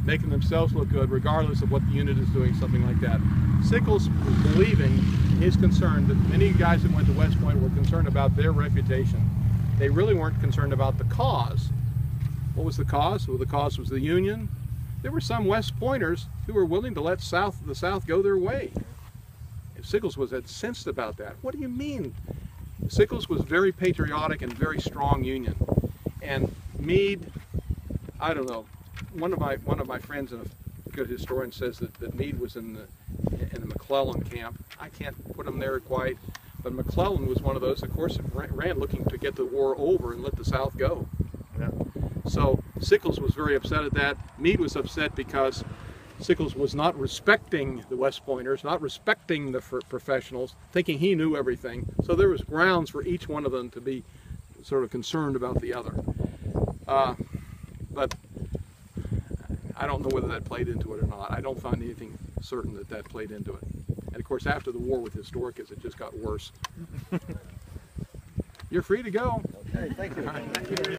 A: making themselves look good regardless of what the unit is doing, something like that. Sickles was believing in his concern that many guys that went to West Point were concerned about their reputation. They really weren't concerned about the cause. What was the cause? Well, the cause was the Union. There were some West Pointers who were willing to let the South go their way. Sickles was incensed about that. What do you mean? Sickles was very patriotic and very strong Union. And Meade, I don't know. One of my friends and a good historian says that Meade was in the McClellan camp. I can't put him there quite, but McClellan was one of those, of course, that ran looking to get the war over and let the South go.
D: Yeah.
A: So Sickles was very upset at that. Meade was upset because Sickles was not respecting the West Pointers, not respecting the professionals, thinking he knew everything. So there was grounds for each one of them to be sort of concerned about the other. But I don't know whether that played into it or not. I don't find anything certain that played into it. And of course, after the war with Historicus, it just got worse. You're free to go.
H: Okay, thank you.